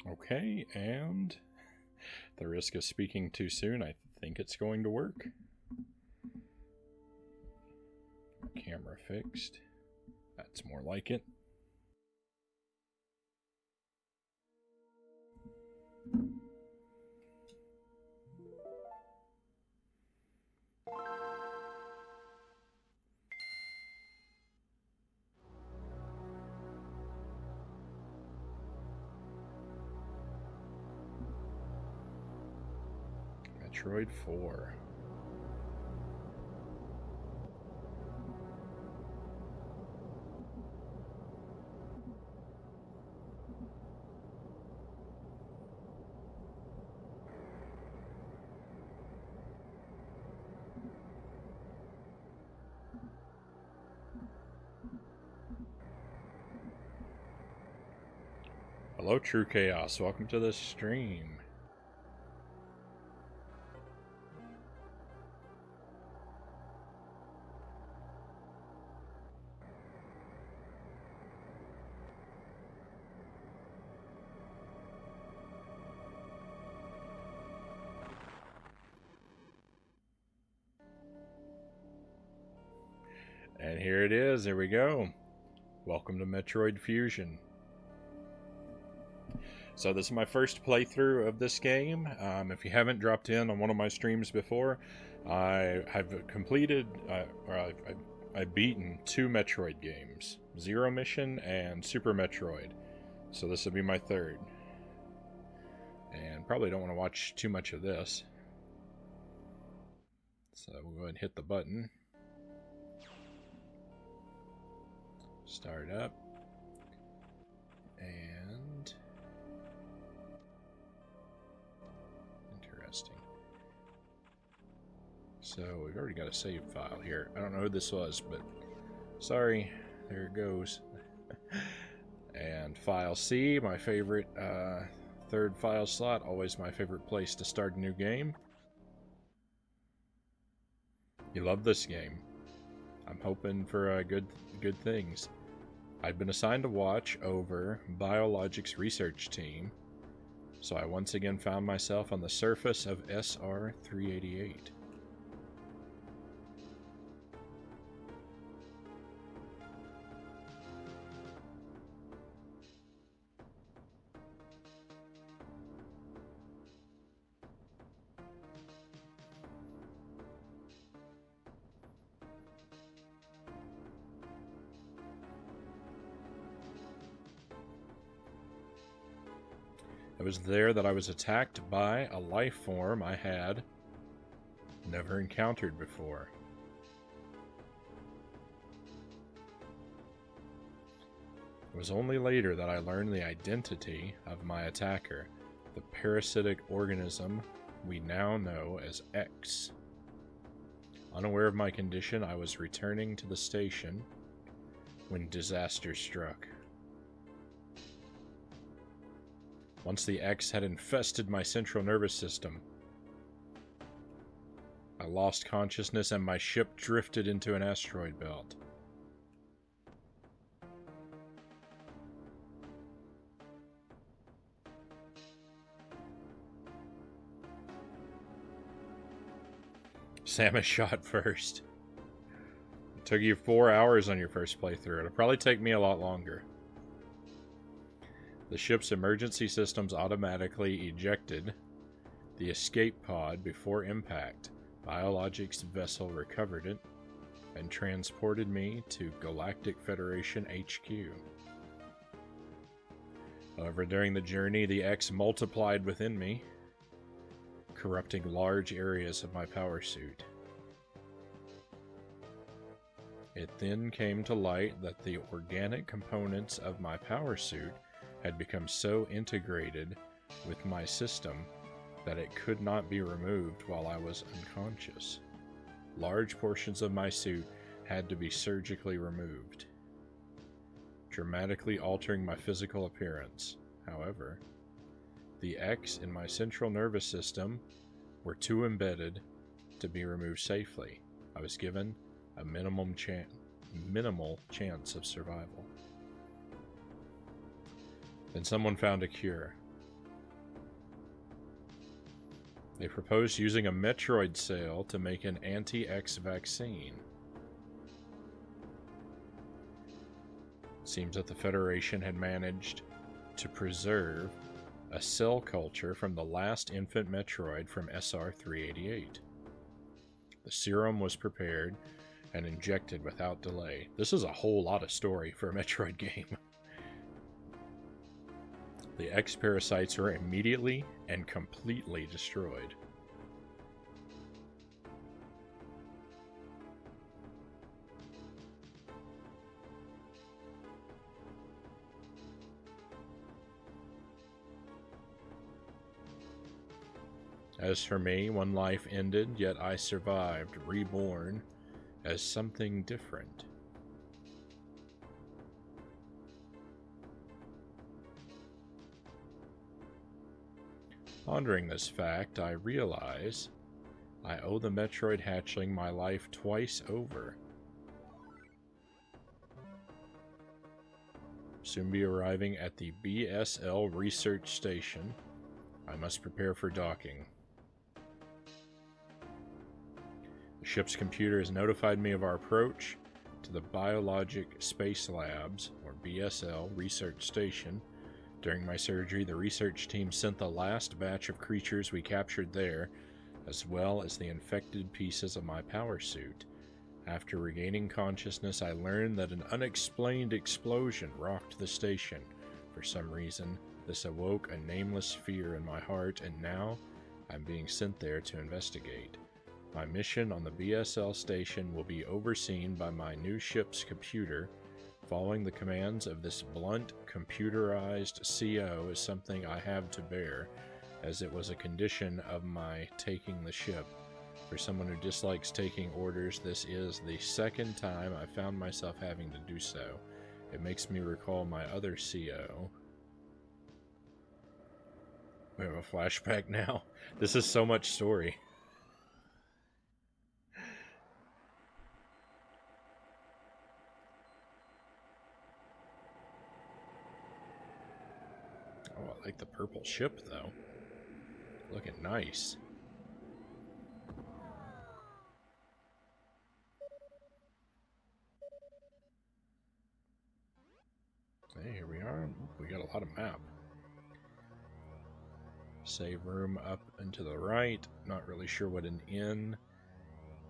Okay, and the risk of speaking too soon, I think it's going to work. Camera fixed. That's more like it. Metroid 4. Hello, True Chaos. Welcome to the stream. And here it is. There we go. Welcome to Metroid Fusion. So this is my first playthrough of this game. If you haven't dropped in on one of my streams before, I have completed, I've beaten 2 Metroid games, Zero Mission and Super Metroid. So this will be my third. And probably don't want to watch too much of this. So we'll go ahead and hit the button. Start up. And interesting. So we've already got a save file here. I don't know who this was, but sorry. There it goes. And file C, my favorite third file slot. Always my favorite place to start a new game. You love this game. I'm hoping for good things. I've been assigned to watch over Biologics research team, so I once again found myself on the surface of SR-388. It was there that I was attacked by a life form I had never encountered before. It was only later that I learned the identity of my attacker, the parasitic organism we now know as X. Unaware of my condition, I was returning to the station when disaster struck. Once the X had infested my central nervous system, I lost consciousness and my ship drifted into an asteroid belt. Samus shot first. It took you 4 hours on your first playthrough. It'll probably take me a lot longer. The ship's emergency systems automatically ejected the escape pod before impact. Biologics vessel recovered it and transported me to Galactic Federation HQ. However, during the journey, the X multiplied within me, corrupting large areas of my power suit. It then came to light that the organic components of my power suit had become so integrated with my system that it could not be removed while I was unconscious. Large portions of my suit had to be surgically removed, dramatically altering my physical appearance. However, the X in my central nervous system were too embedded to be removed safely. I was given a minimal chance of survival. Then someone found a cure. They proposed using a Metroid cell to make an anti-X vaccine. Seems that the Federation had managed to preserve a cell culture from the last infant Metroid from SR-388. The serum was prepared and injected without delay. This is a whole lot of story for a Metroid game. The X parasites were immediately and completely destroyed. As for me, one life ended, yet I survived, reborn as something different. Pondering this fact, I realize I owe the Metroid hatchling my life twice over. Soon be arriving at the BSL research station. I must prepare for docking. The ship's computer has notified me of our approach to the Biologic Space Labs, or BSL, research station. During my surgery, the research team sent the last batch of creatures we captured there, as well as the infected pieces of my power suit. After regaining consciousness, I learned that an unexplained explosion rocked the station. For some reason, this awoke a nameless fear in my heart, and now I'm being sent there to investigate. My mission on the BSL station will be overseen by my new ship's computer. Following the commands of this blunt, computerized CO is something I have to bear, as it was a condition of my taking the ship. For someone who dislikes taking orders, this is the second time I found myself having to do so. It makes me recall my other CO. We have a flashback now. This is so much story. Oh, I like the purple ship, though. Looking nice. Hey, here we are. We got a lot of map. Save room up and to the right. Not really sure what an N,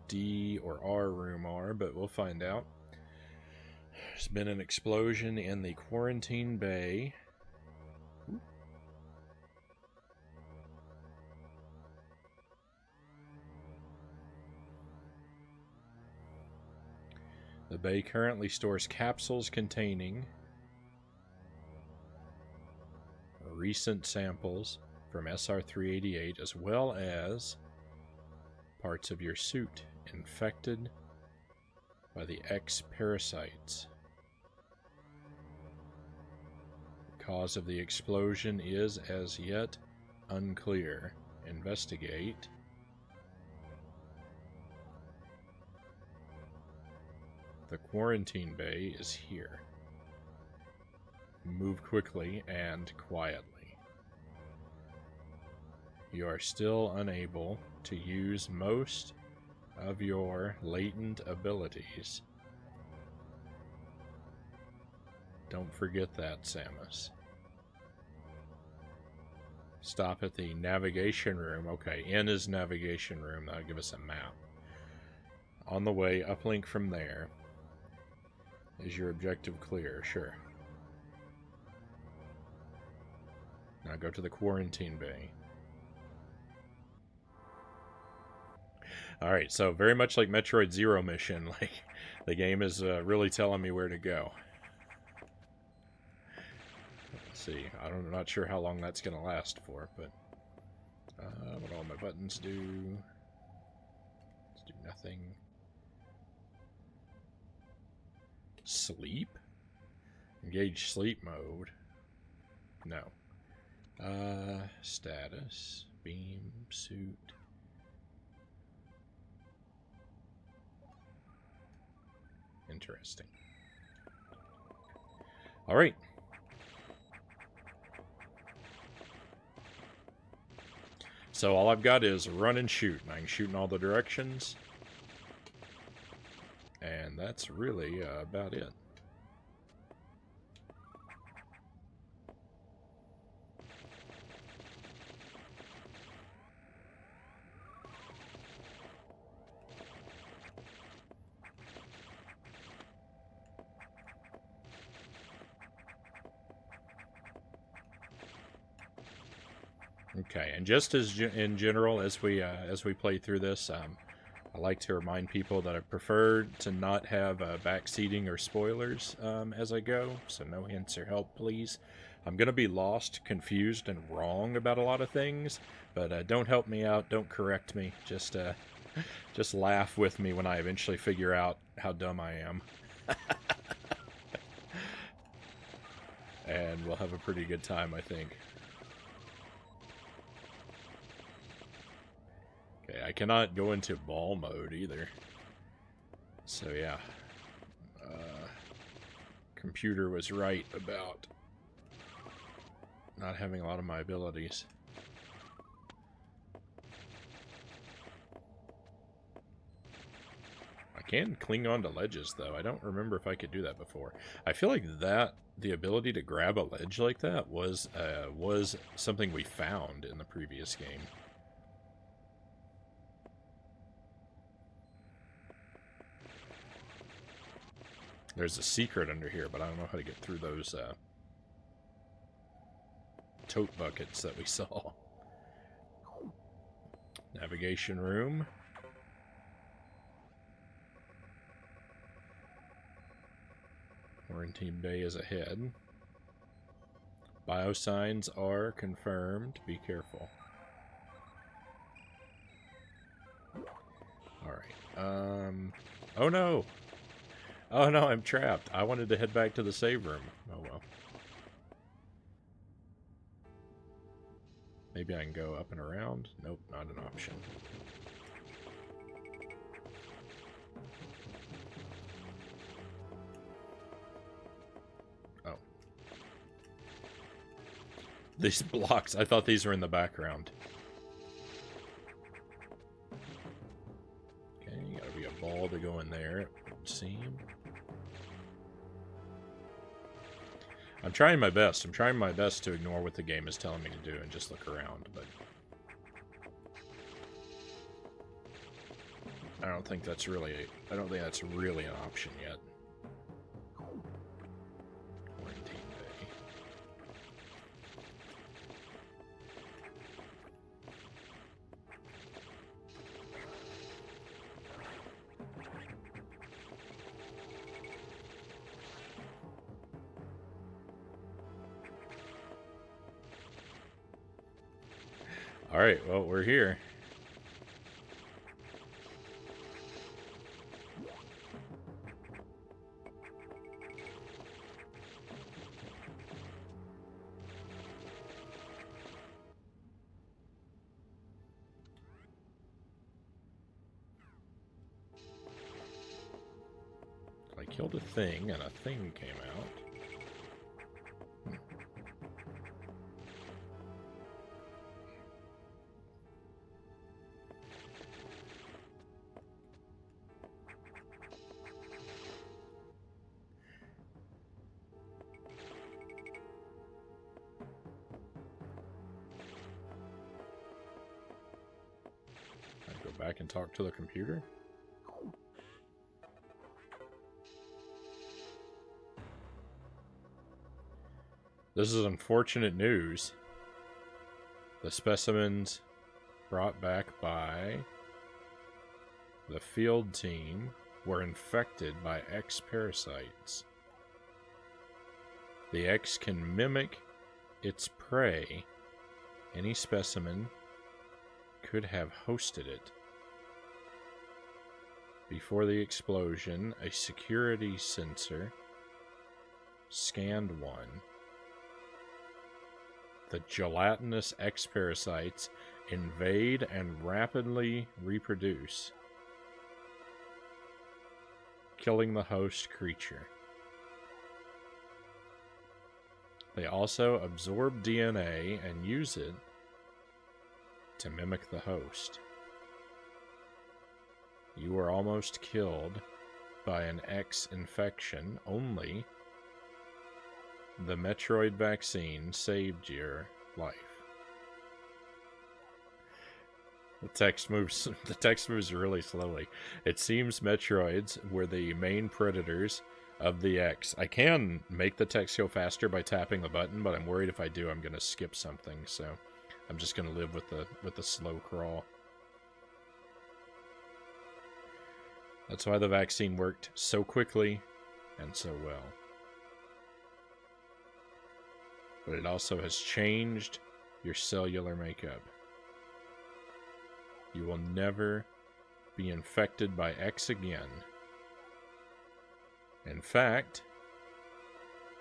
D, or R room are, but we'll find out. There's been an explosion in the quarantine bay. The bay currently stores capsules containing recent samples from SR-388, as well as parts of your suit infected by the X parasites. The cause of the explosion is as yet unclear. Investigate. The quarantine bay is here. Move quickly and quietly. You are still unable to use most of your latent abilities. Don't forget that, Samus. Stop at the navigation room. Okay, N is navigation room. That'll give us a map. On the way, uplink from there. Is your objective clear? Sure. Now go to the quarantine bay. Alright, so very much like Metroid Zero mission, like the game is really telling me where to go. Let's see, I'm not sure how long that's going to last for, but what all my buttons do. Let's do nothing. Sleep? Engage sleep mode. No. Status. Beam. Suit. Interesting. Alright. So all I've got is run and shoot, and I can shoot in all the directions. And that's really about it. Okay, and just as in general, as we play through this, I like to remind people that I prefer to not have backseating or spoilers as I go, so no hints or help, please. I'm going to be lost, confused, and wrong about a lot of things, but don't help me out, don't correct me, just laugh with me when I eventually figure out how dumb I am. And we'll have a pretty good time, I think. Okay, I cannot go into ball mode either. So yeah. Computer was right about not having a lot of my abilities. I can cling onto ledges, though. I don't remember if I could do that before. I feel like the ability to grab a ledge like that was something we found in the previous game. There's a secret under here, but I don't know how to get through those tote buckets that we saw. Navigation room. Quarantine bay is ahead. Biosigns are confirmed. Be careful. Alright. Oh no! Oh no, I'm trapped. I wanted to head back to the save room. Oh well. Maybe I can go up and around? Nope, not an option. Oh. These blocks, I thought these were in the background. Okay, gotta be a ball to go in there, it would seem. I'm trying my best. I'm trying my best to ignore what the game is telling me to do and just look around, but I don't think that's really an option yet. Quarantine bay. Alright, well, we're here. I killed a thing, and a thing came out. Back and talk to the computer? This is unfortunate news. The specimens brought back by the field team were infected by X parasites. The X can mimic its prey. Any specimen could have hosted it. Before the explosion, a security sensor scanned one. The gelatinous X parasites invade and rapidly reproduce, killing the host creature. They also absorb DNA and use it to mimic the host. You were almost killed by an X infection. Only the Metroid vaccine saved your life. The text moves really slowly. It seems Metroids were the main predators of the X. I can make the text go faster by tapping the button, but I'm worried if I do, I'm going to skip something. So I'm just going to live with the slow crawl. That's why the vaccine worked so quickly and so well. But it also has changed your cellular makeup. You will never be infected by X again. In fact,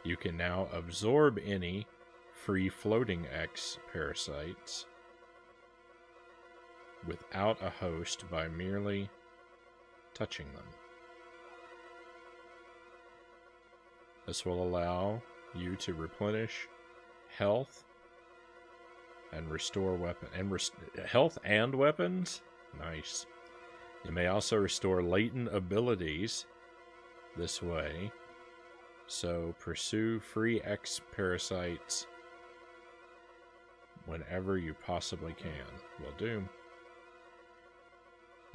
you can now absorb any free-floating X parasites without a host by merely touching them. This will allow you to replenish health and restore health and weapons. Nice. You may also restore latent abilities this way. So pursue free X parasites whenever you possibly can. Will do.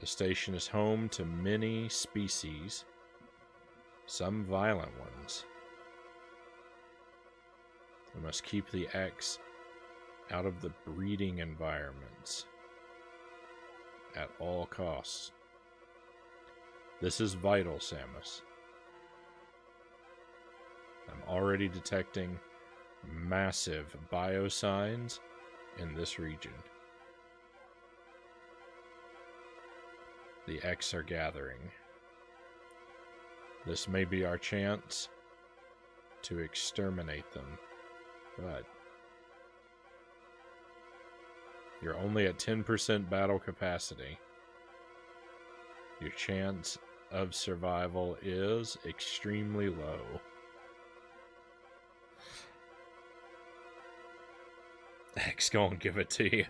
The station is home to many species, some violent ones. We must keep the X out of the breeding environments at all costs. This is vital, Samus. I'm already detecting massive biosigns in this region. The X are gathering. This may be our chance to exterminate them, but you're only at 10% battle capacity. Your chance of survival is extremely low. X gonna give it to you.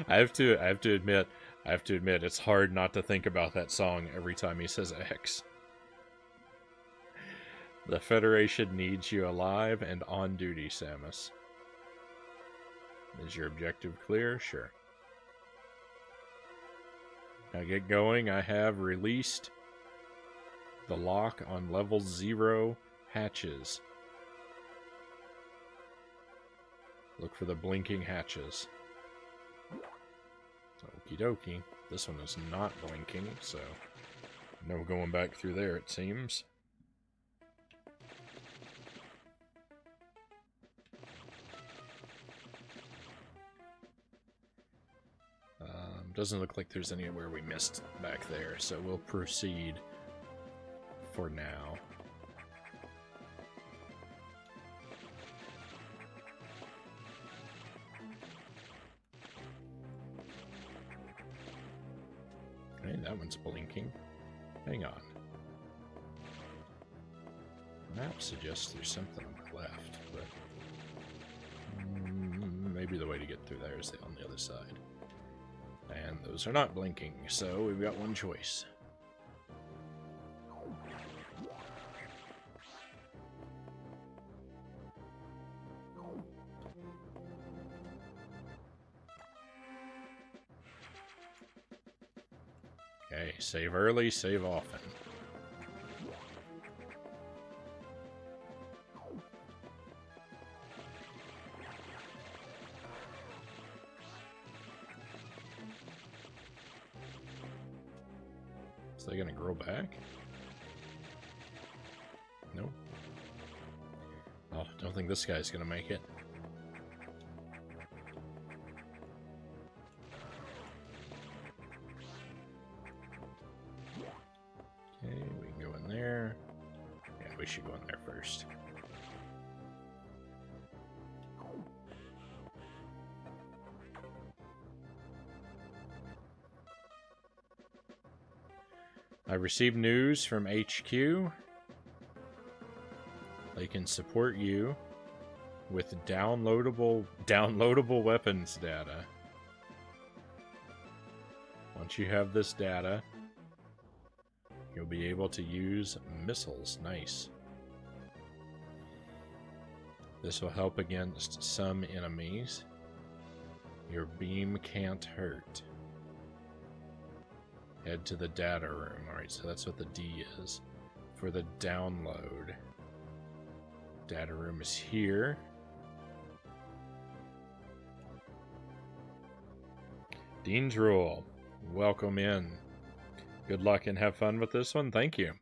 I have to admit it's hard not to think about that song every time he says X. The Federation needs you alive and on duty, Samus. Is your objective clear? Sure. Now get going. I have released the lock on level 0 hatches. Look for the blinking hatches. Okie dokie. This one is not blinking, so no going back through there, it seems. Doesn't look like there's anywhere we missed back there, so we'll proceed for now. Okay, that one's blinking. Hang on. Map suggests there's something on the left, but maybe the way to get through there is on the other side. And those are not blinking, so we've got one choice. Okay, save early, save often. Is they gonna grow back? No. Oh, don't think this guy's gonna make it. Okay, we can go in there. Yeah, we should go in there first. I received news from HQ. They can support you with downloadable weapons data. Once you have this data, you'll be able to use missiles. Nice. This will help against some enemies. Your beam can't hurt. Head to the data room. Alright, so that's what the D is. For the download. Data room is here. Dean's Rule. Welcome in. Good luck and have fun with this one. Thank you.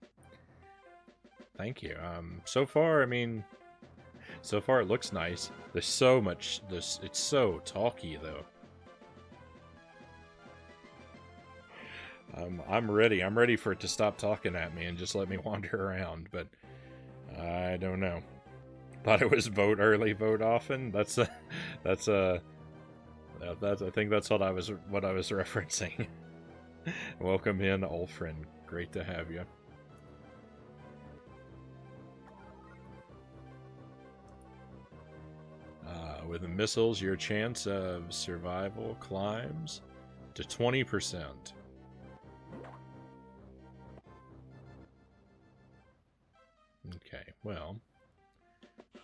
Thank you. So far, I mean, so far it looks nice. There's so much, it's so talky though. I'm ready. I'm ready for it to stop talking at me and just let me wander around, but I don't know. Thought it was vote early, vote often. I think that's what I was referencing. Welcome in, old friend. Great to have you. With the missiles, your chance of survival climbs to 20%. Okay, well,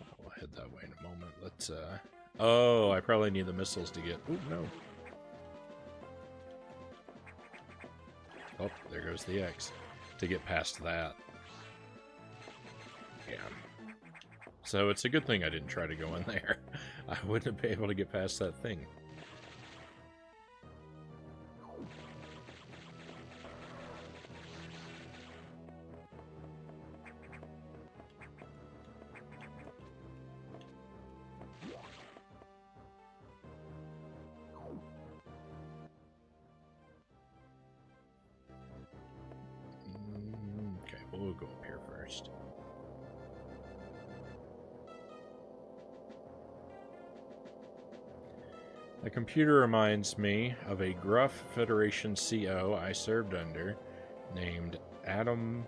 I'll head that way in a moment. Let's, oh, I probably need the missiles to get... Ooh, no. Oh, there goes the X. To get past that. Yeah. So it's a good thing I didn't try to go in there. I wouldn't have been able to get past that thing. Okay, we'll go up here first. The computer reminds me of a gruff Federation CO I served under named Adam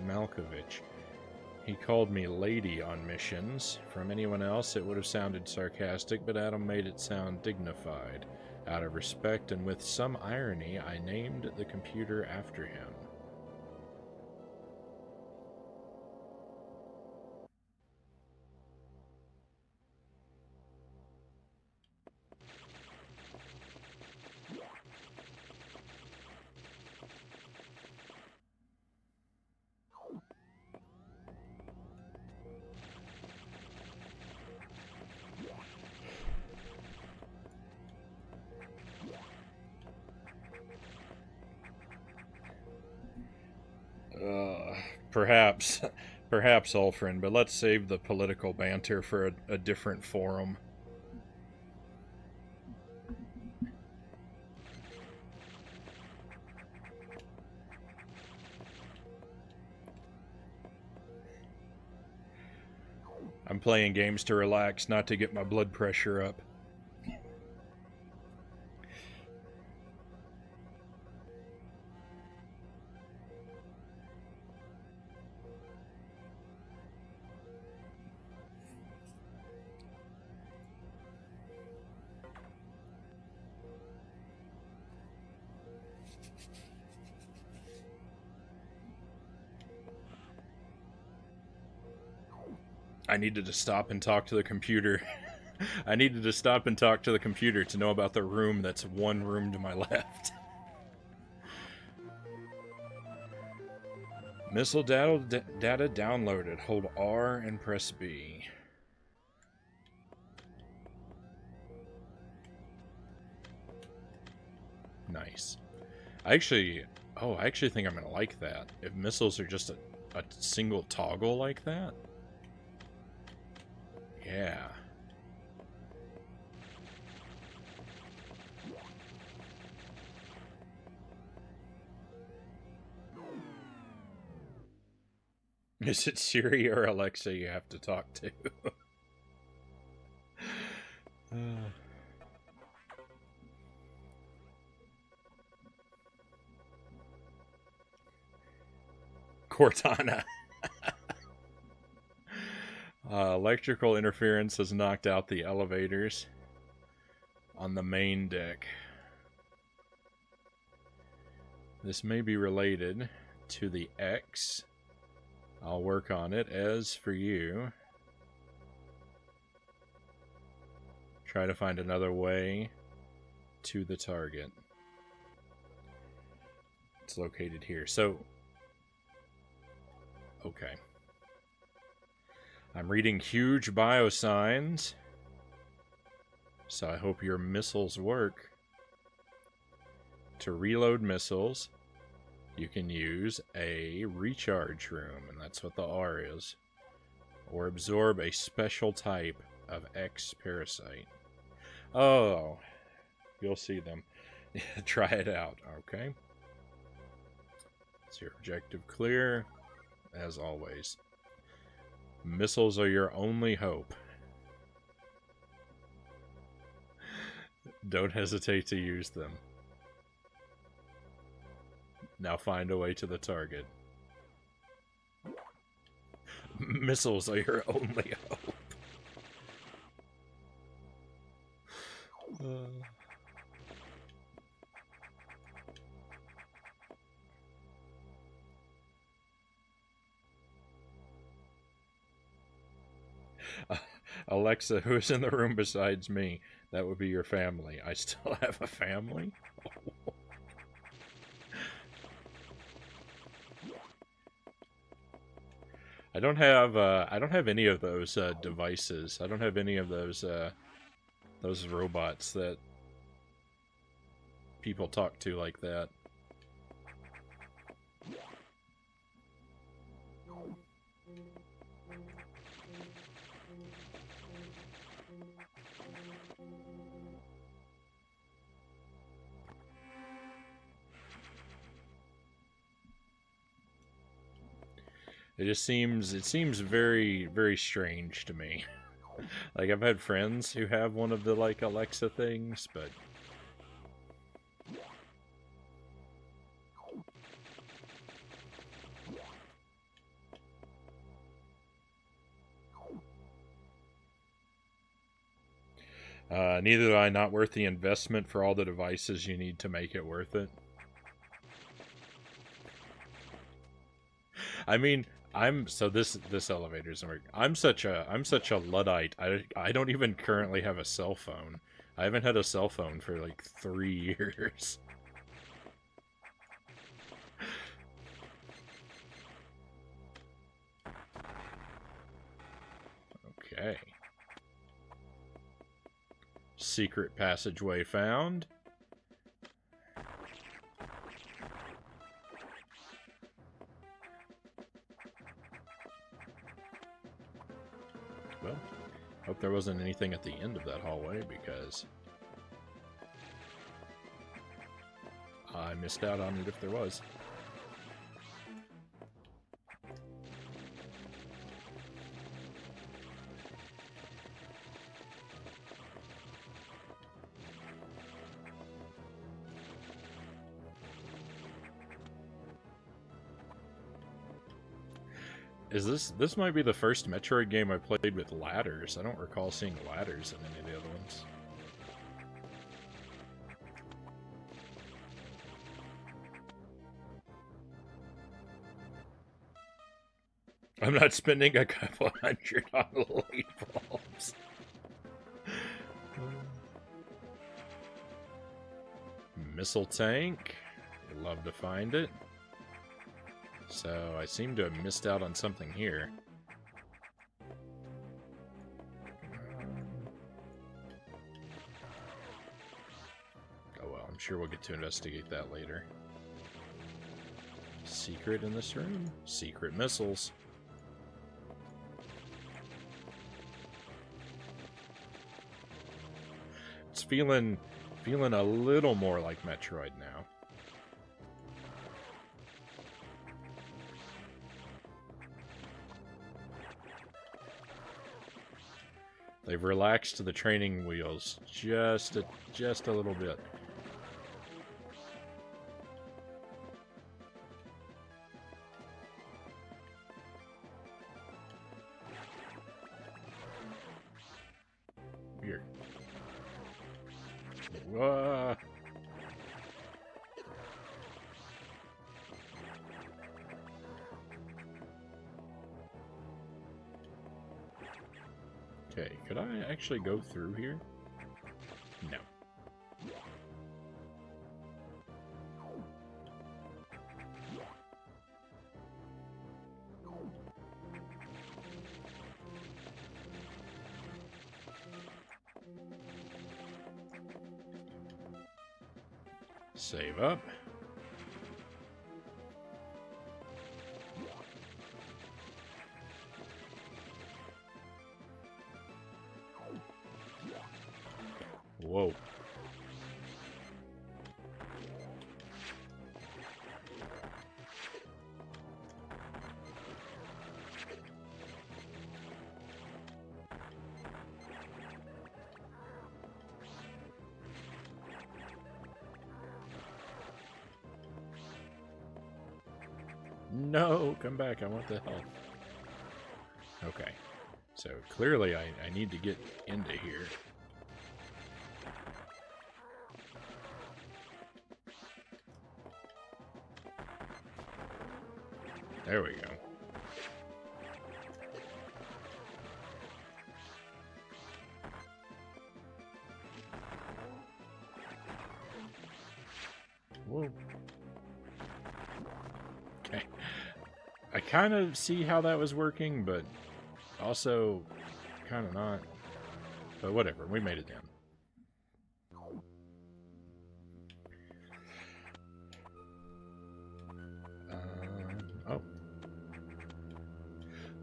Malkovich. He called me lady on missions. From anyone else, it would have sounded sarcastic, but Adam made it sound dignified. Out of respect and with some irony, I named the computer after him. Perhaps, Ulfrin, but let's save the political banter for a different forum. I'm playing games to relax, not to get my blood pressure up. I needed to stop and talk to the computer. I needed to stop and talk to the computer to know about the room that's one room to my left. Missile data downloaded. Hold R and press B. Nice. I actually think I'm gonna like that. If missiles are just a single toggle like that. Yeah. Is it Siri or Alexa you have to talk to? Cortana. Electrical interference has knocked out the elevators on the main deck. This may be related to the X. I'll work on it. As for you, try to find another way to the target. It's located here. So, okay. I'm reading huge biosigns, so I hope your missiles work. To reload missiles, you can use a recharge room, and that's what the R is. Or absorb a special type of X parasite. Oh, you'll see them. Try it out, okay? Is your objective clear? As always. Missiles are your only hope. Don't hesitate to use them. Now find a way to the target. Missiles are your only hope. Alexa, who's in the room besides me? That would be your family. I still have a family? I don't have any of those devices. I don't have any of those robots that people talk to like that. It seems very, very strange to me. Like, I've had friends who have one of the, like, Alexa things, but... neither do I. Not worth the investment for all the devices you need to make it worth it. I mean... this elevator isn't working. I'm such a Luddite. I don't even currently have a cell phone. I haven't had a cell phone for like 3 years. Okay. Secret passageway found. Well, hope there wasn't anything at the end of that hallway, because I missed out on it if there was. This might be the first Metroid game I played with ladders. I don't recall seeing ladders in any of the other ones. I'm not spending a couple hundred on light bulbs. Missile tank. You'd love to find it. So, I seem to have missed out on something here. Oh well, I'm sure we'll get to investigate that later. Secret in this room? Secret missiles. It's feeling a little more like Metroid now. They've relaxed the training wheels just a little bit. Weird. Okay, could I actually go through here? No. Save up. Whoa. No, come back. I want the health. Okay. So clearly I need to get into here. There we go. Whoa. Okay. I kind of see how that was working, but also kind of not. But whatever, we made it down. Oh.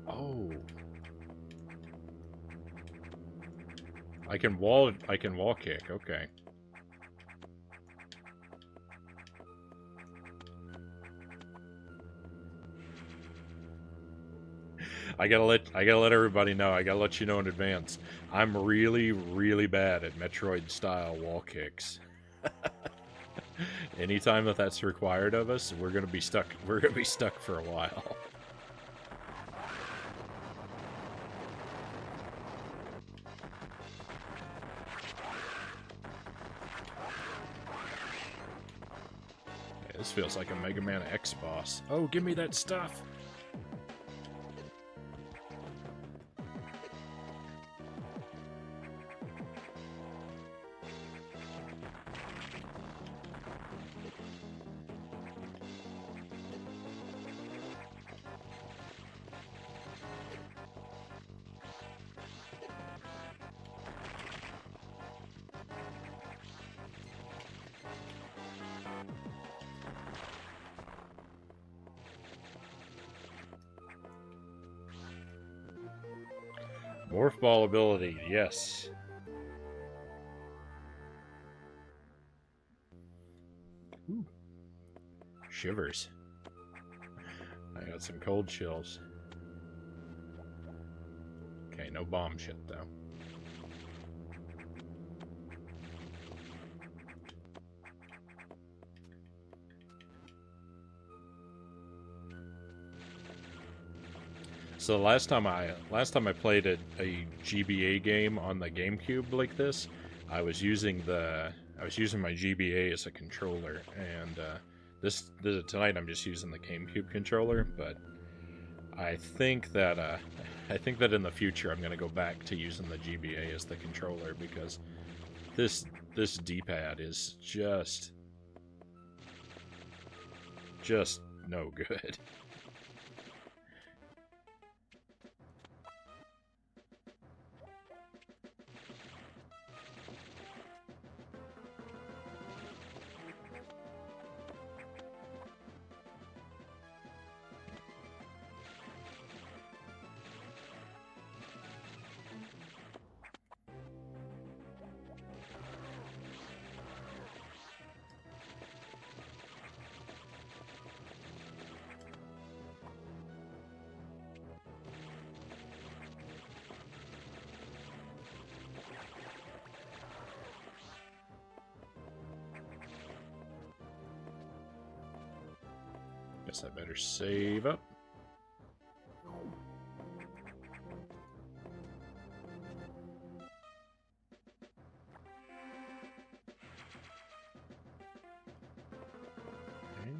Oh. I can wall kick, okay. I gotta let everybody know. I gotta let you know in advance. I'm really, really bad at Metroid style wall kicks. Anytime that's required of us, we're gonna be stuck. We're gonna be stuck for a while. Yeah, this feels like a Mega Man X boss. Oh, give me that stuff! Morph ball ability, yes. Ooh. Shivers. I got some cold chills. Okay, no bomb shit though. So last time I played a GBA game on the GameCube like this, I was using my GBA as a controller, and tonight I'm just using the GameCube controller. But I think that in the future I'm gonna go back to using the GBA as the controller, because this D-pad is just no good. Guess I better save up. Okay.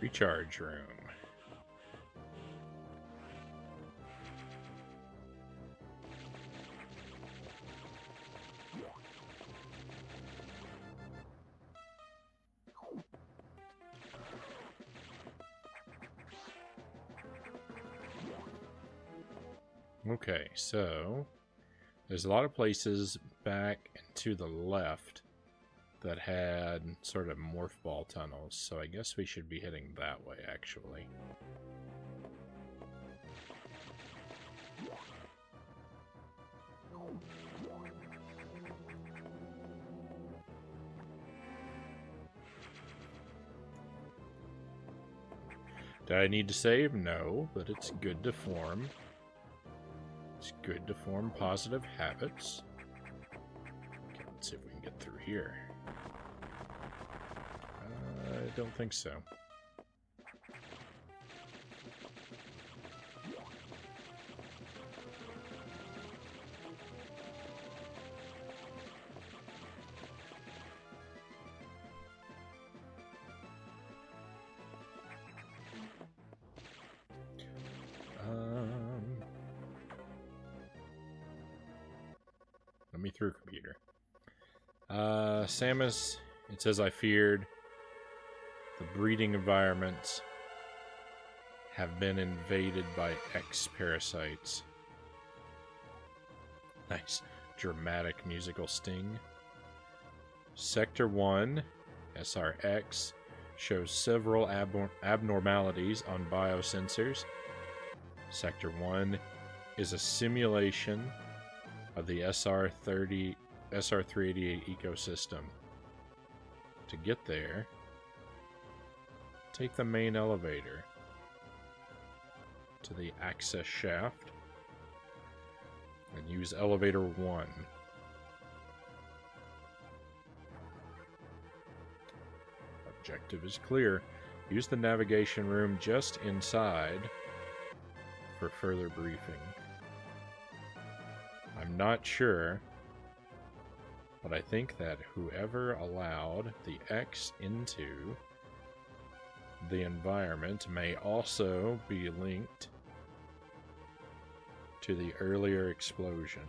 Recharge room. Okay, so there's a lot of places back and to the left that had sort of morph ball tunnels, so I guess we should be heading that way, actually. Do I need to save? No, but it's good to form. It's good to form positive habits. Okay, let's see if we can get through here. I don't think so. Let me through, computer. Samus, it's as I feared. The breeding environments have been invaded by X parasites. Nice dramatic musical sting. Sector 1, SRX, shows several abnormalities on biosensors. Sector 1 is a simulation of the SR388 ecosystem. To get there, take the main elevator to the access shaft and use elevator 1. Objective is clear. Use the navigation room just inside for further briefing. I'm not sure, but I think that whoever allowed the X into the environment may also be linked to the earlier explosion.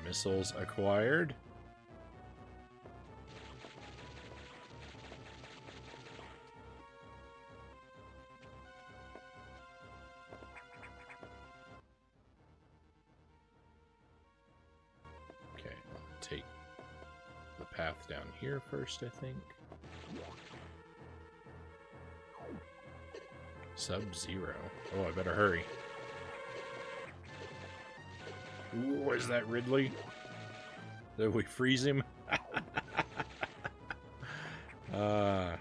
Missiles acquired. Okay, I'll take the path down here first, I think. Sub-Zero. Oh, I better hurry. Ooh, is that Ridley? Did we freeze him? I don't know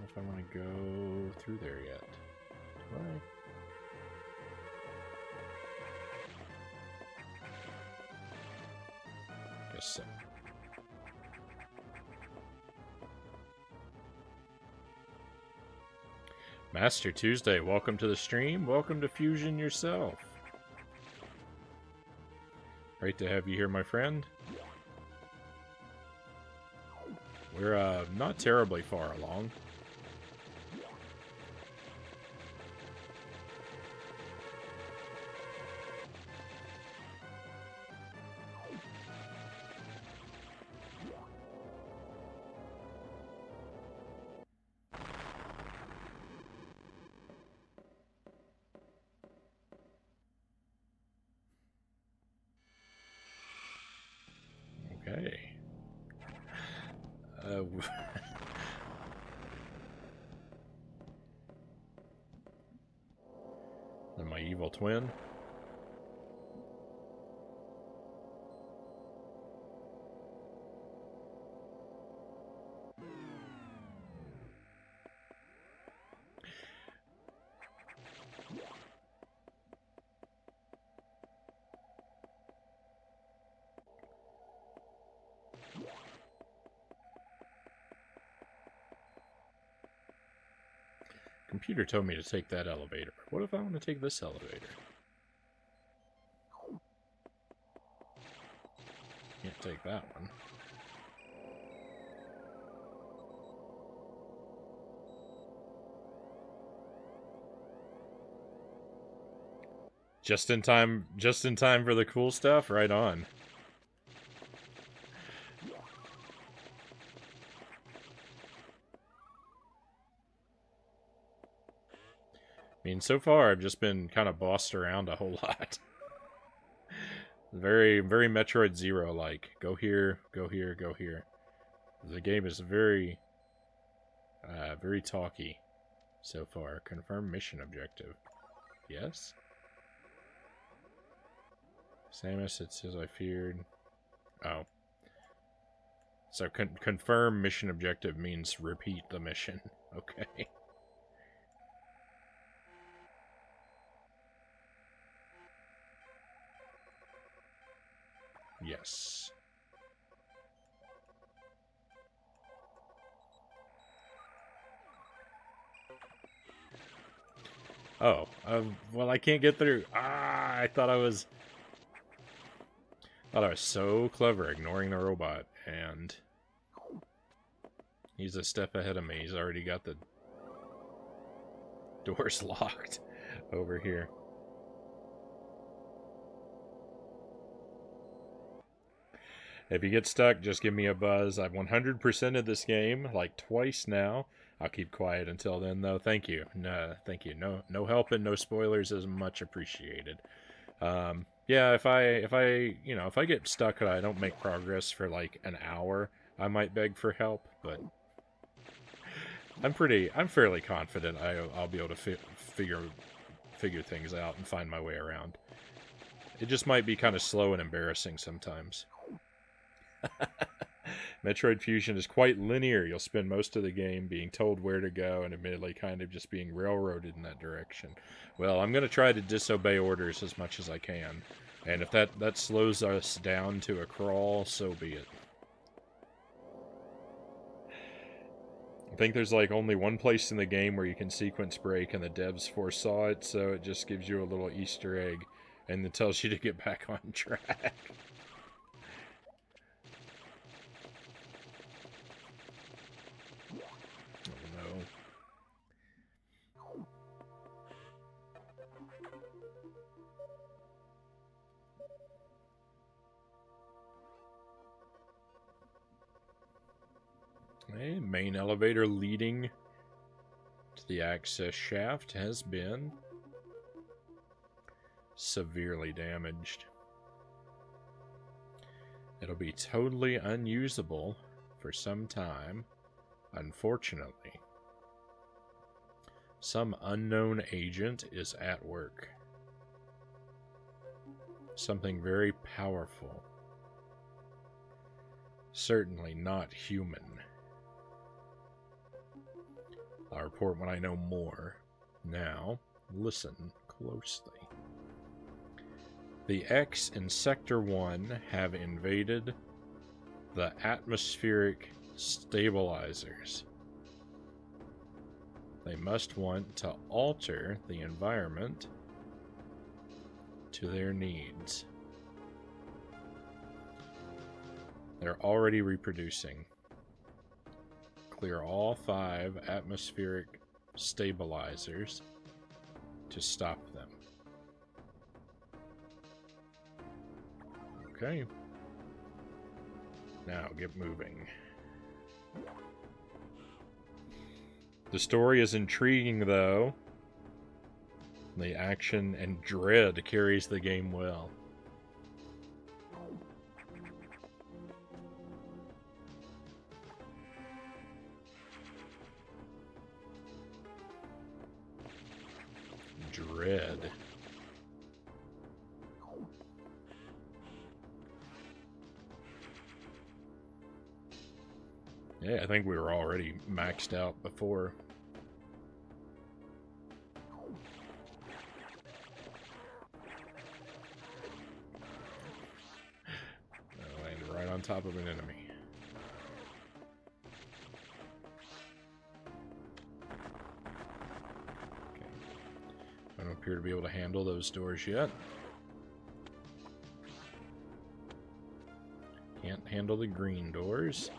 if I want to go through there yet. Do I? Guess so. Master Tuesday, welcome to the stream. Welcome to Fusion yourself. Great to have you here, my friend. We're not terribly far along. Okay. And my evil twin. Computer told me to take that elevator. What if I want to take this elevator? Can't take that one. Just in time for the cool stuff? Right on. I mean, so far I've just been kind of bossed around a whole lot. Very, very Metroid Zero-like. Go here, go here, go here. The game is very, very talky so far. Confirm mission objective. Yes? Samus, it says I feared. Oh. So confirm mission objective means repeat the mission. Okay. Yes. Oh, well, I can't get through. Ah, I thought I was so clever ignoring the robot, and he's a step ahead of me. He's already got the doors locked over here. If you get stuck, just give me a buzz. I've 100%ed this game, like twice now. I'll keep quiet until then, though. Thank you. No, thank you. No help and no spoilers is much appreciated. Yeah, if I get stuck and I don't make progress for like an hour, I might beg for help, but I'm fairly confident I'll be able to figure things out and find my way around. It just might be kind of slow and embarrassing sometimes. Metroid Fusion is quite linear. You'll spend most of the game being told where to go and admittedly kind of just being railroaded in that direction. Well, I'm going to try to disobey orders as much as I can. And if that slows us down to a crawl, so be it. I think there's like only one place in the game where you can sequence break, and the devs foresaw it, so it just gives you a little Easter egg and then tells you to get back on track. Okay, main elevator leading to the access shaft has been severely damaged. It'll be totally unusable for some time, unfortunately. Some unknown agent is at work. Something very powerful. Certainly not human. I'll report when I know more. Now, listen closely. The X in Sector 1 have invaded the atmospheric stabilizers. They must want to alter the environment to their needs. They're already reproducing. Clear all 5 atmospheric stabilizers to stop them. Okay. Now get moving. The story is intriguing, though. The action and dread carries the game well. Dread. Yeah, I think we were already maxed out before. I landed right on top of an enemy. appear to be able to handle those doors yet. Can't handle the green doors.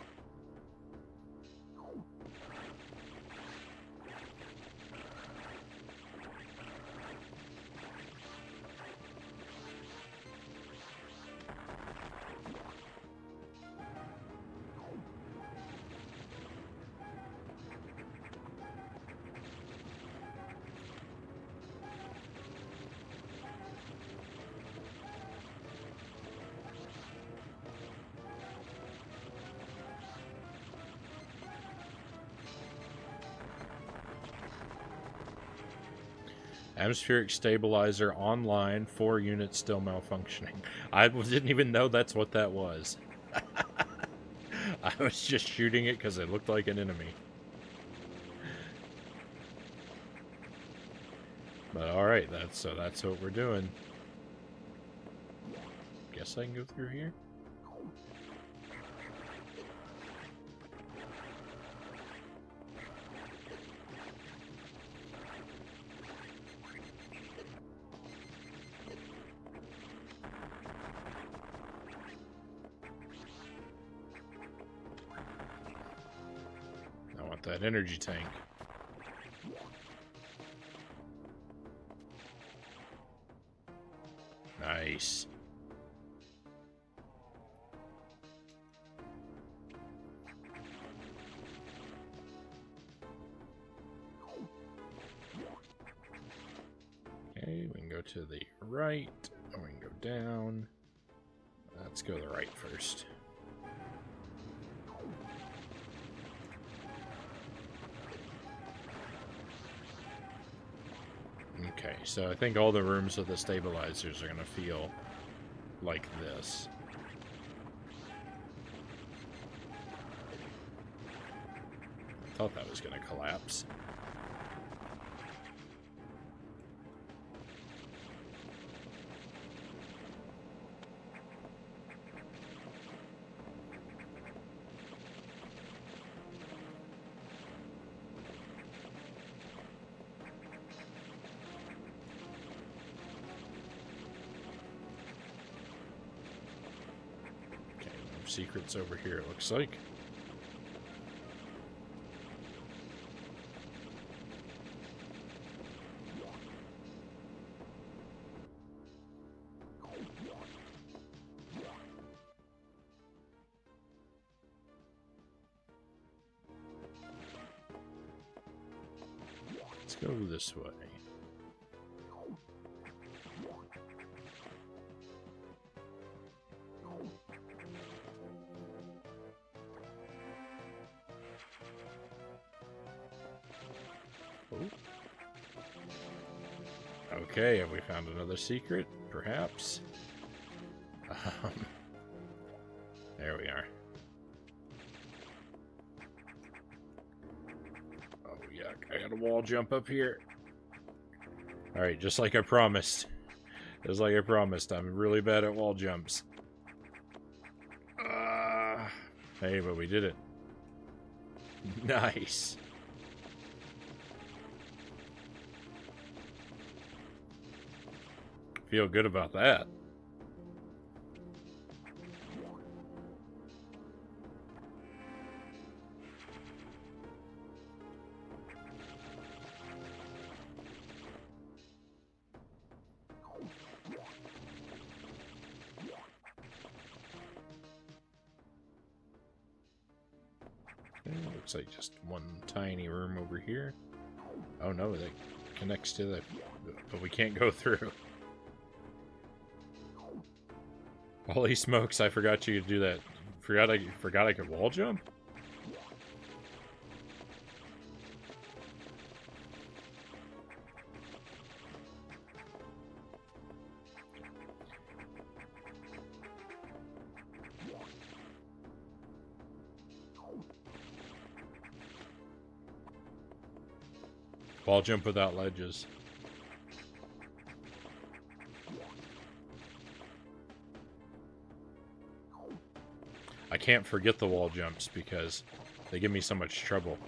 Atmospheric stabilizer online, 4 units still malfunctioning. I didn't even know that's what that was. I was just shooting it because it looked like an enemy. But alright, that's what we're doing. Guess I can go through here? That energy tank. Nice. Okay, we can go to the right, and we can go down. Let's go to the right first. Okay, so I think all the rooms with the stabilizers are going to feel like this. I thought that was going to collapse. Secrets over here, it looks like. Let's go this way. Okay, have we found another secret? Perhaps. There we are. Oh, yuck. I got a wall jump up here. Alright, just like I promised. Just like I promised, I'm really bad at wall jumps. Hey, but we did it. Nice. Feel good about that. Looks like just one tiny room over here. Oh no, that connects to the... But we can't go through. Holy smokes, I forgot you could do that. Forgot I could wall jump? Wall jump without ledges. I can't forget the wall jumps because they give me so much trouble.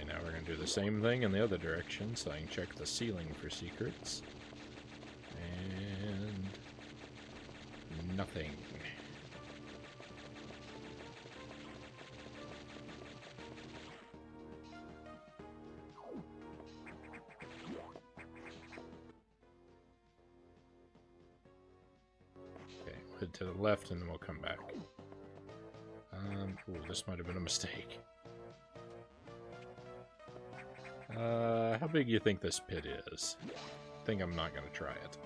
now we're going to do the same thing in the other direction, so I can check the ceiling for secrets. And... nothing. Okay, we'll head to the left and then we'll come back. Ooh, this might have been a mistake. How big do you think this pit is? I think I'm not going to try it.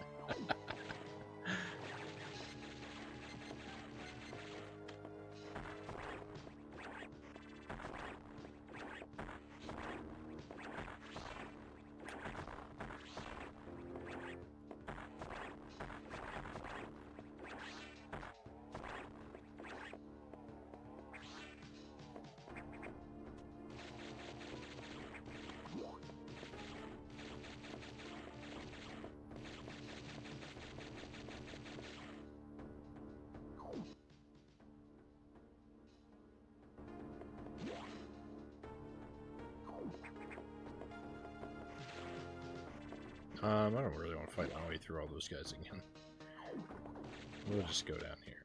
I don't really want to fight my way through all those guys again. We'll just go down here.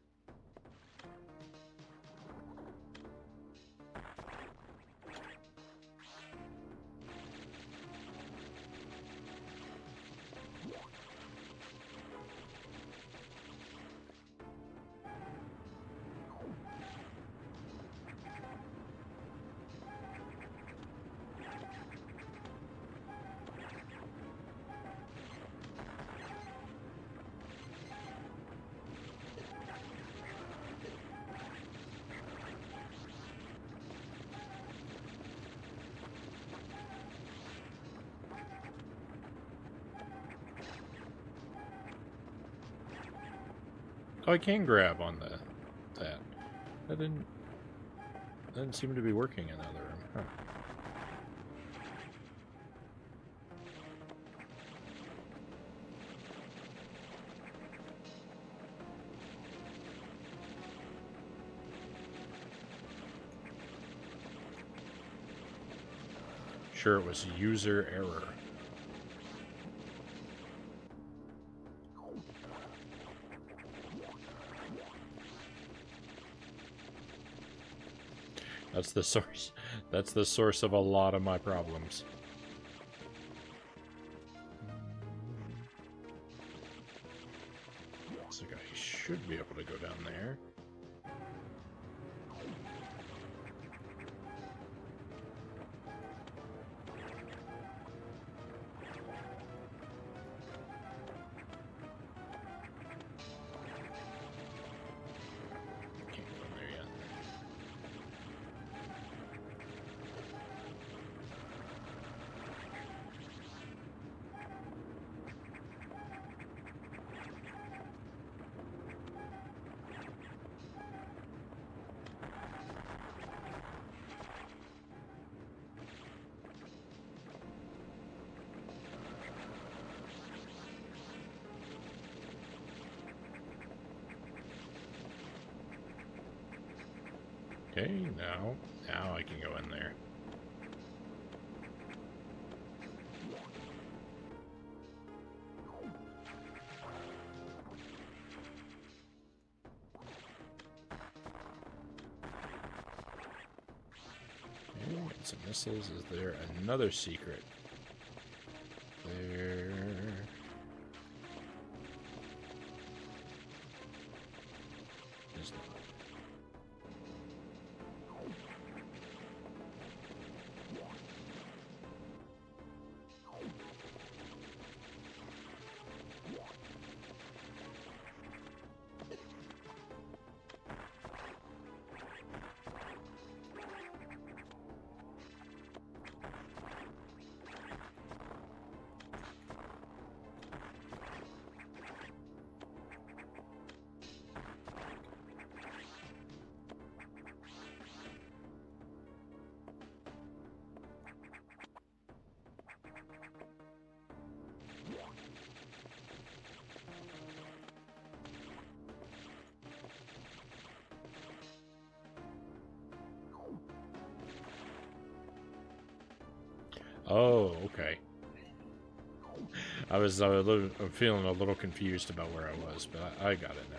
Oh, I can grab on that. That didn't seem to be working in the other room. Huh. Sure, it was user error. That's the source. That's the source of a lot of my problems. Looks like I should be able to go down there. Okay, now I can go in there. Okay, and some missiles. Is there another secret? There... is not. Oh, okay. I'm feeling a little confused about where I was, but I got it now.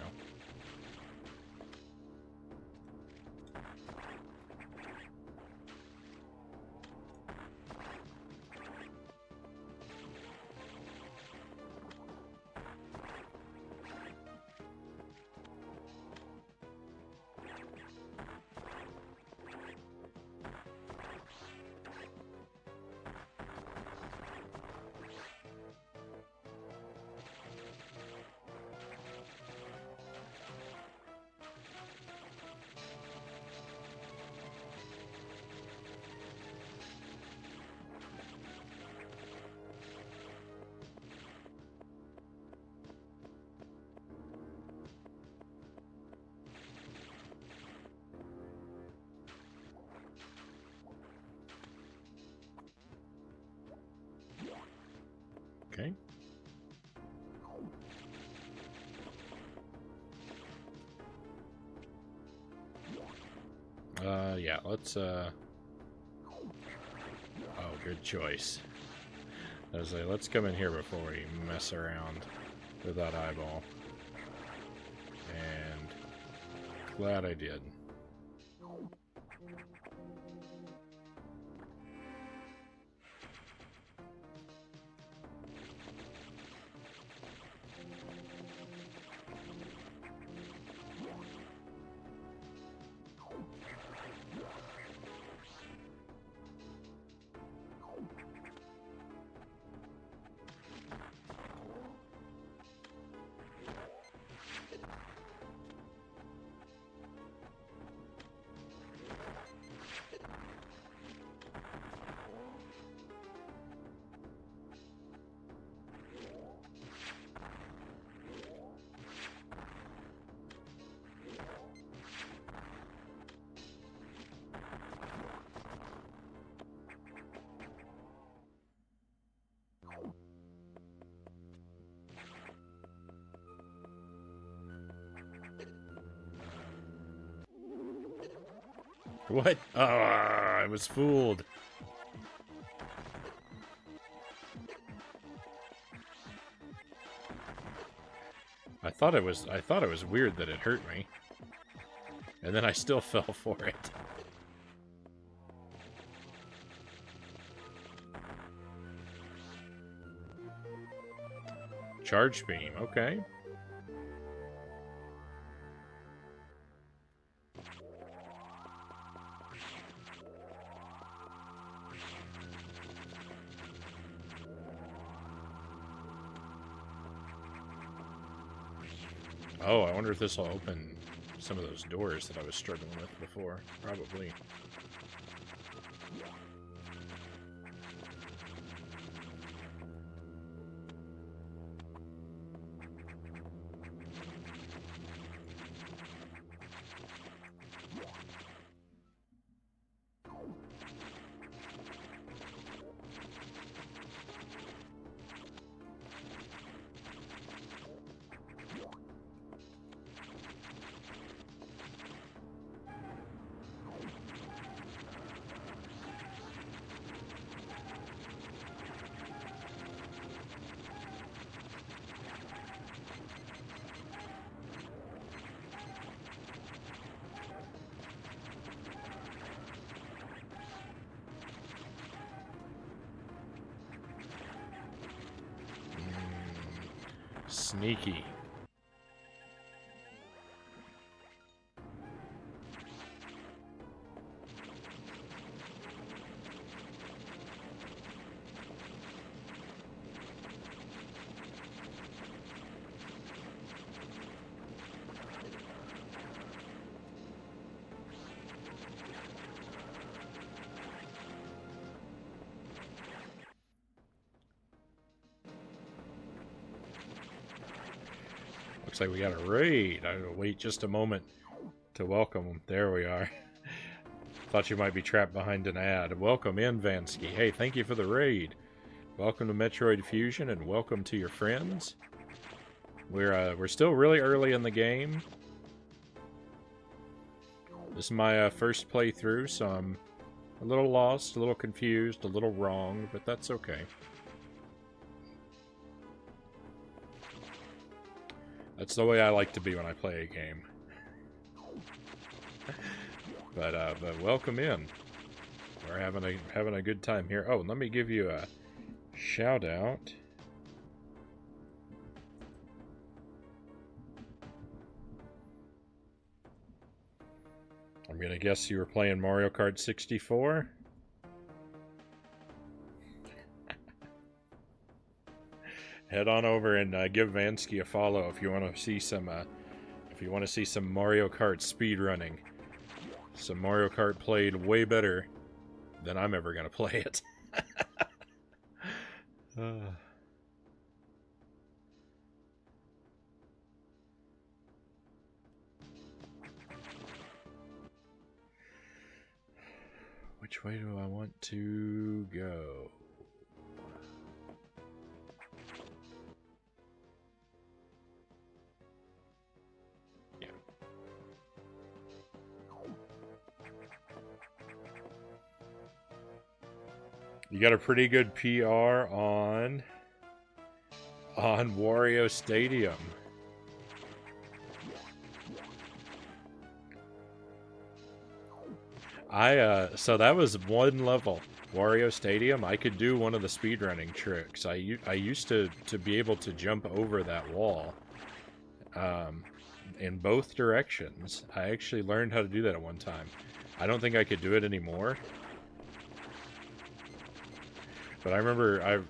Okay. Yeah, let's, Oh, good choice. I was like, let's come in here before we mess around with that eyeball. And glad I did. What? Ah, I was fooled. I thought it was weird that it hurt me. And then I still fell for it. Charge beam, okay. Oh, I wonder if this will open some of those doors that I was struggling with before. Probably. Sneaky. Looks like we got a raid. I'll wait just a moment to welcome them. There we are. Thought you might be trapped behind an ad. Welcome in, Vansky. Hey, thank you for the raid. Welcome to Metroid Fusion, and welcome to your friends. We're still really early in the game. This is my first playthrough, so I'm A little lost, a little confused, a little wrong, but that's okay. That's the way I like to be when I play a game. But welcome in. We're having a good time here. Oh, let me give you a shout out. I'm gonna guess you were playing Mario Kart 64. Head on over and give Vansky a follow if you want to see some Mario Kart speed running. Some Mario Kart played way better than I'm ever gonna play it. Which way do I want to go? Yeah. You got a pretty good PR on Wario Stadium. So that was one level. Wario Stadium, I could do one of the speedrunning tricks. I used to be able to jump over that wall in both directions. I actually learned how to do that at one time. I don't think I could do it anymore. But I remember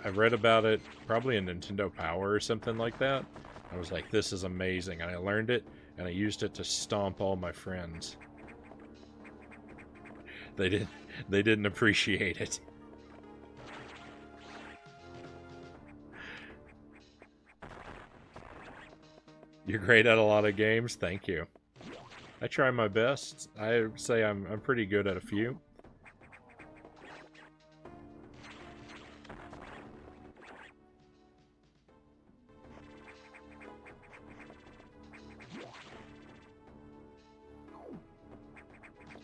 I read about it probably in Nintendo Power or something like that. I was like, this is amazing. And I learned it, and I used it to stomp all my friends. They didn't appreciate it. You're great at a lot of games. Thank you. I try my best. I say I'm pretty good at a few.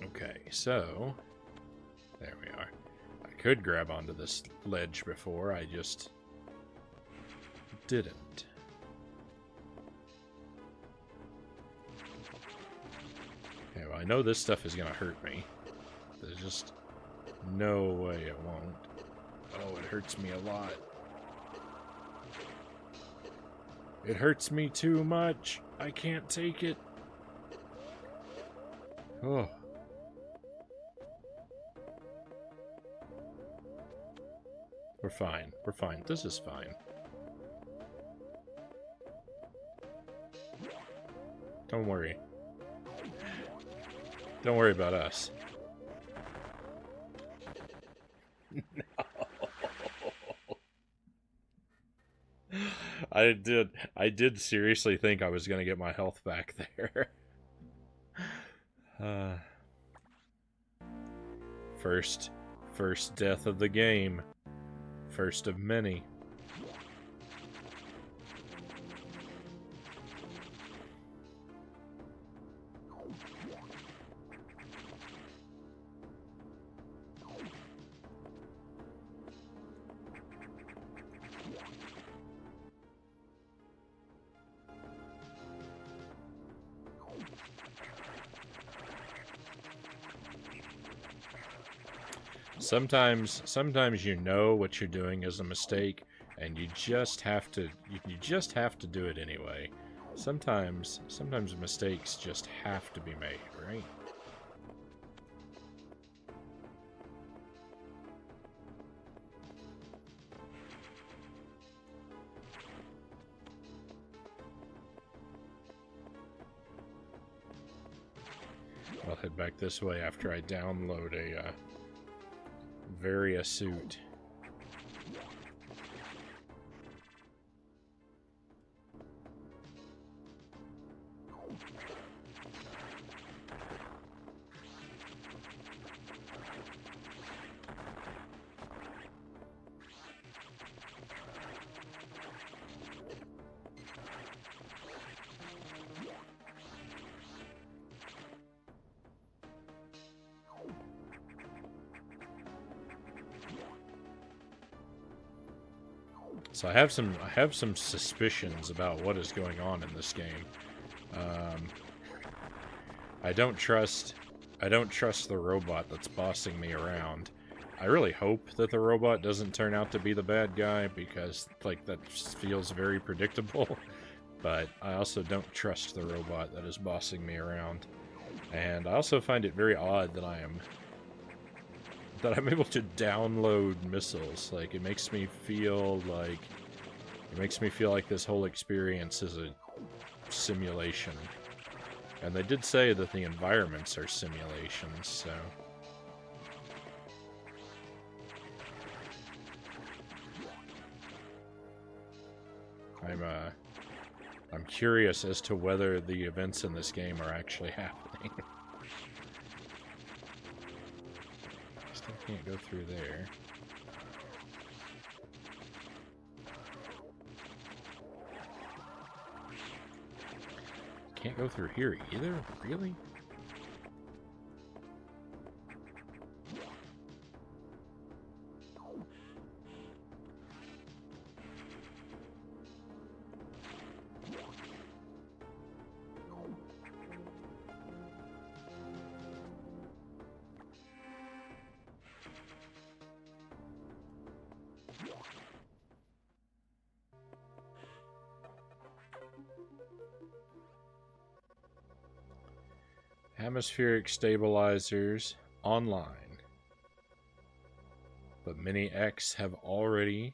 Okay, so there we are. I could grab onto this ledge before, I just didn't. Okay, well, I know this stuff is gonna hurt me. There's just no way it won't. Oh, it hurts me a lot. It hurts me too much. I can't take it. Oh. We're fine. We're fine. This is fine. Don't worry. Don't worry about us. No. I did seriously think I was going to get my health back there. First death of the game. First of many. Sometimes you know what you're doing is a mistake, and you just have to do it anyway. Sometimes mistakes just have to be made, right? I'll head back this way after I download a Varia suit. So I have some suspicions about what is going on in this game. I don't trust the robot that's bossing me around. I really hope that the robot doesn't turn out to be the bad guy, because like that feels very predictable. But I also don't trust the robot that is bossing me around. And I also find it very odd that I'm able to download missiles. Like, it makes me feel like this whole experience is a simulation. And they did say that the environments are simulations, so I'm curious as to whether the events in this game are actually happening. Still can't go through there. Can't go through here either? Really? Atmospheric stabilizers online. But many X have already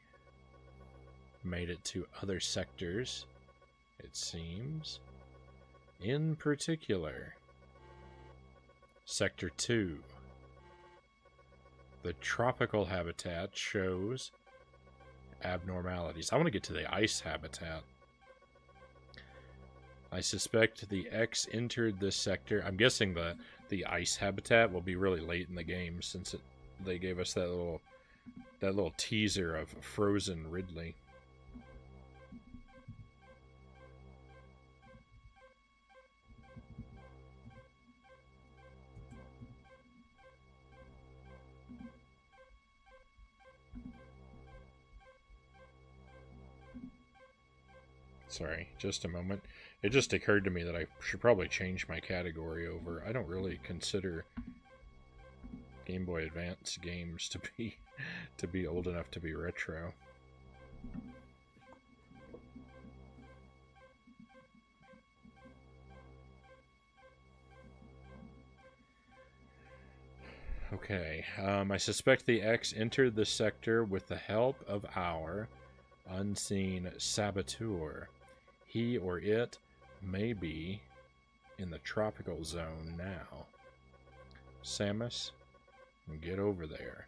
made it to other sectors, it seems. In particular, Sector 2. The tropical habitat shows abnormalities. I want to get to the ice habitat. I suspect the X entered this sector. I'm guessing the ice habitat will be really late in the game, since they gave us that little teaser of frozen Ridley. Sorry, just a moment. It just occurred to me that I should probably change my category over. I don't really consider Game Boy Advance games to be old enough to be retro. Okay, I suspect the X entered the sector with the help of our unseen saboteur. He or it may be in the tropical zone now. Samus, get over there.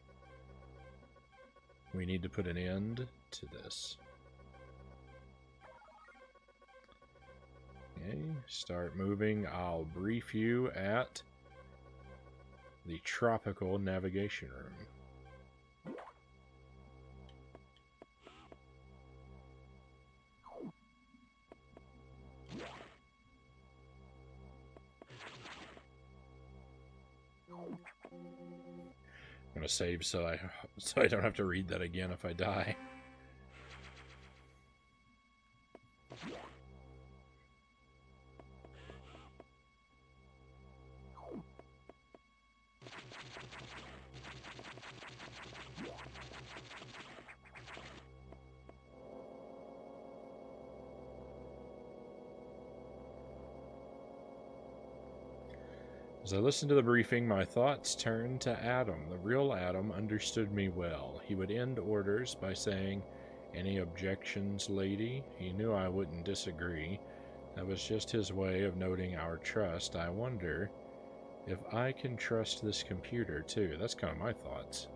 We need to put an end to this. Okay, start moving. I'll brief you at the tropical navigation room. I'm gonna save so I don't have to read that again if I die. As I listened to the briefing, my thoughts turned to Adam. The real Adam understood me well. He would end orders by saying, "Any objections, lady?" He knew I wouldn't disagree. That was just his way of noting our trust. I wonder if I can trust this computer, too. That's kind of my thoughts.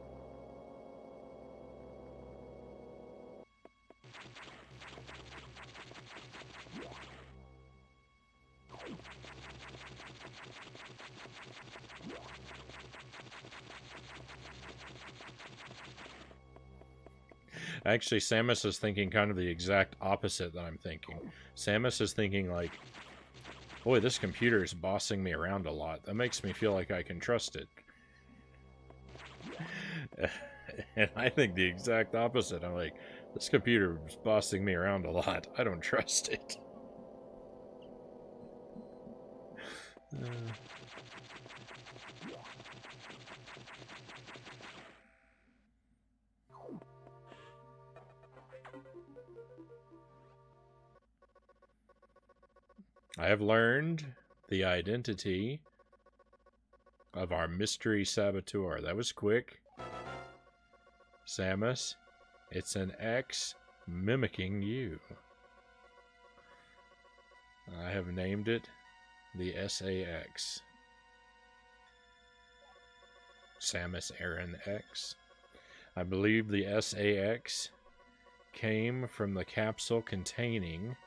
Actually, Samus is thinking kind of the exact opposite that I'm thinking. Samus is thinking like, boy, this computer is bossing me around a lot. That makes me feel like I can trust it. And I think the exact opposite. I'm like, this computer is bossing me around a lot. I don't trust it. I have learned the identity of our mystery saboteur. That was quick. Samus, it's an X mimicking you. I have named it the SAX. Samus Aran X. I believe the SAX came from the capsule containing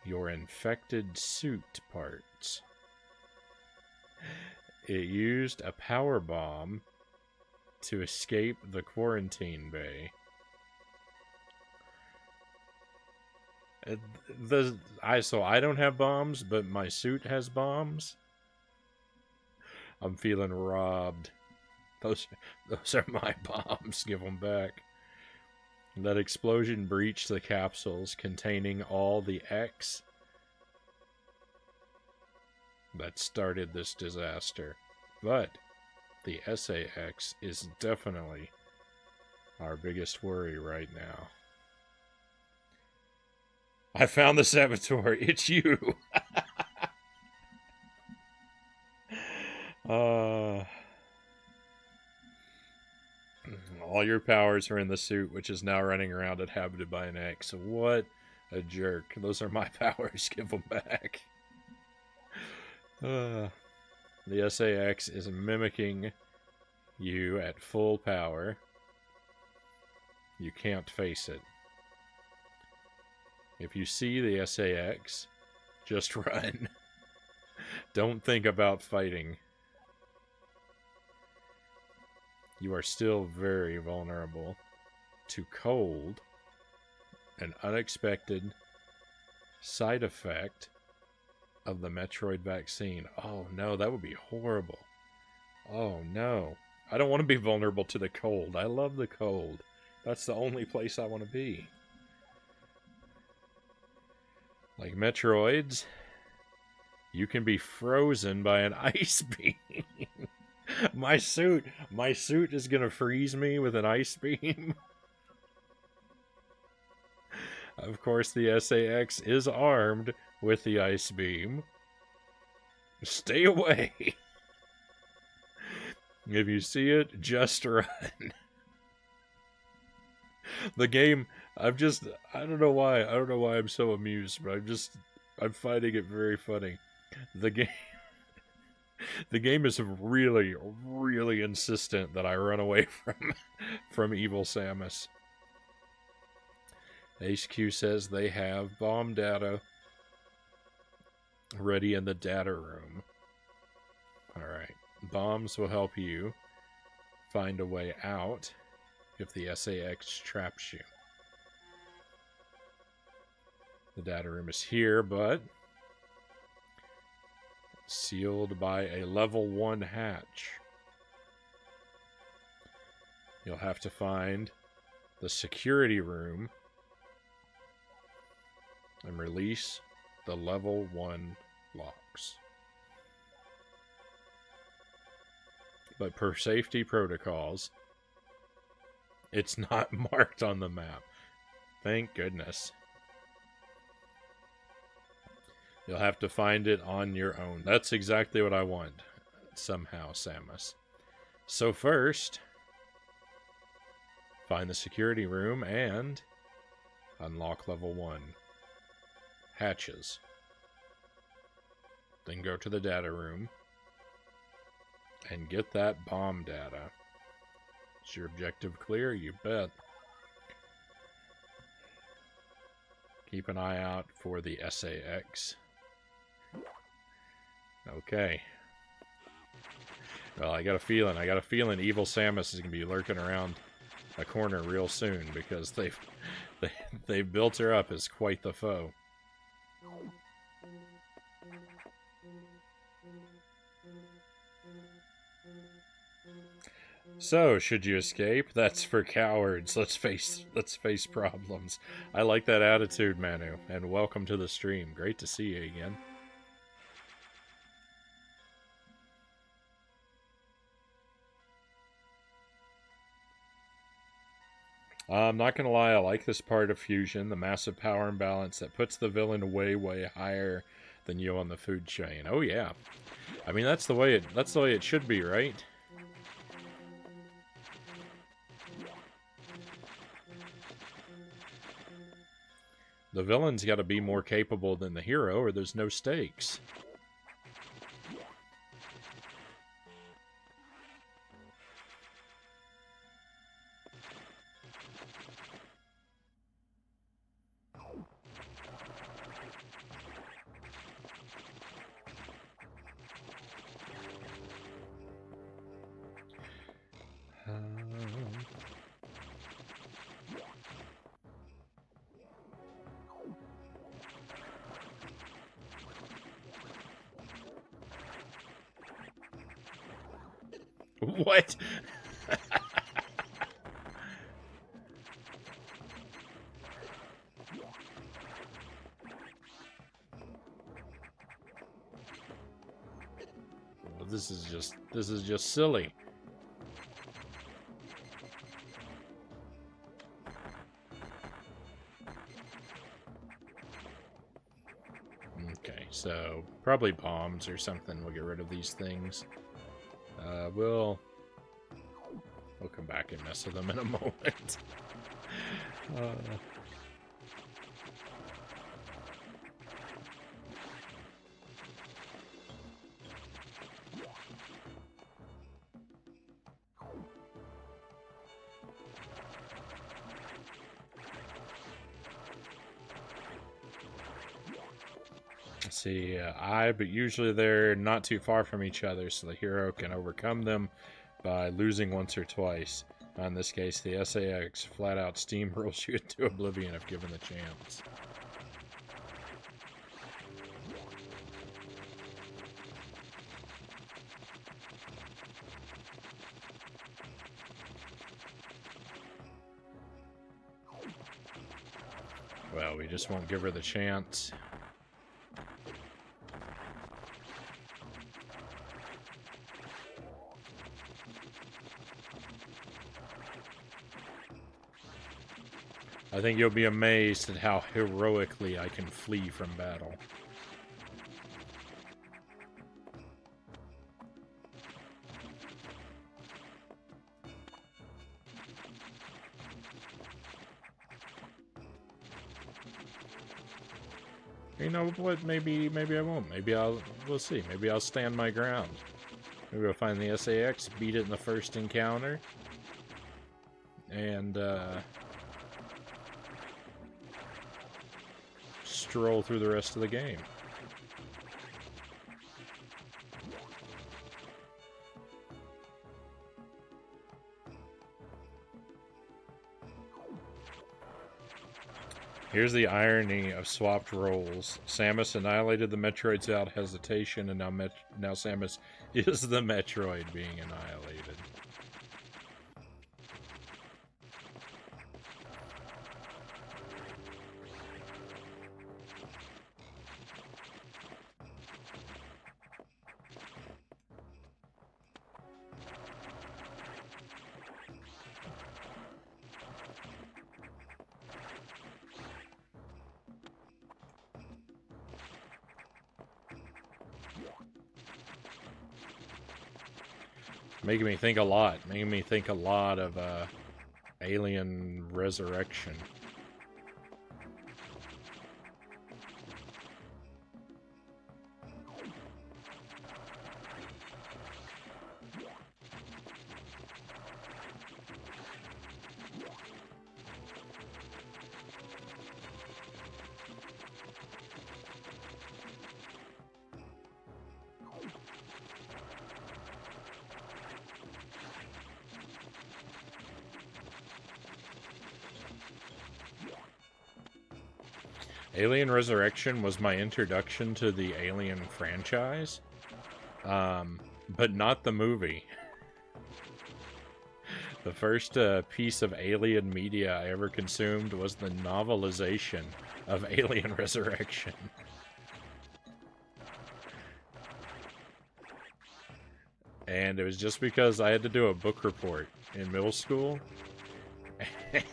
your infected suit parts. It used a power bomb to escape the quarantine bay. So I don't have bombs, but my suit has bombs. I'm feeling robbed. Those are my bombs. Give them back. That explosion breached the capsules containing all the X that started this disaster. But the SAX is definitely our biggest worry right now. I found the saboteur. It's you. All your powers are in the suit, which is now running around inhabited by an X. What a jerk. Those are my powers. Give them back. The SAX is mimicking you at full power. You can't face it. If you see the SAX, just run. Don't think about fighting. You are still very vulnerable to cold, an unexpected side effect of the Metroid vaccine. Oh no, that would be horrible. Oh no. I don't want to be vulnerable to the cold. I love the cold. That's the only place I want to be. Like Metroids, you can be frozen by an ice beam. My suit is gonna freeze me with an ice beam. Of course, the SAX is armed with the ice beam. Stay away. If you see it, just run. The game, I don't know why I'm so amused, but I'm finding it very funny. The game is really, really insistent that I run away from evil Samus. HQ says they have bomb data ready in the data room. Alright. Bombs will help you find a way out if the SAX traps you. The data room is here, but sealed by a level 1 hatch. You'll have to find the security room and release the level 1 locks. But per safety protocols, it's not marked on the map. Thank goodness. You'll have to find it on your own. That's exactly what I want. Somehow, Samus. So first, find the security room and unlock level 1 hatches. Then go to the data room and get that bomb data. Is your objective clear? You bet. Keep an eye out for the SAX. Okay. Well, I got a feeling evil Samus is going to be lurking around a corner real soon because they've built her up as quite the foe. So, should you escape? That's for cowards. Let's face problems. I like that attitude, Manu, and welcome to the stream. Great to see you again. I'm not gonna lie, I like this part of Fusion, the massive power imbalance that puts the villain way, way higher than you on the food chain. Oh yeah. I mean, that's the way it should be, right? The villain's got to be more capable than the hero, or there's no stakes. What? Well, this is just silly. Okay, so probably bombs or something will get rid of these things. We'll come back and mess with them in a moment. See, but usually they're not too far from each other, so the hero can overcome them by losing once or twice. In this case, the SAX flat out steamrolls you into oblivion if given the chance. Well, we just won't give her the chance. I think you'll be amazed at how heroically I can flee from battle. You know what? Maybe I won't. We'll see. Maybe I'll stand my ground. Maybe we'll find the SAX, beat it in the first encounter, and stroll through the rest of the game. Here's the irony of swapped roles. Samus annihilated the Metroids without hesitation, and now Samus is the Metroid being annihilated. Making me think a lot. Making me think a lot of Alien Resurrection. Alien Resurrection was my introduction to the Alien franchise, but not the movie. The first piece of alien media I ever consumed was the novelization of Alien Resurrection. And it was just because I had to do a book report in middle school. And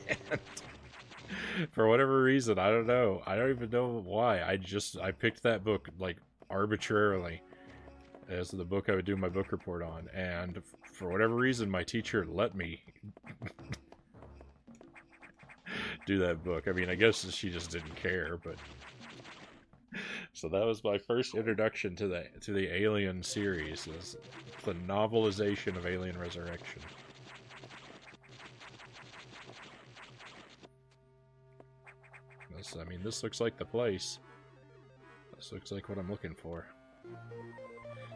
for whatever reason, I don't know. I don't even know why. I picked that book, like, arbitrarily as the book I would do my book report on. And for whatever reason, my teacher let me do that book. I mean, I guess she just didn't care, but... So that was my first introduction to the Alien series, is the novelization of Alien Resurrection. I mean, this looks like the place. This looks like what I'm looking for.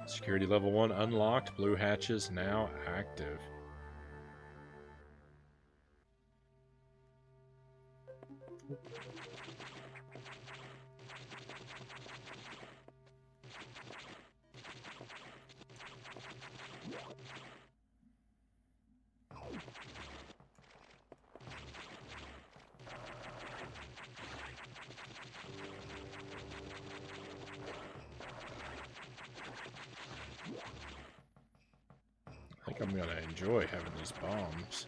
Security level 1 unlocked. Blue hatches now active. I think I'm gonna enjoy having these bombs.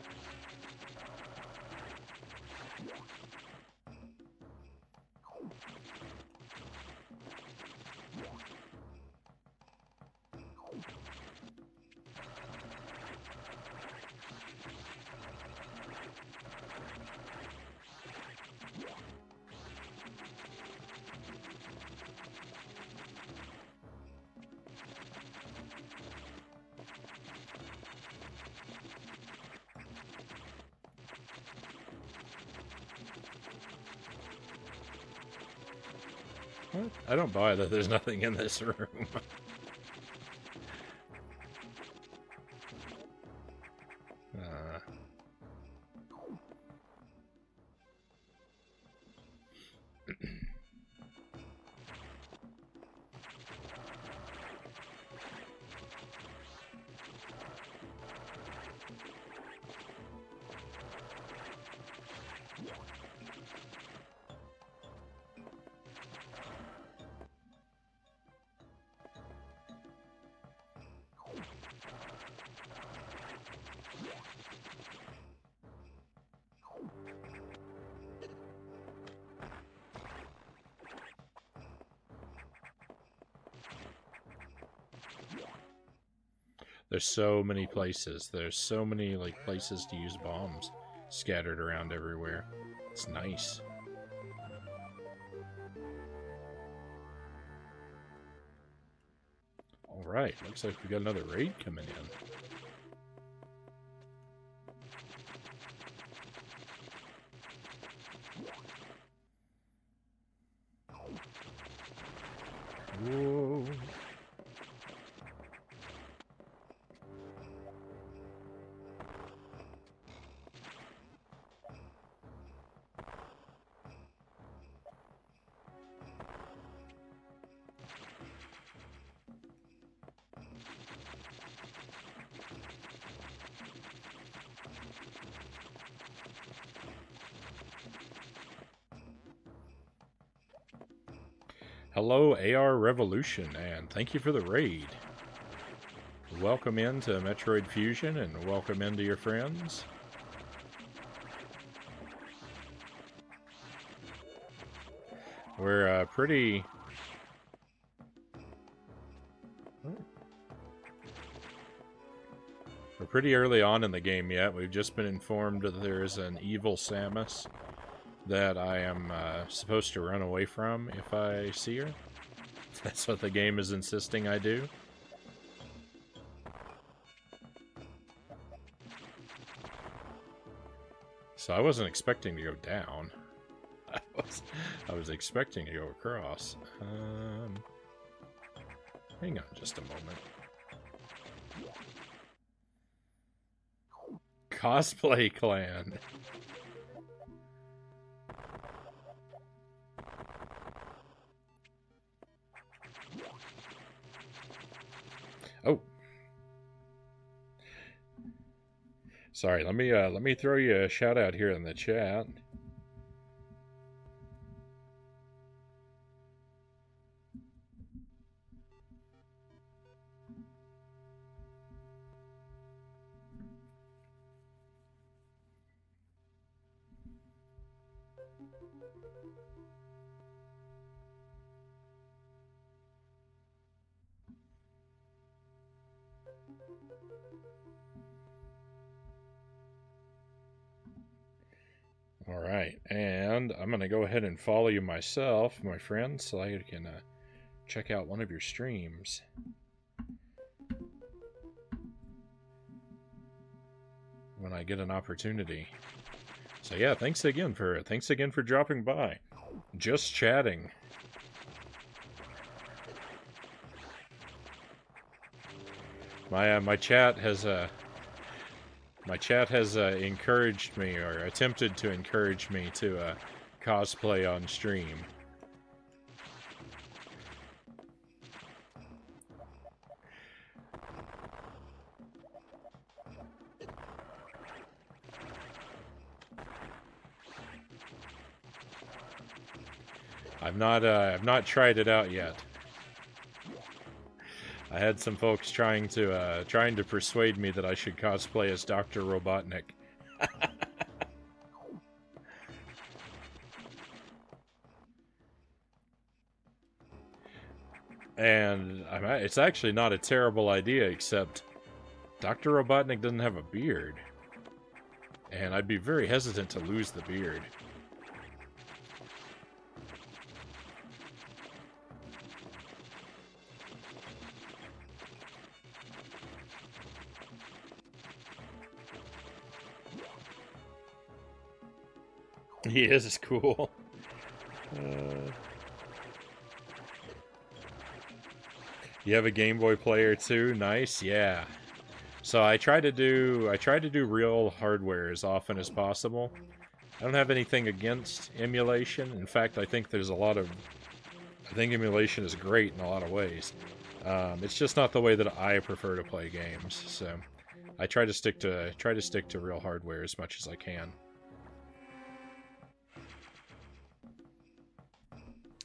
What? I don't buy that there's nothing in this room. There's so many places. There's so many, like, places to use bombs scattered around everywhere. It's nice. Alright, looks like we got another raid coming in. Whoa. Hello, AR Revolution, and thank you for the raid. Welcome into Metroid Fusion, and welcome into your friends. We're pretty early on in the game yet. We've just been informed that there's an evil Samus that I am supposed to run away from if I see her. That's what the game is insisting I do. So I wasn't expecting to go down. I was expecting to go across. Hang on just a moment. Cosplay Clan. Oh. Sorry, let me throw you a shout out here in the chat. All right, and I'm going to go ahead and follow you myself, my friend, so I can check out one of your streams. When I get an opportunity. So yeah, thanks again for dropping by. Just chatting. My chat has encouraged me, or attempted to encourage me to cosplay on stream. I've not tried it out yet. I had some folks trying to persuade me that I should cosplay as Dr. Robotnik. And it's actually not a terrible idea, except Dr. Robotnik doesn't have a beard. And I'd be very hesitant to lose the beard. He is cool. You have a Game Boy player too? Nice, yeah. So I try to do real hardware as often as possible. I don't have anything against emulation. In fact, I think emulation is great in a lot of ways. It's just not the way that I prefer to play games. So I try to stick to real hardware as much as I can.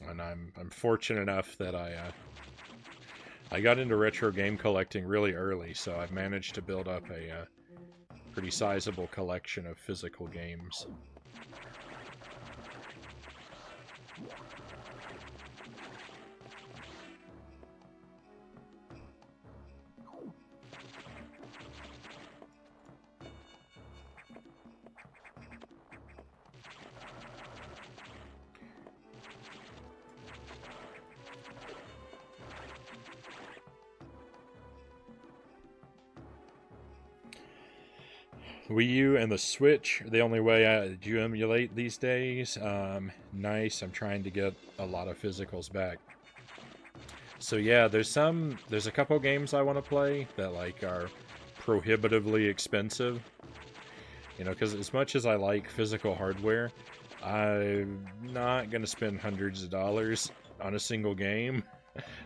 And I'm fortunate enough that I got into retro game collecting really early, so I've managed to build up a pretty sizable collection of physical games. Wii U and the Switch are the only way I do emulate these days. Nice. I'm trying to get a lot of physicals back. So yeah, there's a couple games I want to play that like are prohibitively expensive. You know, because as much as I like physical hardware, I'm not going to spend hundreds of dollars on a single game.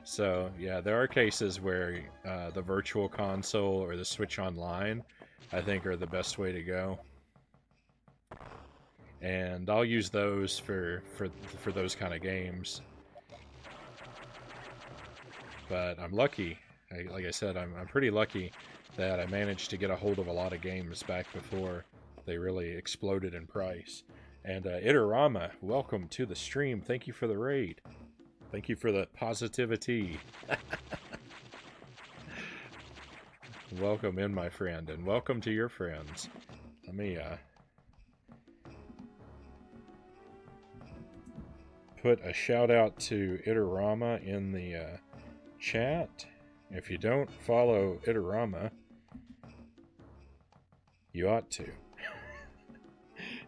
So yeah, there are cases where the Virtual Console or the Switch Online, I think, are the best way to go. And I'll use those for those kind of games. But I'm lucky. Like I said, I'm pretty lucky that I managed to get a hold of a lot of games back before they really exploded in price. And Itarama, welcome to the stream. Thank you for the raid. Thank you for the positivity. Welcome in, my friend, and welcome to your friends. Let me put a shout out to Itarama in the chat. If you don't follow Itarama, you ought to.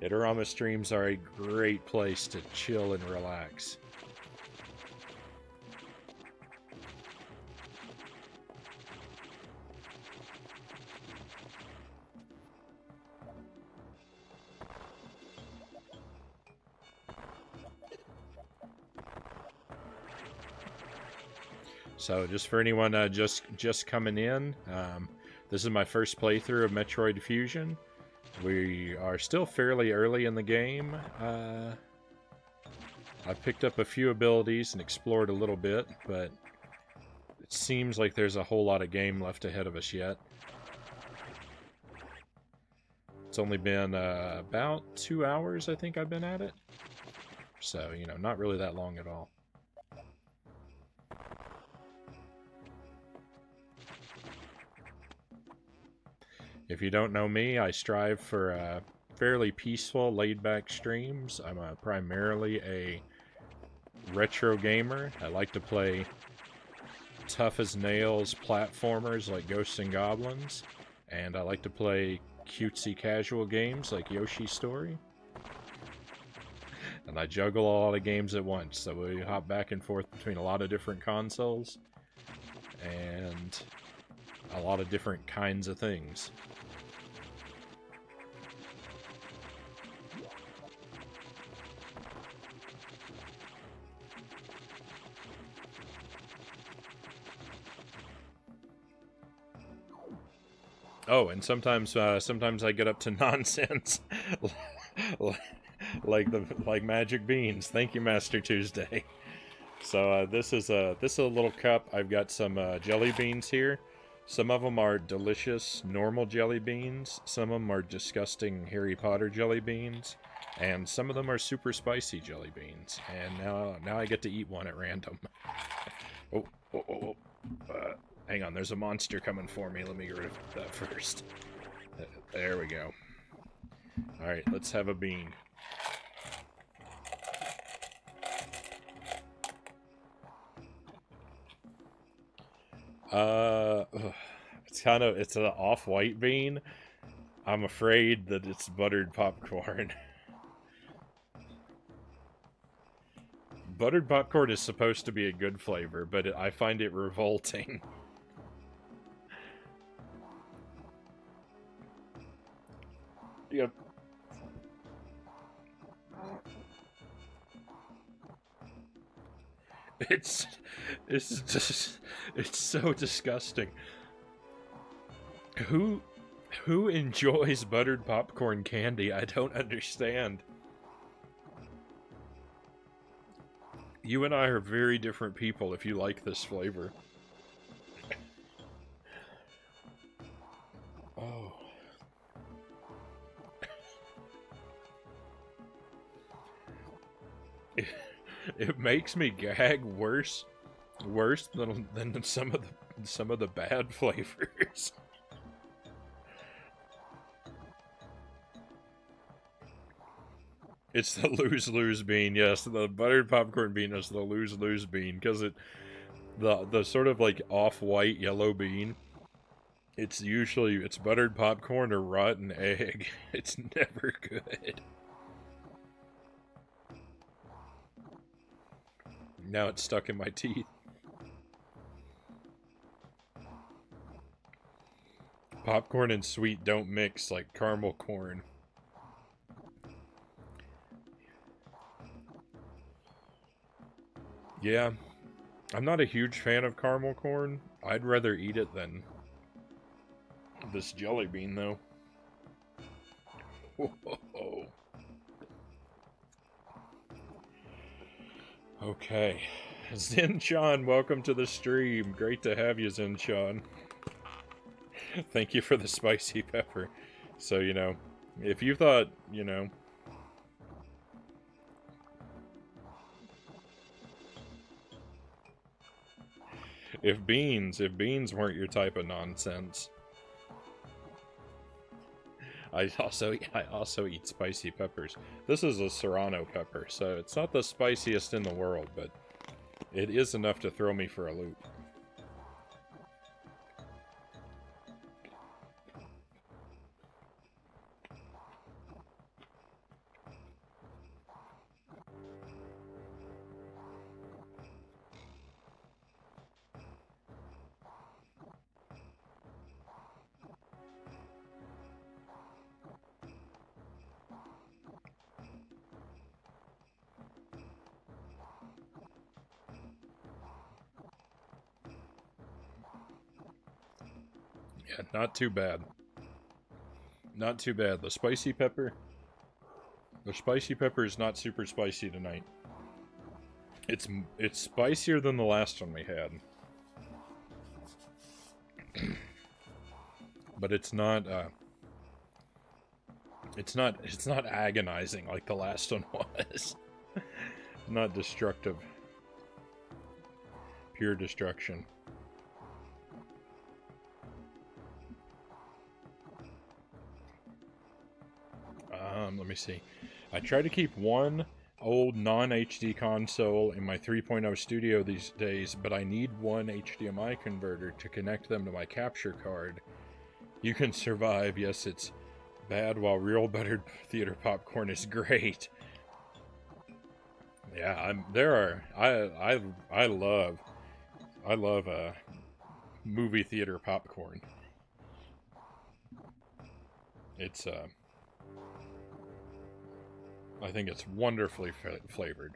Itarama streams are a great place to chill and relax. So just for anyone just coming in, this is my first playthrough of Metroid Fusion. We are still fairly early in the game. I've picked up a few abilities and explored a little bit, but it seems like there's a whole lot of game left ahead of us yet. It's only been about 2 hours, I think I've been at it. So, you know, not really that long at all. If you don't know me, I strive for fairly peaceful, laid-back streams. I'm primarily a retro gamer. I like to play tough-as-nails platformers like Ghosts and Goblins, and I like to play cutesy casual games like Yoshi's Story. And I juggle a lot of games at once, so we hop back and forth between a lot of different consoles and a lot of different kinds of things. Oh, and sometimes I get up to nonsense, like magic beans. Thank you, Master Tuesday. So this is a little cup. I've got some jelly beans here. Some of them are delicious, normal jelly beans. Some of them are disgusting Harry Potter jelly beans, and some of them are super spicy jelly beans. And now I get to eat one at random. Oh. Hang on, there's a monster coming for me. Let me get rid of that first. There we go. Alright, let's have a bean. It's an off-white bean. I'm afraid that it's buttered popcorn. Buttered popcorn is supposed to be a good flavor, but I find it revolting. Yep. It's so disgusting. Who enjoys buttered popcorn candy? I don't understand. You and I are very different people if you like this flavor. Oh. It makes me gag worse than some of the bad flavors. It's the lose-lose bean, yes. The buttered popcorn bean is the lose-lose bean, because the sort of like off-white yellow bean, it's buttered popcorn or rotten egg. It's never good. Now it's stuck in my teeth. Popcorn and sweet don't mix like caramel corn. Yeah, I'm not a huge fan of caramel corn. I'd rather eat it than this jelly bean, though. Whoa. Okay. Zen-chan, welcome to the stream. Great to have you, Zen-chan. Thank you for the spicy pepper. So, you know, if you thought, you know... If beans weren't your type of nonsense. I also eat spicy peppers. This is a serrano pepper, so it's not the spiciest in the world, but it is enough to throw me for a loop. Yeah, not too bad. Not too bad. The spicy pepper. The spicy pepper is not super spicy tonight. It's spicier than the last one we had. But it's not agonizing like the last one was. Not destructive. Pure destruction. Let me see. I try to keep one old non-HD console in my 3.0 studio these days, but I need one HDMI converter to connect them to my capture card. You can survive. Yes, it's bad, while real buttered theater popcorn is great. Yeah, I love movie theater popcorn. It's I think it's wonderfully flavored.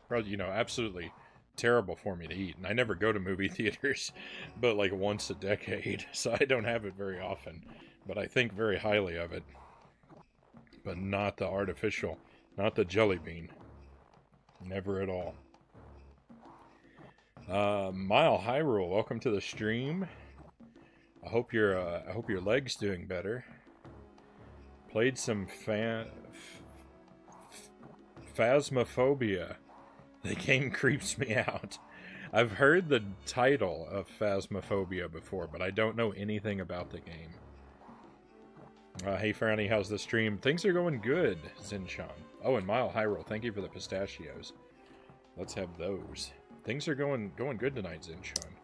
Probably, you know, absolutely terrible for me to eat. And I never go to movie theaters, but like once a decade, so I don't have it very often. But I think very highly of it. But not the artificial, not the jelly bean. Never at all. Mile Hyrule, welcome to the stream. I hope your leg's doing better. Played some Phasmophobia. The game creeps me out. I've heard the title of Phasmophobia before, but I don't know anything about the game. Hey Frownie, how's the stream? Things are going good, Zinshan. Oh, and Mile Hyrule, thank you for the pistachios. Let's have those. Things are going good tonight, Zinshan.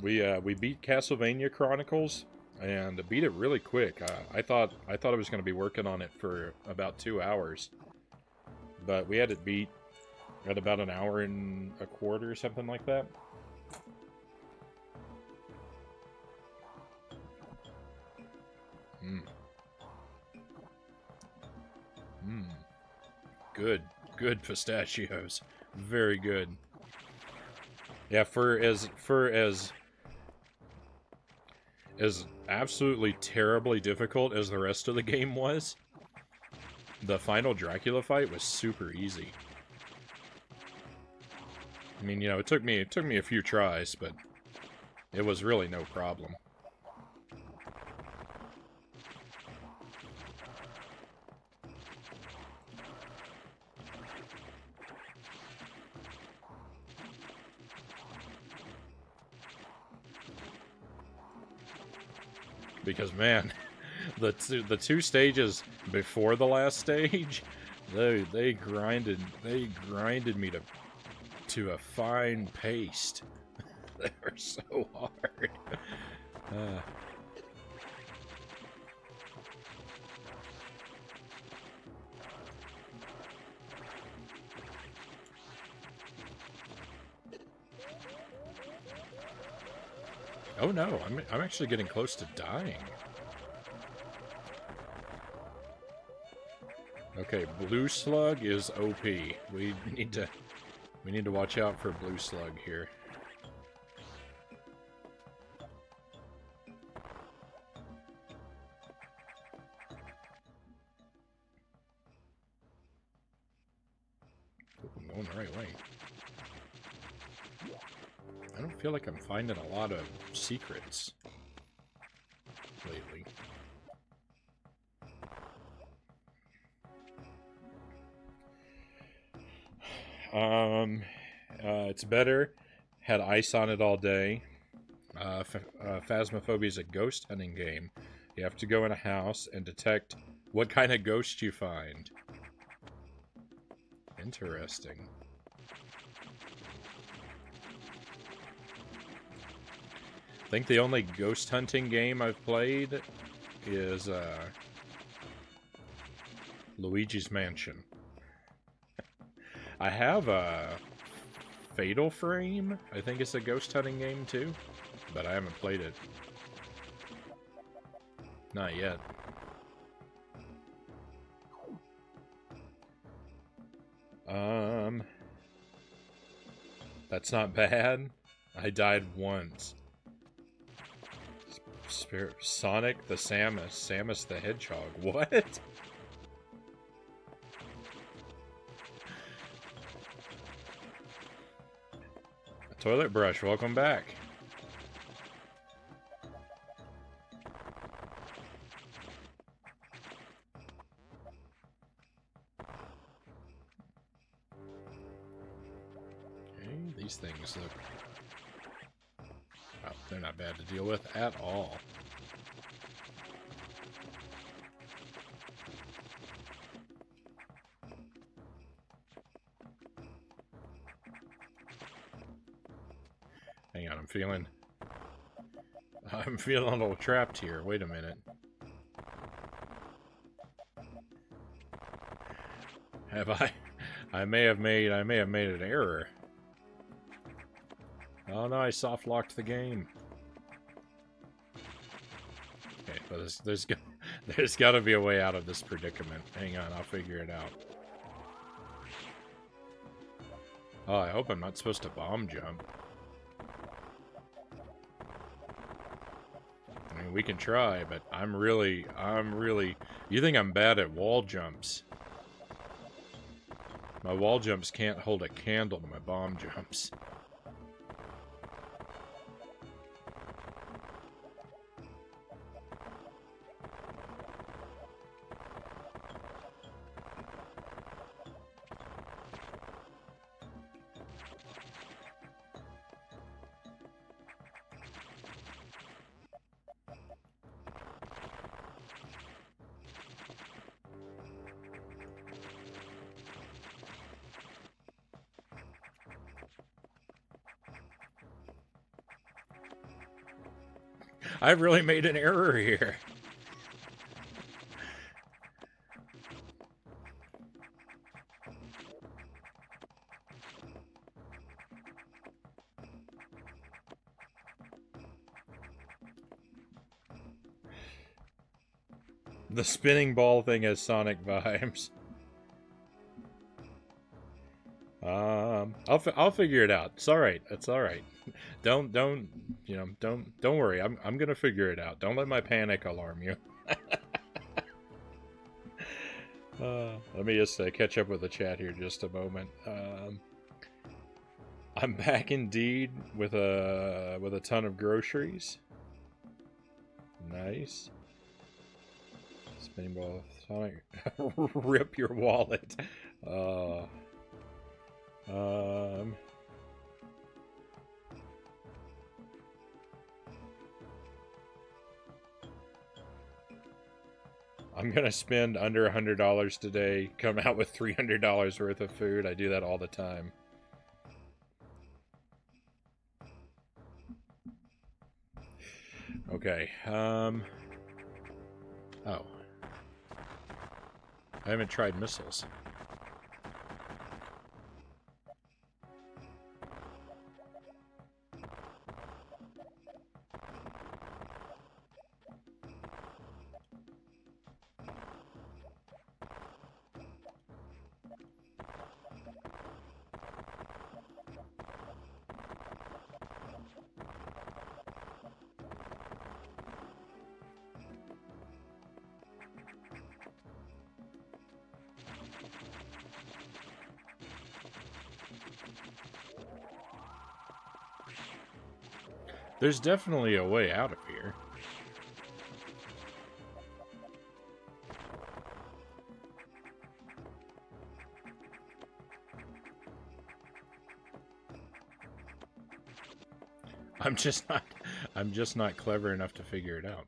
We beat Castlevania Chronicles and beat it really quick. I thought I was going to be working on it for about 2 hours, but we had it beat at about an hour and a quarter, something like that. Good pistachios. Very good. Yeah, for as absolutely terribly difficult as the rest of the game was, the final Dracula fight was super easy. I mean, you know, it took me a few tries, but it was really no problem. Because man, the two stages before the last stage, they grinded me to a fine paste. They were so hard. Oh no, I'm actually getting close to dying. Okay, Blue Slug is OP. We need to watch out for Blue Slug here. Ooh, I'm going the right way. I don't feel like I'm finding a lot of secrets lately. It's better. Had ice on it all day. Phasmophobia is a ghost hunting game. You have to go in a house and detect what kind of ghost you find. Interesting. I think the only ghost hunting game I've played is Luigi's Mansion. I have a Fatal Frame. I think it's a ghost hunting game too, but I haven't played it. Not yet. That's not bad. I died once. Spirit Sonic the Samus the Hedgehog. What? Toilet Brush, welcome back. Okay, these things look... Oh, they're not bad to deal with at all. Hang on, I'm feeling a little trapped here. Wait a minute. I may have made an error. Oh no, I soft locked the game. Okay, but there's got to be a way out of this predicament. Hang on, I'll figure it out. Oh, I hope I'm not supposed to bomb jump. I mean, we can try, but I'm really... You think I'm bad at wall jumps? My wall jumps can't hold a candle to my bomb jumps. I've really made an error here. The spinning ball thing has Sonic vibes. I'll figure it out. It's all right. It's all right. Don't worry. I'm gonna figure it out. Don't let my panic alarm you. Let me just catch up with the chat here just a moment. I'm back indeed with a ton of groceries. Nice. Spinning ball, Sonic. Rip your wallet. I'm gonna spend under $100 today, come out with $300 worth of food. I do that all the time. Okay, oh. I haven't tried missiles. There's definitely a way out of here. I'm just not clever enough to figure it out.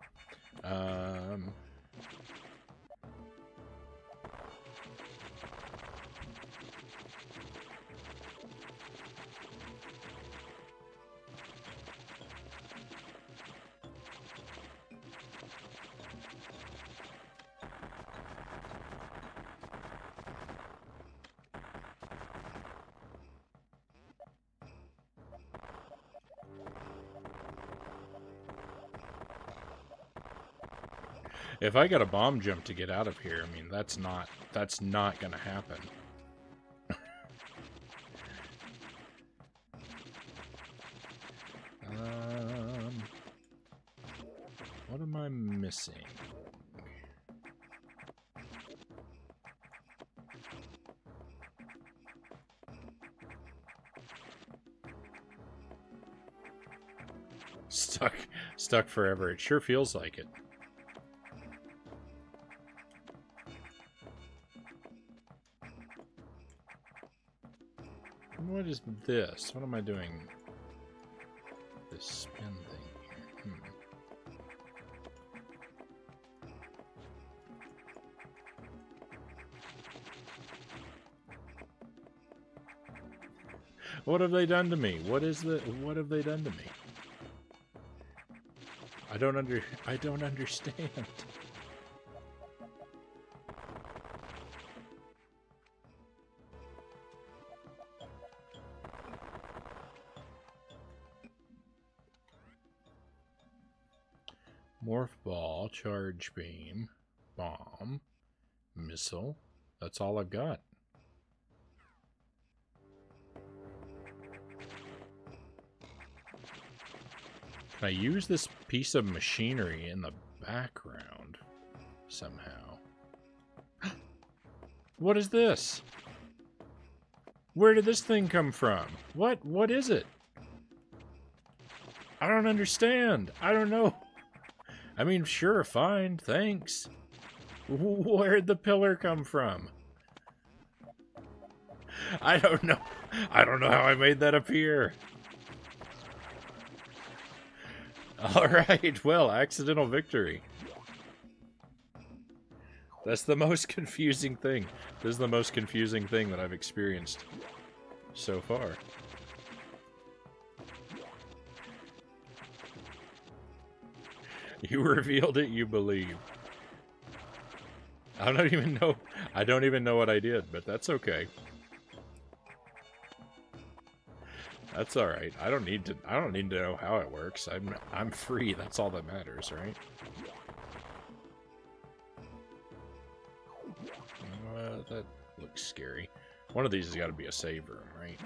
If I got a bomb jump to get out of here, I mean, that's not gonna happen. am I missing? Stuck forever. It sure feels like it. What is this? What am I doing? This spin thing here. What have they done to me? What have they done to me? I don't understand. Morph ball, charge beam, bomb, missile. That's all I've got. Can I use this piece of machinery in the background somehow? What is this? Where did this thing come from? What is it? I don't understand. I don't know. I mean, sure, fine, thanks. Where'd the pillar come from? I don't know. I don't know how I made that appear. Alright, well, accidental victory. That's the most confusing thing. This is the most confusing thing that I've experienced so far. You revealed it, you believe. I don't even know what I did, but that's okay. That's all right. I don't need to know how it works. I'm free. That's all that matters, right? That looks scary. One of these has got to be a save room, right?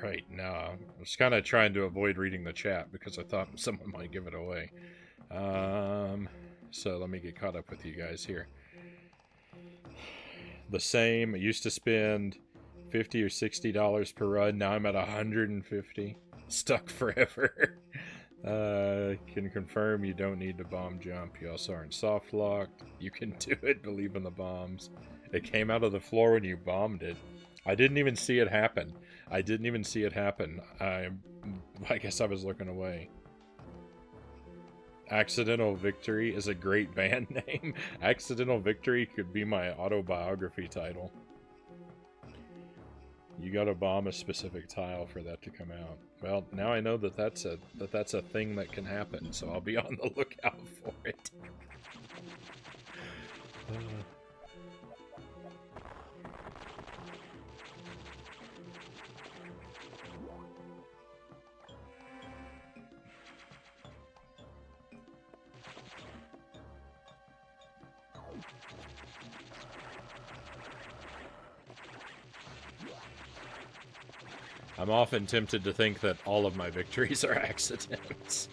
Alright, now I was kind of trying to avoid reading the chat because I thought someone might give it away. So let me get caught up with you guys here. The same, I used to spend $50 or $60 per run, now I'm at $150. Stuck forever. Can confirm you don't need to bomb jump. You also aren't soft locked. You can do it, believe in the bombs. It came out of the floor when you bombed it. I didn't even see it happen. I guess I was looking away. Accidental Victory is a great band name. Accidental Victory could be my autobiography title. You gotta bomb a specific tile for that to come out. Well, now I know that that's a thing that can happen, so I'll be on the lookout for it. I'm often tempted to think that all of my victories are accidents.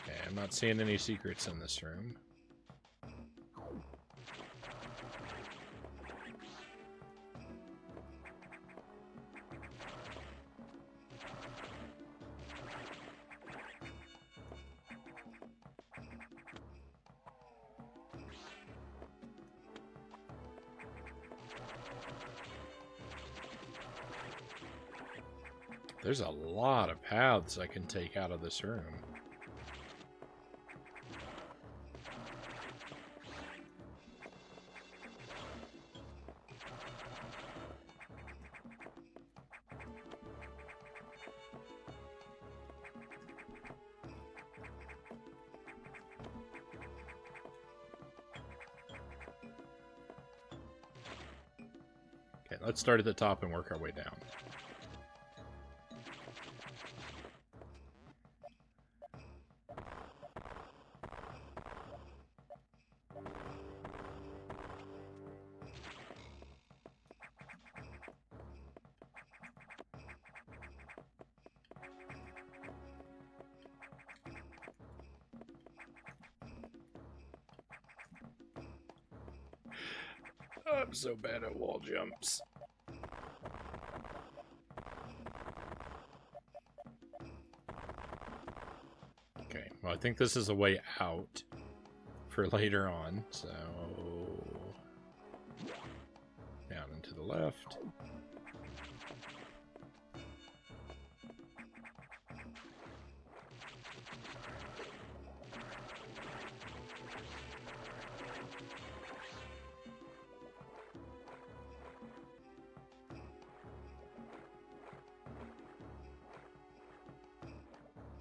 Okay, I'm not seeing any secrets in this room. There's a lot of paths I can take out of this room. Okay, let's start at the top and work our way down. I'm so bad at wall jumps. Okay, well, I think this is a way out for later on, so... down and to the left.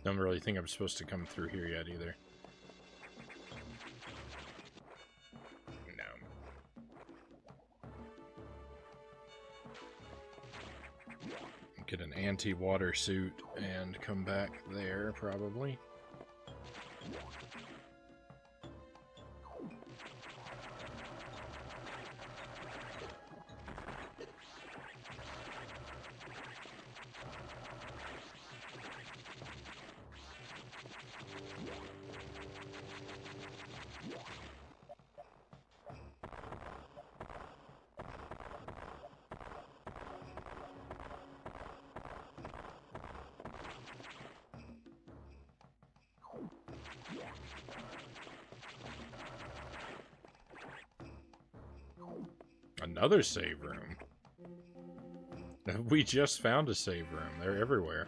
Don't really think I'm supposed to come through here yet either. No. Get an anti-water suit and come back there, probably. Another save room. We just found a save room. They're everywhere.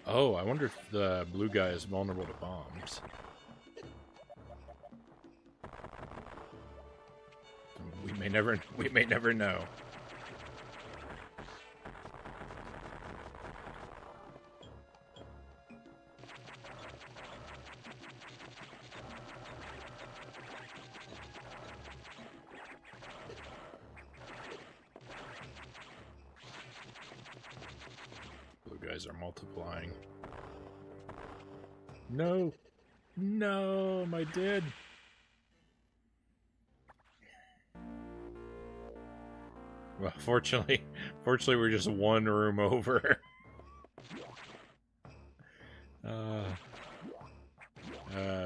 Oh, I wonder if the blue guy is vulnerable to bombs. We may never know. Guys are multiplying. No! No! Am I dead? Well, fortunately we're just one room over.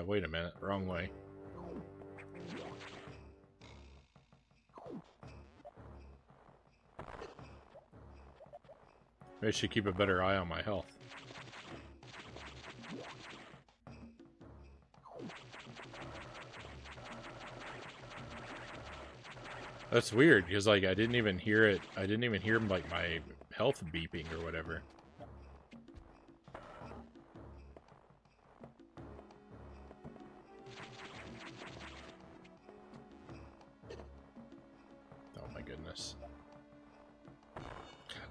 Wait a minute. Wrong way. I should keep a better eye on my health. That's weird, because, like, I didn't even hear it. I didn't even hear, like, my health beeping or whatever. Oh my goodness.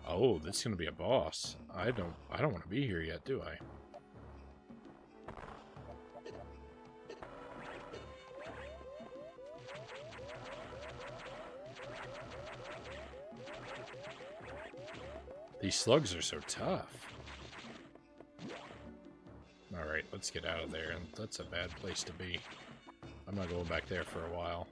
Oh, this is gonna be a boss. I don't want to be here yet, do I? These slugs are so tough. Alright, let's get out of there. That's a bad place to be. I'm not going back there for a while.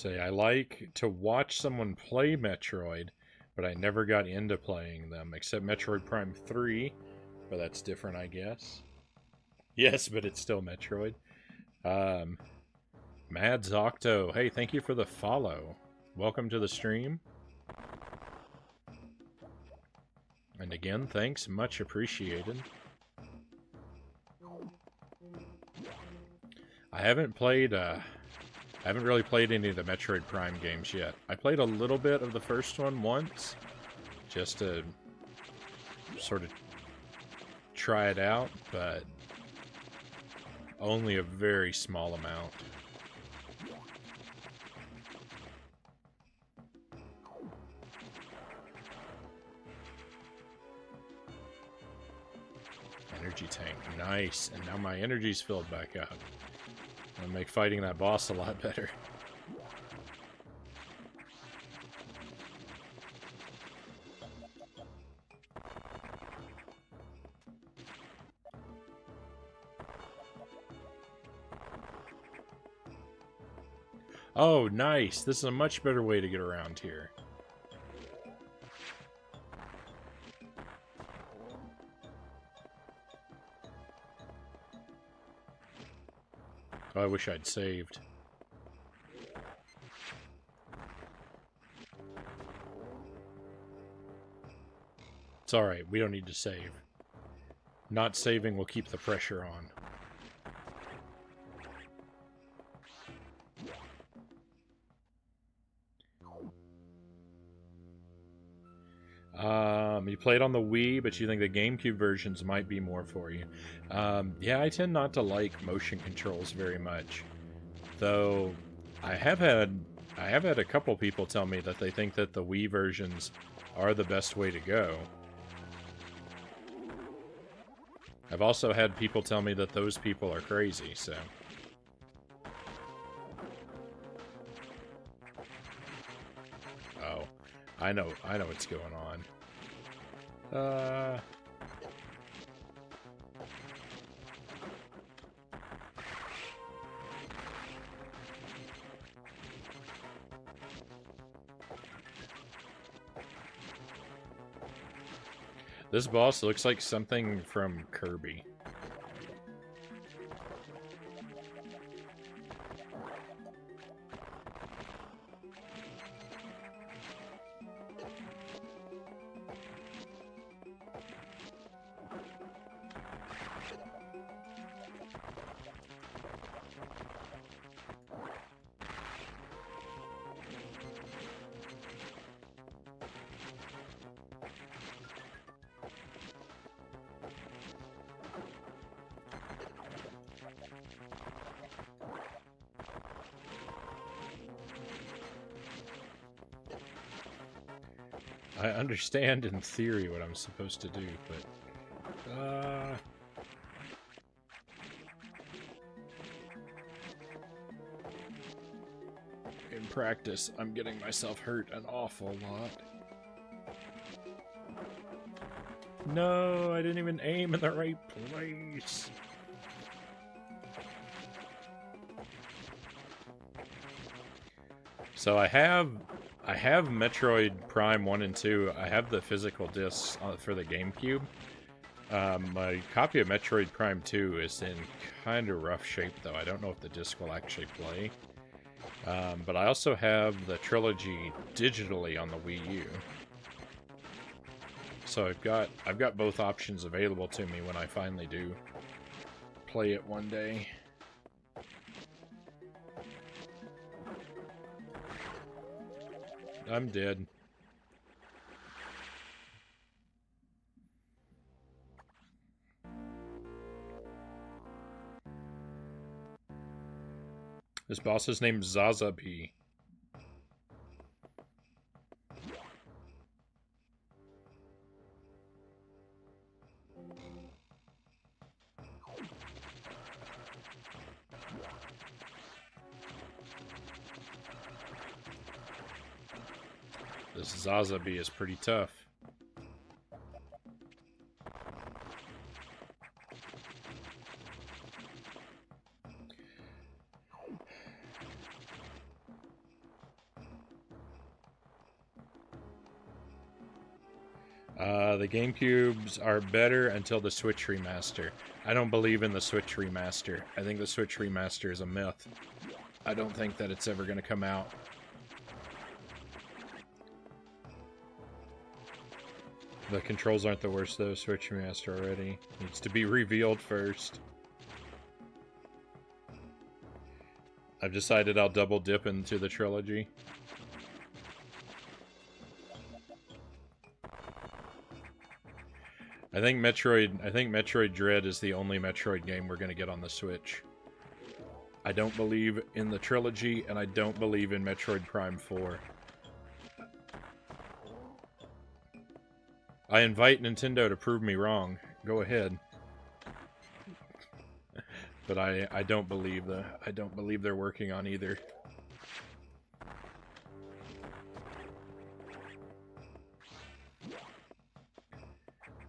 I like to watch someone play Metroid, but I never got into playing them, except Metroid Prime 3, but that's different, I guess. Yes, but it's still Metroid. Mads Octo, hey, thank you for the follow. welcome to the stream. And again, thanks, much appreciated. I haven't really played any of the Metroid Prime games yet. I played a little bit of the first one once, just to sort of try it out, but only a very small amount. Energy tank, nice. And now my energy's filled back up. It'll make fighting that boss a lot better. Oh, nice. This is a much better way to get around here. Oh, I wish I'd saved. It's alright, we don't need to save. Not saving will keep the pressure on. You played on the Wii, but you think the GameCube versions might be more for you. Yeah, I tend not to like motion controls very much. Though, I have had a couple people tell me that they think that the Wii versions are the best way to go. I've also had people tell me that those people are crazy, so... Oh, I know what's going on. This boss looks like something from Kirby. I understand in theory what I'm supposed to do, but... in practice, I'm getting myself hurt an awful lot. No, I didn't even aim in the right place. So I have Metroid Prime 1 and 2. I have the physical discs for the GameCube. My copy of Metroid Prime 2 is in kind of rough shape, though. I don't know if the disc will actually play. But I also have the trilogy digitally on the Wii U. So I've got both options available to me when I finally do play it one day. I'm dead. This boss is named Zazabi. This Zazabi is pretty tough. The GameCubes are better until the Switch remaster. I don't believe in the Switch remaster. I think the Switch remaster is a myth. I don't think that it's ever going to come out. The controls aren't the worst though, Switch Master already. Needs to be revealed first. I've decided I'll double dip into the trilogy. I think Metroid Dread is the only Metroid game we're gonna get on the Switch. I don't believe in the trilogy, and I don't believe in Metroid Prime 4. I invite Nintendo to prove me wrong. Go ahead. But I don't believe they're working on either.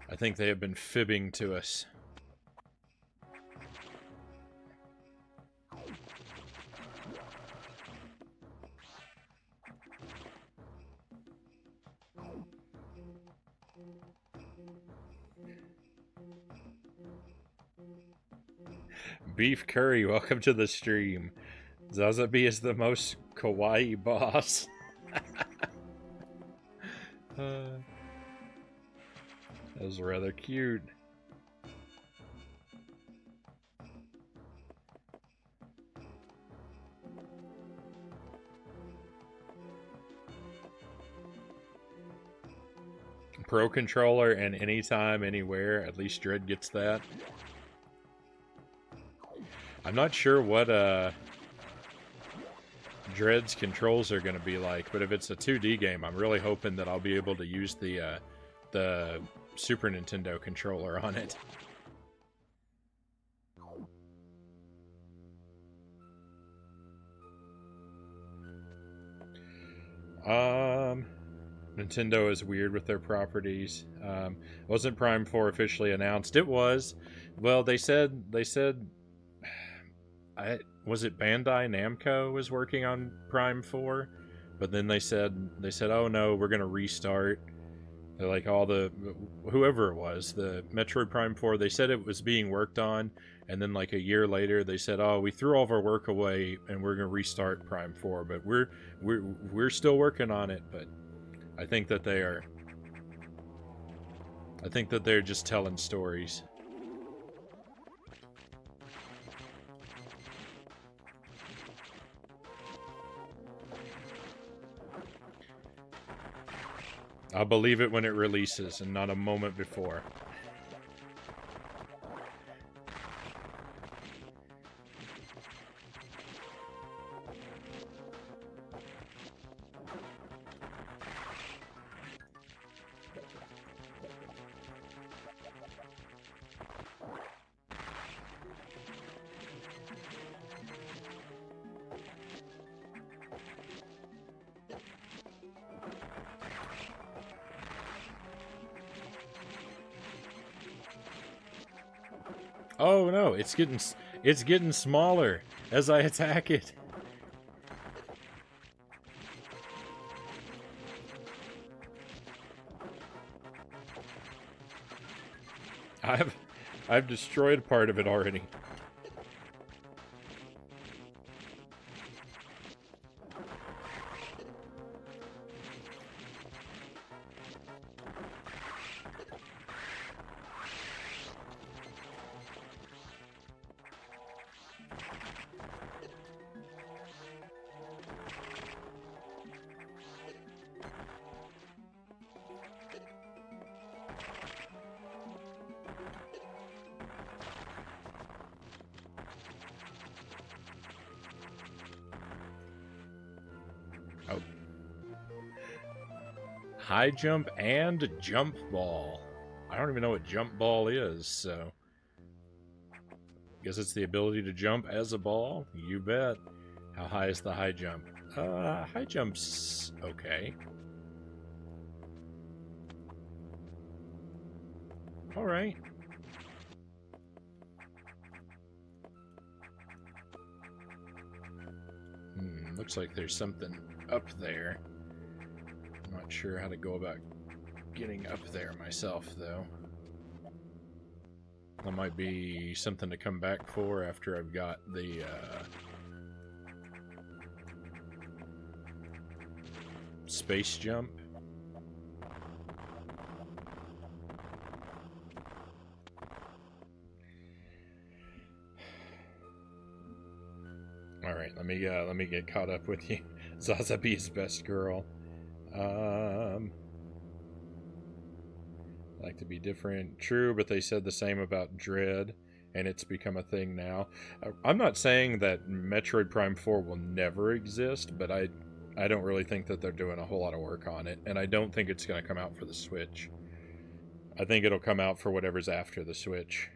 I think they have been fibbing to us. Beef Curry, welcome to the stream. Zazabi is the most kawaii boss. That was rather cute. Pro controller and anytime, anywhere. At least Dread gets that. I'm not sure what Dread's controls are going to be like, but if it's a 2D game, I'm really hoping that I'll be able to use the Super Nintendo controller on it. Nintendo is weird with their properties. Wasn't Prime 4 officially announced? It was. Well, they said was it Bandai Namco was working on Prime 4, but then they said, oh no, we're gonna restart. They're like whoever it was, the Metroid Prime 4, they said it was being worked on, and then like a year later they said, oh, we threw all of our work away and we're gonna restart Prime 4, but we're still working on it. But I think that they're just telling stories. I'll believe it when it releases and not a moment before. Oh no, it's getting smaller as I attack it. I've destroyed part of it already. High jump and jump ball. I don't even know what jump ball is, so... Guess it's the ability to jump as a ball? You bet. How high is the high jump? High jump's okay. Alright. Looks like there's something up there. I'm not sure how to go about getting up there myself, though. That might be something to come back for after I've got the, space jump. right, let me get caught up with you. Zazabi's best girl. Like to be different. True, but they said the same about Dread, and it's become a thing now. I'm not saying that Metroid Prime 4 will never exist, but I don't really think that they're doing a whole lot of work on it, and I don't think it's going to come out for the Switch. I think it'll come out for whatever's after the Switch.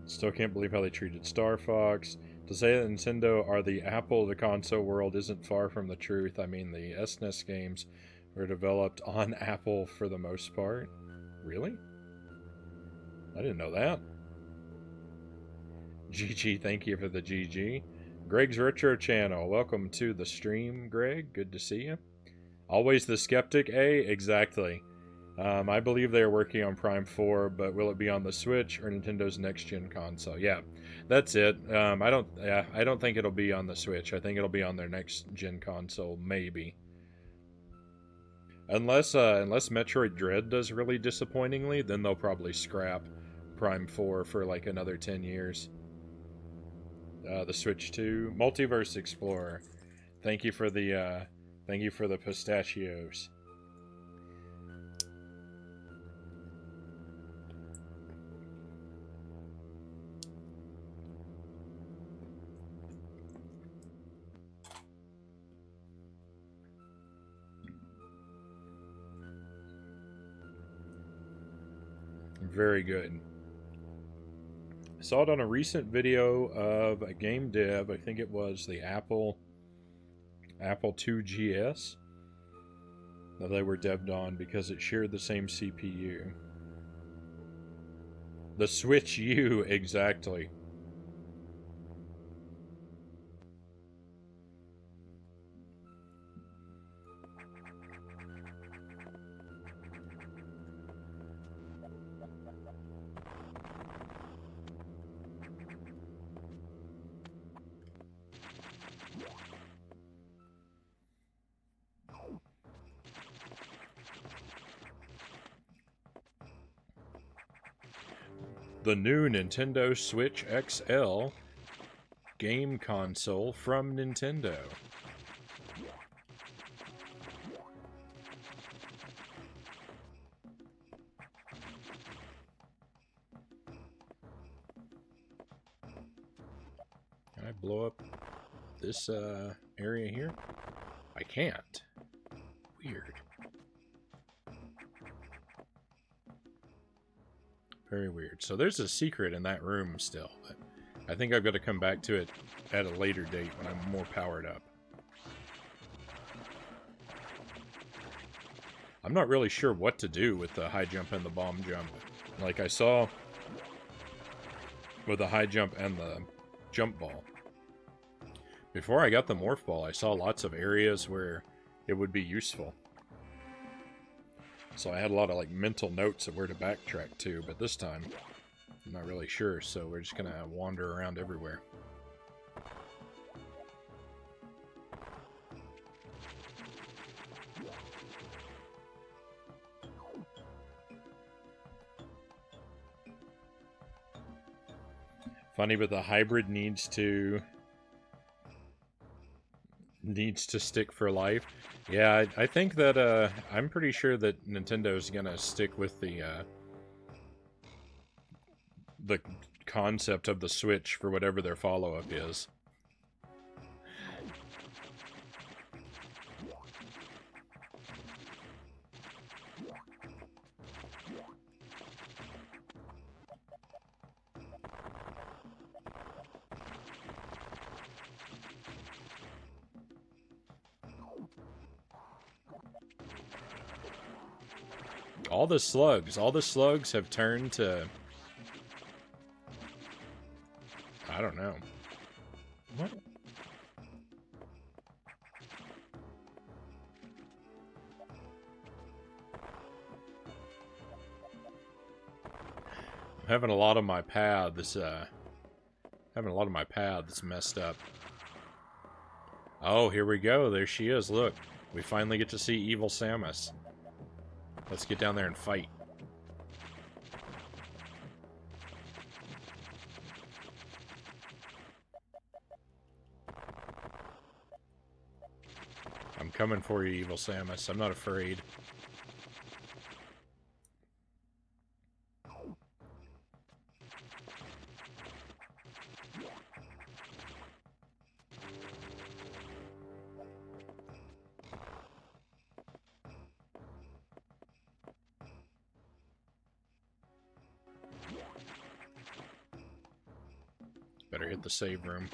Still can't believe how they treated Star Fox. To say that Nintendo are the Apple of the console world isn't far from the truth. I mean, the SNES games were developed on Apple for the most part. Really? I didn't know that. GG, thank you for the GG. Greg's Retro Channel, welcome to the stream, Greg. Good to see you. Always the skeptic, eh? Exactly. I believe they are working on Prime 4, but will it be on the Switch or Nintendo's next-gen console? Yeah, that's it. I don't think it'll be on the Switch. I think it'll be on their next-gen console, maybe. Unless Metroid Dread does really disappointingly, then they'll probably scrap Prime 4 for like another 10 years. The Switch 2, Multiverse Explorer. Thank you for the pistachios. Very good. I saw it on a recent video of a game dev. I think it was the Apple II GS that they were devved on because it shared the same CPU. The Switch U, exactly. The new Nintendo Switch XL game console from Nintendo. Can I blow up this area here? I can't. Weird. Very weird. So there's a secret in that room still, but I think I've got to come back to it at a later date when I'm more powered up. I'm not really sure what to do with the high jump and the bomb jump. Like I saw with the high jump and the jump ball. Before I got the morph ball, I saw lots of areas where it would be useful. So I had a lot of like mental notes of where to backtrack to, but this time I'm not really sure, so we're just gonna wander around everywhere. Funny, but the hybrid needs to stick for life. Yeah, I think that I'm pretty sure that Nintendo's gonna stick with the concept of the Switch for whatever their follow-up is. All the slugs have turned to... I don't know. What? I'm having a lot of my paths, messed up. Oh, here we go. There she is. Look, we finally get to see Evil Samus. Let's get down there and fight. Coming for you, evil Samus. I'm not afraid. Better hit the save room.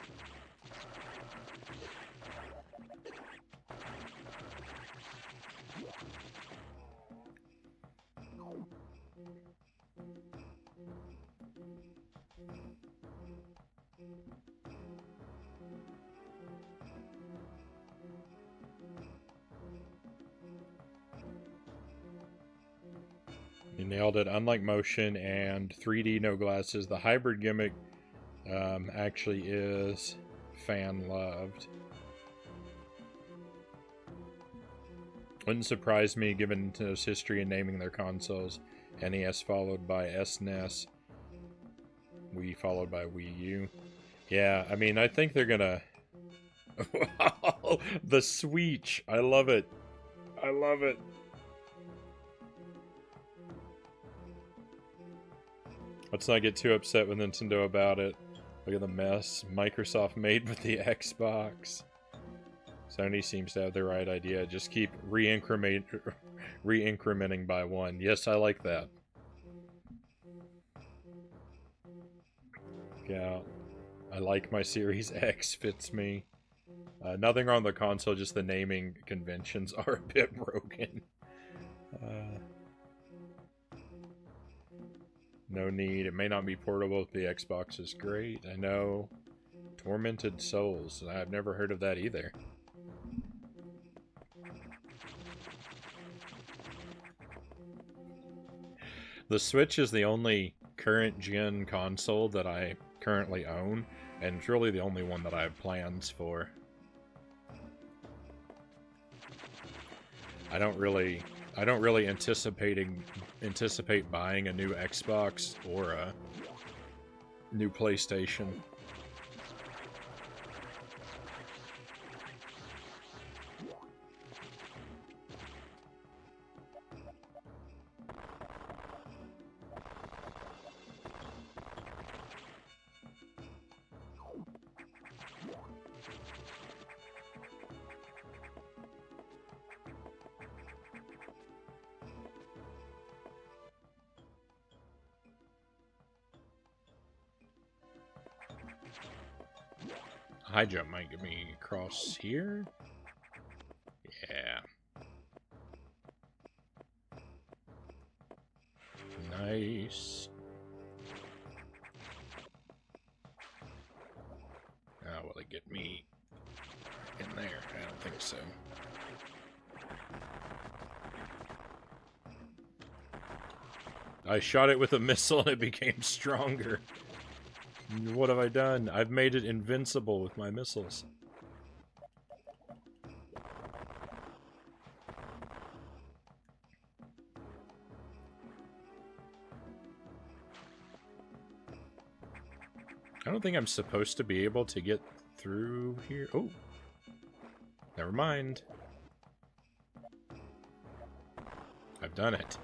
You nailed it. Unlike motion and 3D no glasses, the hybrid gimmick actually is fan-loved. Wouldn't surprise me given Nintendo's history in naming their consoles. NES followed by SNES. Wii followed by Wii U. Yeah, I mean, I think they're gonna... The Switch! I love it. I love it. Let's not get too upset with Nintendo about it. Look at the mess Microsoft made with the Xbox. Sony seems to have the right idea. Just keep re-incrementing by one. Yes, I like that. Yeah, I like my Series X. Fits me. Nothing wrong with the console, just the naming conventions are a bit broken. No need. It may not be portable if the Xbox is great. I know. Tormented Souls. I've never heard of that either. The Switch is the only current gen console that I currently own, and it's really the only one that I have plans for. I don't really anticipate buying a new Xbox or a new PlayStation. High jump might get me across here. Yeah. Nice. Oh, will it get me in there? I don't think so. I shot it with a missile and it became stronger. What have I done? I've made it invincible with my missiles. I don't think I'm supposed to be able to get through here. Oh, never mind. I've done it.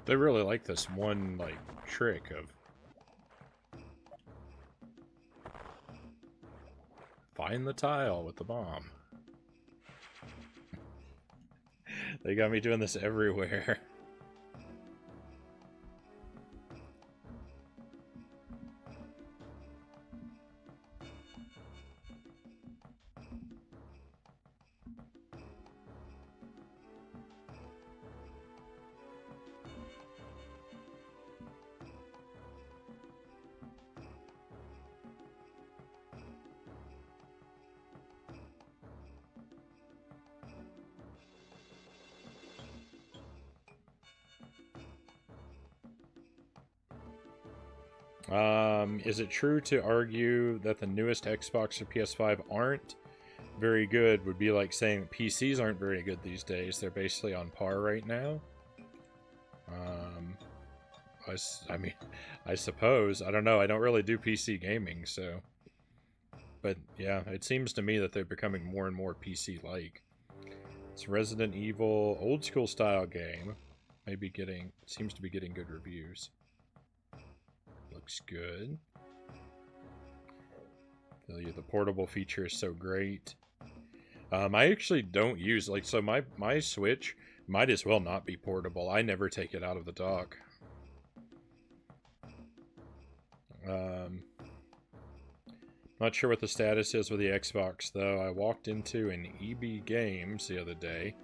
They really like this one, like, trick of find the tile with the bomb. They got me doing this everywhere. Is it true to argue that the newest Xbox or PS5 aren't very good? Would be like saying that PCs aren't very good these days. They're basically on par right now. I mean, I suppose. I don't know. I don't really do PC gaming, so... But, yeah, it seems to me that they're becoming more and more PC-like. It's Resident Evil, old-school style game. Maybe getting... Seems to be getting good reviews. Looks good. Tell you, the portable feature is so great. I actually don't use... Like, so my Switch might as well not be portable. I never take it out of the dock. Not sure what the status is with the Xbox, though. I walked into an EB Games the other day,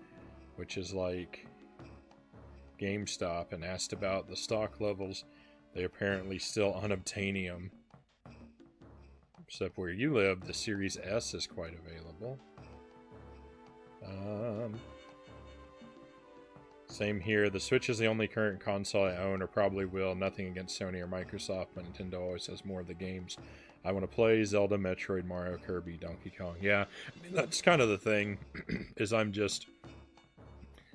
which is like GameStop, and asked about the stock levels. They apparently still unobtainium. Except where you live, the Series S is quite available. Same here. The Switch is the only current console I own, or probably will. Nothing against Sony or Microsoft, but Nintendo always has more of the games I want to play. Zelda, Metroid, Mario, Kirby, Donkey Kong. Yeah, I mean, that's kind of the thing, is I'm just...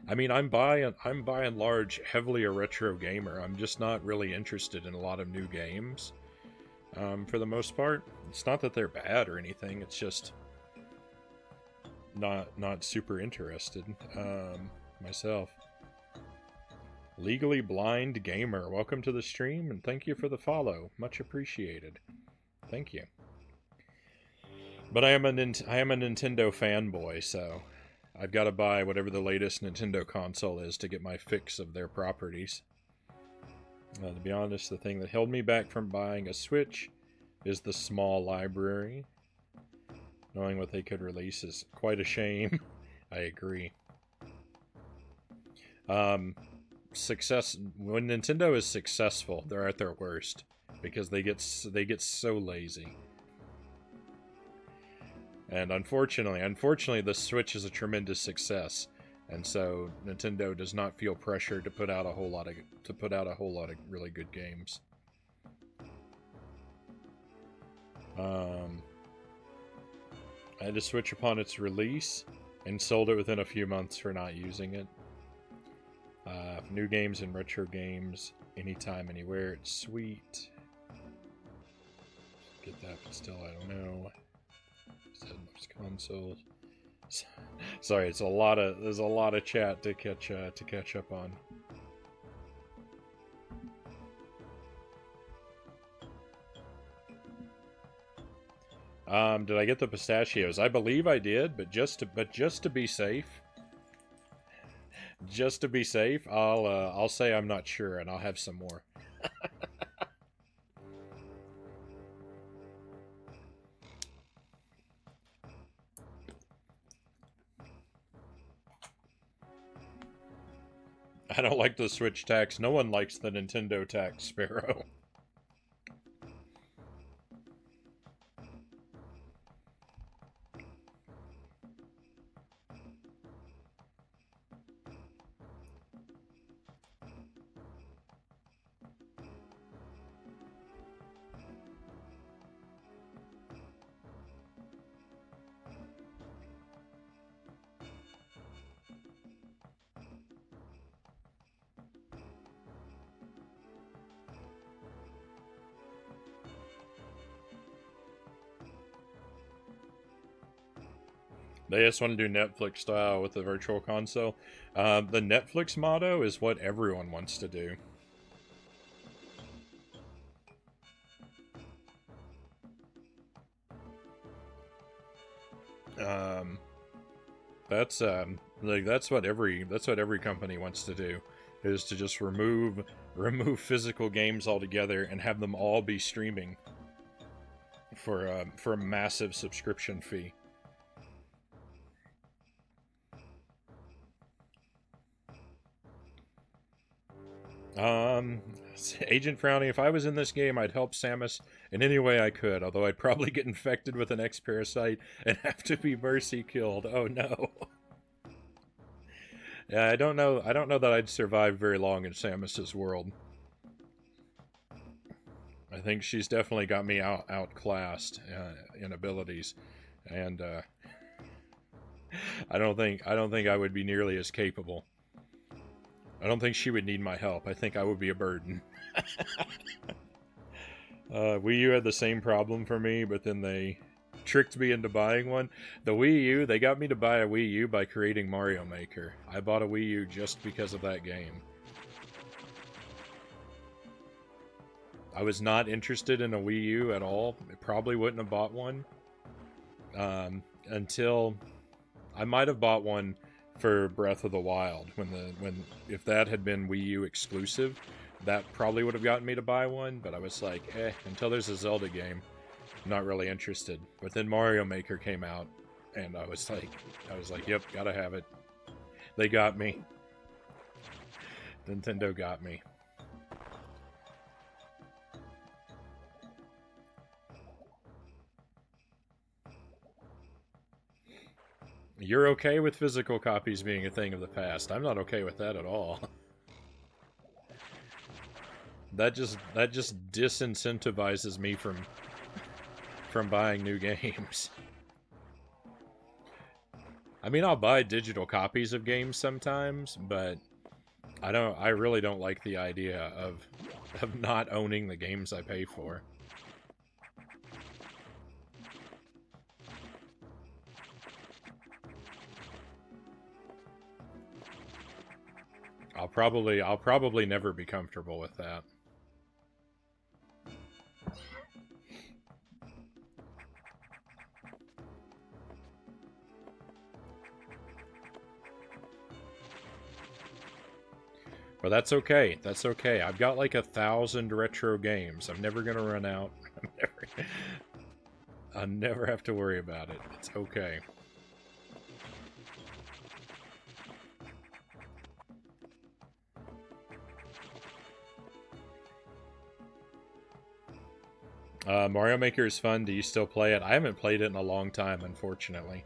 I mean, I'm by and large heavily a retro gamer. I'm just not really interested in a lot of new games, for the most part. It's not that they're bad or anything, it's just not super interested, myself. Legally Blind Gamer, welcome to the stream, and thank you for the follow. Much appreciated. Thank you. But I am a Nintendo fanboy, so I've got to buy whatever the latest Nintendo console is to get my fix of their properties. To be honest, the thing that held me back from buying a Switch is the small library. Knowing what they could release is quite a shame. I agree. Success, when Nintendo is successful, they're at their worst because they get so lazy. And unfortunately, the Switch is a tremendous success, and so Nintendo does not feel pressure to put out a whole lot of really good games. I had to Switch upon its release and sold it within a few months for not using it. New games and retro games, anytime, anywhere, it's sweet. Get that, but still, I don't know. Said most consoles. Sorry, there's a lot of chat to catch up on. Did I get the pistachios? I believe I did, but just to be safe, I'll say I'm not sure, and I'll have some more. I don't like the Switch tax. No one likes the Nintendo tax, Sparrow. They just want to do Netflix style with the virtual console. The Netflix motto is what everyone wants to do. Like that's what every company wants to do, is to just remove physical games altogether and have them all be streaming for a massive subscription fee. Agent Frownie, if I was in this game, I'd help Samus in any way I could, although I'd probably get infected with an X-Parasite and have to be mercy killed. Oh no. Yeah, I don't know that I'd survive very long in Samus's world. I think she's definitely got me outclassed in abilities, and I don't think I would be nearly as capable. I don't think she would need my help. I think I would be a burden. Wii U had the same problem for me, but then they tricked me into buying one. The Wii U, they got me to buy a Wii U by creating Mario Maker. I bought a Wii U just because of that game. I was not interested in a Wii U at all. I probably wouldn't have bought one. Until I might have bought one for Breath of the Wild. If that had been Wii U exclusive, that probably would have gotten me to buy one, but I was like, until there's a Zelda game, I'm not really interested. But then Mario Maker came out, and I was like, yep, gotta have it. They got me. Nintendo got me. You're okay with physical copies being a thing of the past. I'm not okay with that at all. That just disincentivizes me from buying new games. I mean, I'll buy digital copies of games sometimes, but I really don't like the idea of not owning the games I pay for. I'll probably never be comfortable with that. But that's okay. That's okay. I've got like 1,000 retro games. I'm never gonna run out. I'll never have to worry about it. It's okay. Mario Maker is fun. Do you still play it? I haven't played it in a long time, unfortunately.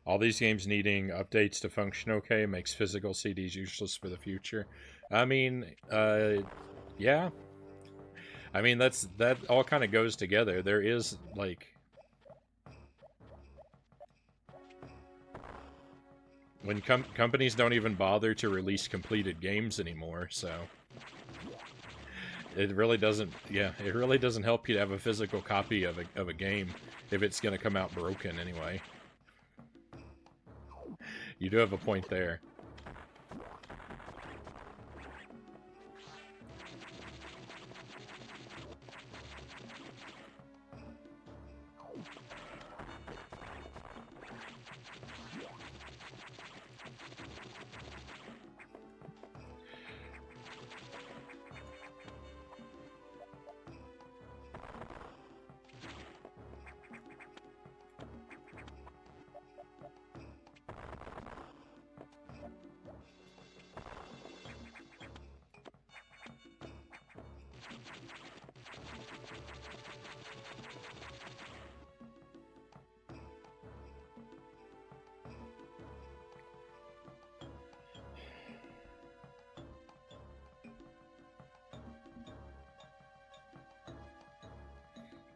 All these games needing updates to function okay makes physical CDs useless for the future. I mean, yeah. I mean, that all kind of goes together. There is, like... when companies don't even bother to release completed games anymore, so... It really doesn't, it really doesn't help you to have a physical copy of a game if it's going to come out broken anyway. You do have a point there.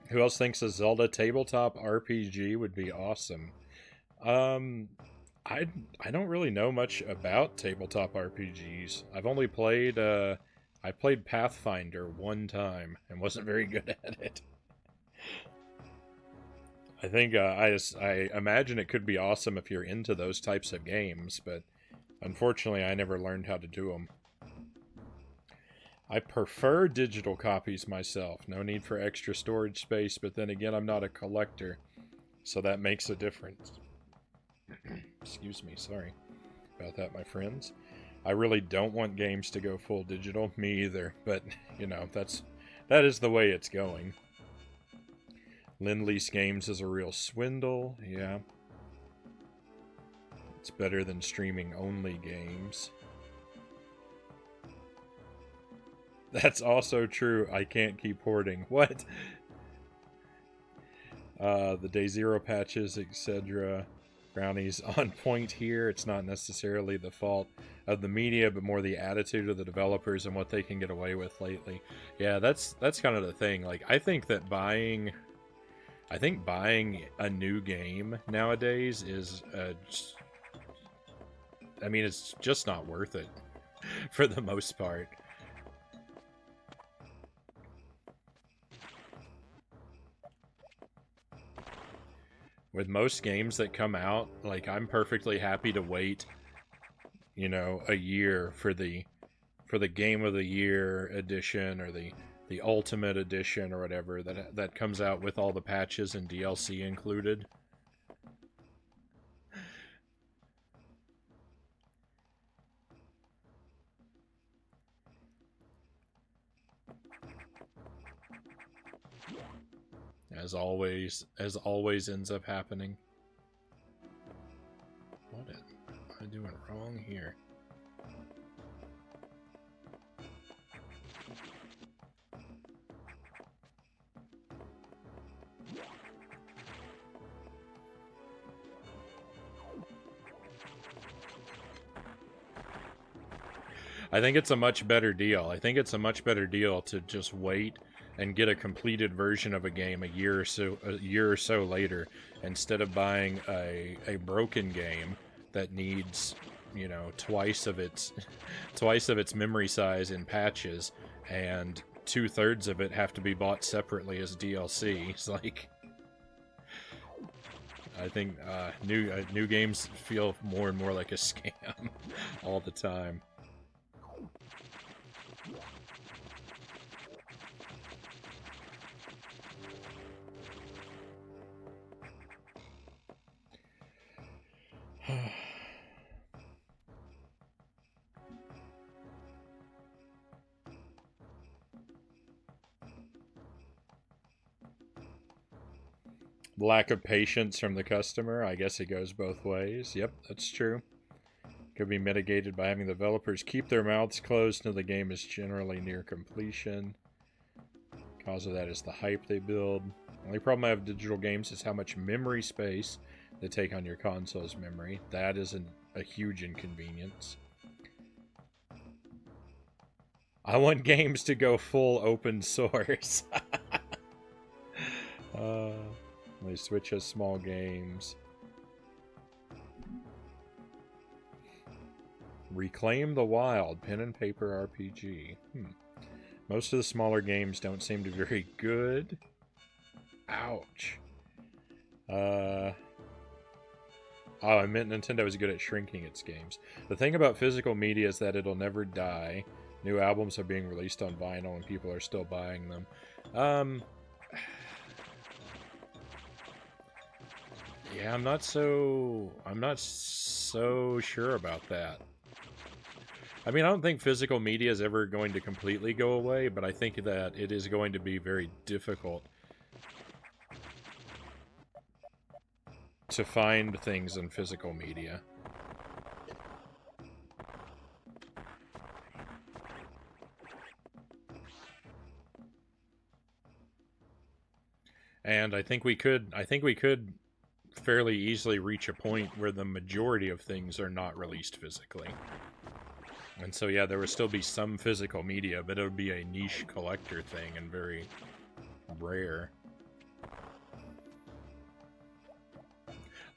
Who else thinks a Zelda tabletop RPG would be awesome? I don't really know much about tabletop RPGs. I've only played I played Pathfinder one time and wasn't very good at it. I think I imagine it could be awesome if you're into those types of games, but unfortunately I never learned how to do them. I prefer digital copies myself. No need for extra storage space, but then again, I'm not a collector, so that makes a difference. Excuse me, sorry about that, my friends. I really don't want games to go full digital. Me either, but, you know, that is the way it's going. Lend-Lease games is a real swindle, yeah. It's better than streaming-only games. That's also true. I can't keep hoarding. What? The Day Zero patches, etc. Frownie's on point here. It's not necessarily the fault of the media, but more the attitude of the developers and what they can get away with lately. Yeah, that's kind of the thing. Like, I think buying a new game nowadays is, I mean, it's just not worth it for the most part. With most games that come out, like, I'm perfectly happy to wait, you know, a year for the Game of the Year edition or the Ultimate edition or whatever that comes out with all the patches and DLC included. As always ends up happening. What am I doing wrong here? I think it's a much better deal. I think it's a much better deal to just wait and get a completed version of a game a year or so later, instead of buying a broken game that needs, you know, twice of its memory size in patches, and 2/3 of it have to be bought separately as DLC. It's like, I think new games feel more and more like a scam all the time. Lack of patience from the customer. I guess it goes both ways. Yep, that's true. Could be mitigated by having the developers keep their mouths closed until the game is generally near completion. Cause of that is the hype they build. The only problem I have with digital games is how much memory space they take on your console's memory. That is a huge inconvenience. I want games to go full open source. They Switch has small games. Reclaim the Wild, pen and paper RPG. Most of the smaller games don't seem to be very good. Ouch. Oh, I meant Nintendo is good at shrinking its games. The thing about physical media is that it'll never die. New albums are being released on vinyl and people are still buying them. Yeah, I'm not so sure about that. I mean, I don't think physical media is ever going to completely go away, but I think that it is going to be very difficult to find things in physical media. And I think we could fairly easily reach a point where the majority of things are not released physically. And so, yeah, there would still be some physical media, but it would be a niche collector thing and very rare.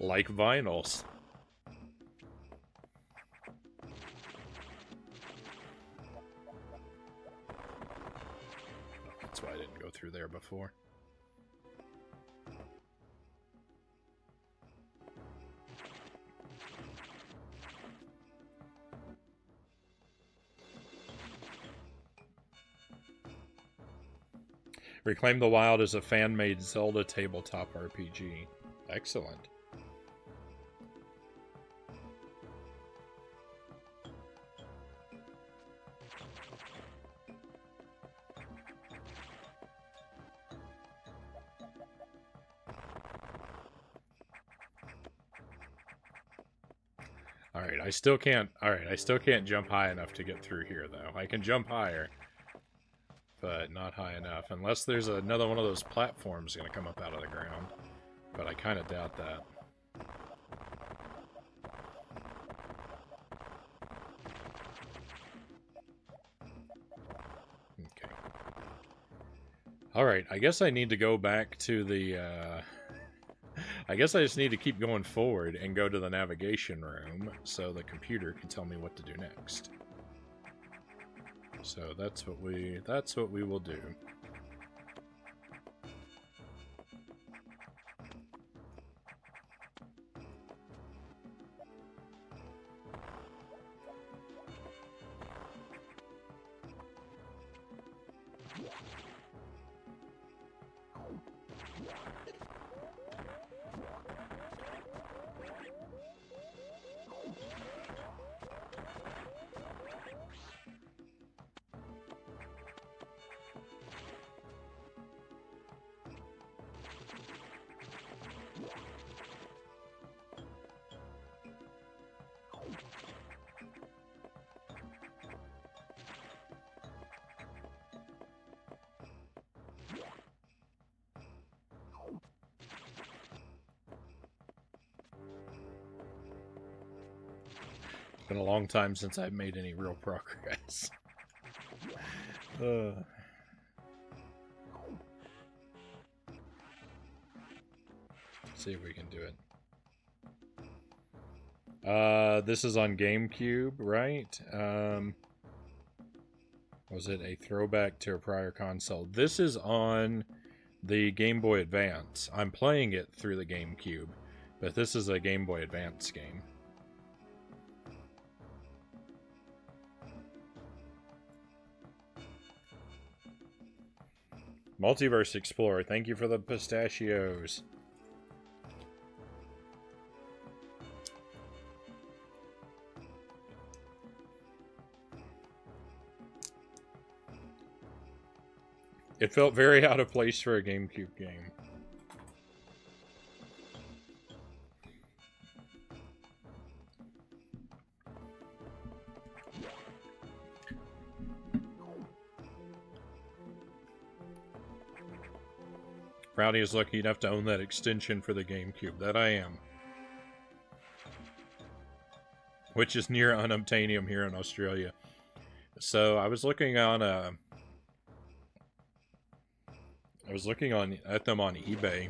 Like vinyls. That's why I didn't go through there before. Reclaim the Wild is a fan-made Zelda tabletop RPG. Excellent. Alright, I still can't jump high enough to get through here, though. I can jump higher, but not high enough. Unless there's another one of those platforms going to come up out of the ground. But I kind of doubt that. Okay. Alright, I guess I need to go back to the, I guess I just need to keep going forward and go to the navigation room so the computer can tell me what to do next. So that's what we will do. Been a long time since I've made any real progress. See if we can do it. This is on GameCube, right? Was it a throwback to a prior console? This is on the Game Boy Advance. I'm playing it through the GameCube, but this is a Game Boy Advance game. Multiverse Explorer, thank you for the pistachios. It felt very out of place for a GameCube game. Frownie is lucky enough to own that extension for the GameCube. That I am. Which is near unobtainium here in Australia. So I was looking on at them on eBay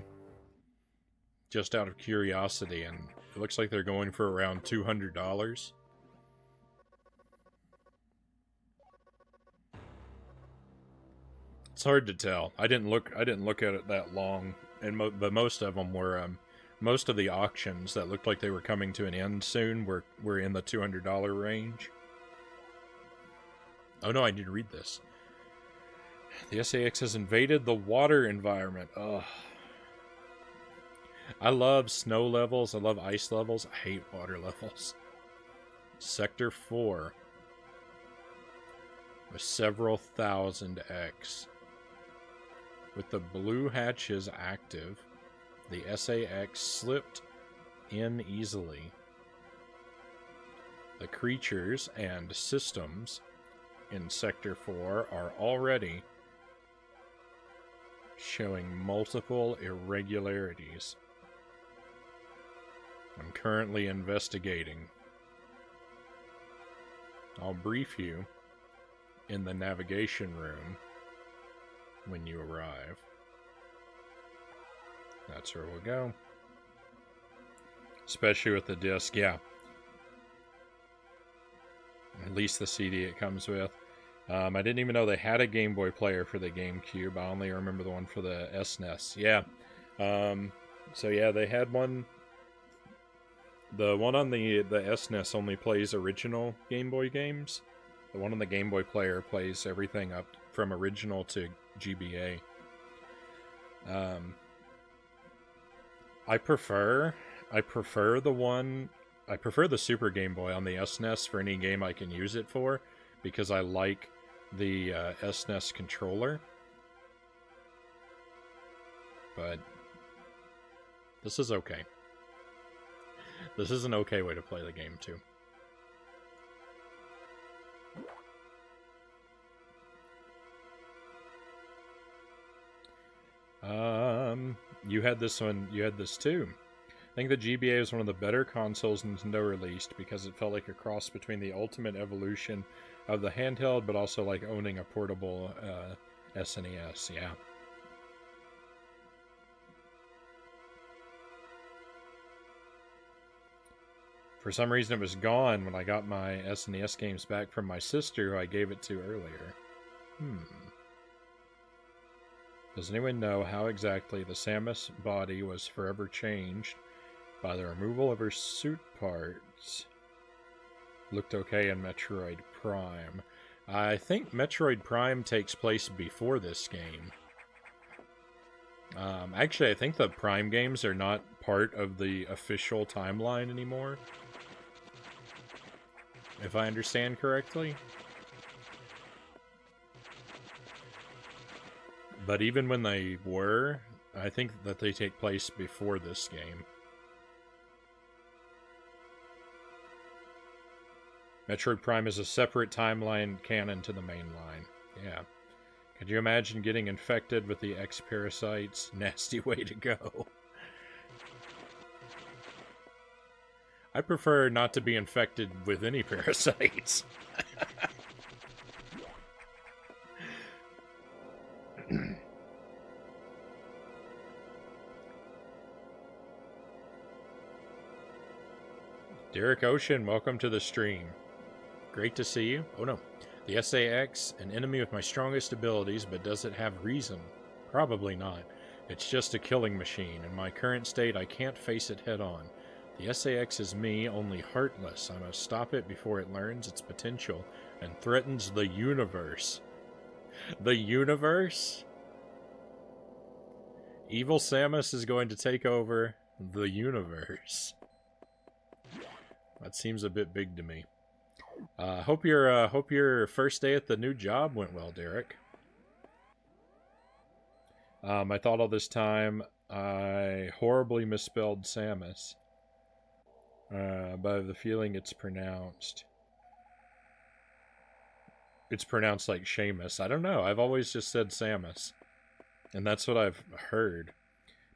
just out of curiosity, and it looks like they're going for around $200. It's hard to tell. I didn't look at it that long, and but most of them were most of the auctions that looked like they were coming to an end soon were in the $200 range. Oh no, I need to read this. The SAX has invaded the water environment. Ugh. I love snow levels. I love ice levels. I hate water levels. Sector 4 with several thousand X. With the blue hatches active, the SAX slipped in easily. The creatures and systems in Sector 4 are already showing multiple irregularities. I'm currently investigating. I'll brief you in the navigation room when you arrive. That's where we'll go. Especially with the disc, yeah. At least the CD it comes with. I didn't even know they had a Game Boy player for the GameCube. I only remember the one for the SNES. Yeah. So yeah, they had one. The one on the SNES only plays original Game Boy games. The one on the Game Boy player plays everything up from original to GBA. Um, I prefer the Super Game Boy on the SNES for any game I can use it for, because I like the SNES controller. But this is okay. This is an okay way to play the game too. You had this one. You had this too. I think the GBA was one of the better consoles Nintendo released because it felt like a cross between the ultimate evolution of the handheld, but also like owning a portable SNES. Yeah. For some reason, it was gone when I got my SNES games back from my sister, who I gave it to earlier. Does anyone know how exactly the Samus body was forever changed by the removal of her suit parts? Looked okay in Metroid Prime. I think Metroid Prime takes place before this game. Actually, I think the Prime games are not part of the official timeline anymore, if I understand correctly. But even when they were, I think that they take place before this game. Metroid Prime is a separate timeline canon to the main line. Yeah. Could you imagine getting infected with the X parasites? Nasty way to go. I prefer not to be infected with any parasites. Derek Ocean, welcome to the stream. Great to see you. Oh no. The SAX, an enemy with my strongest abilities, but does it have reason? Probably not. It's just a killing machine. In my current state, I can't face it head on. The SAX is me, only heartless. I must stop it before it learns its potential and threatens the universe. The universe? Evil Samus is going to take over the universe. That seems a bit big to me. Hope your first day at the new job went well, Derek. I thought all this time I horribly misspelled Samus. But I have the feeling it's pronounced like Seamus. I don't know. I've always just said Samus. And that's what I've heard.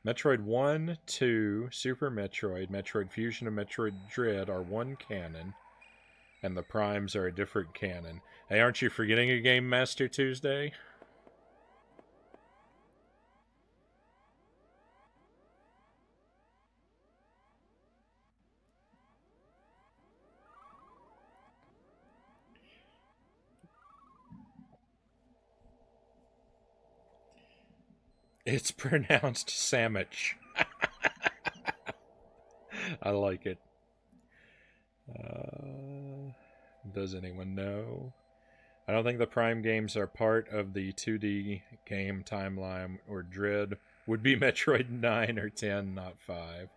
Metroid 1, 2, Super Metroid, Metroid Fusion, and Metroid Dread are one canon, and the Primes are a different canon. Hey, aren't you forgetting a Game Master Tuesday? It's pronounced Sandwich. I like it. Does anyone know? I don't think the Prime games are part of the 2D game timeline, or Dread would be Metroid 9 or 10, not 5.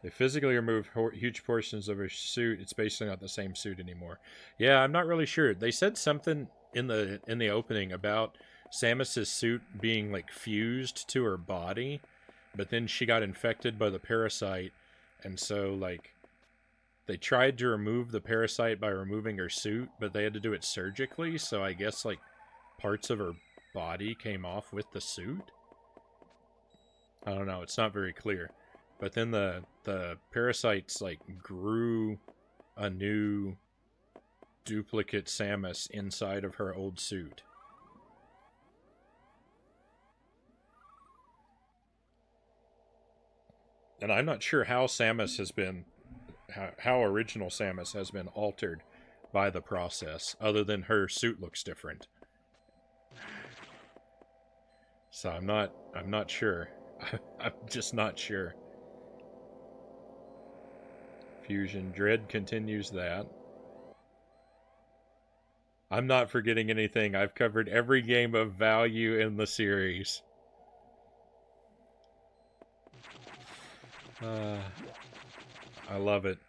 They physically remove huge portions of her suit. It's basically not the same suit anymore. Yeah, I'm not really sure. They said something in the opening about Samus's suit being like fused to her body, but then she got infected by the parasite, and so like they tried to remove the parasite by removing her suit, but they had to do it surgically, so I guess like parts of her body came off with the suit. I don't know, it's not very clear. But then the parasites like grew a new duplicate Samus inside of her old suit. And I'm not sure how Samus has been, how original Samus has been altered by the process, other than her suit looks different. So I'm not sure. I'm just not sure. Fusion Dread continues that. I'm not forgetting anything. I've covered every game of value in the series. I love it.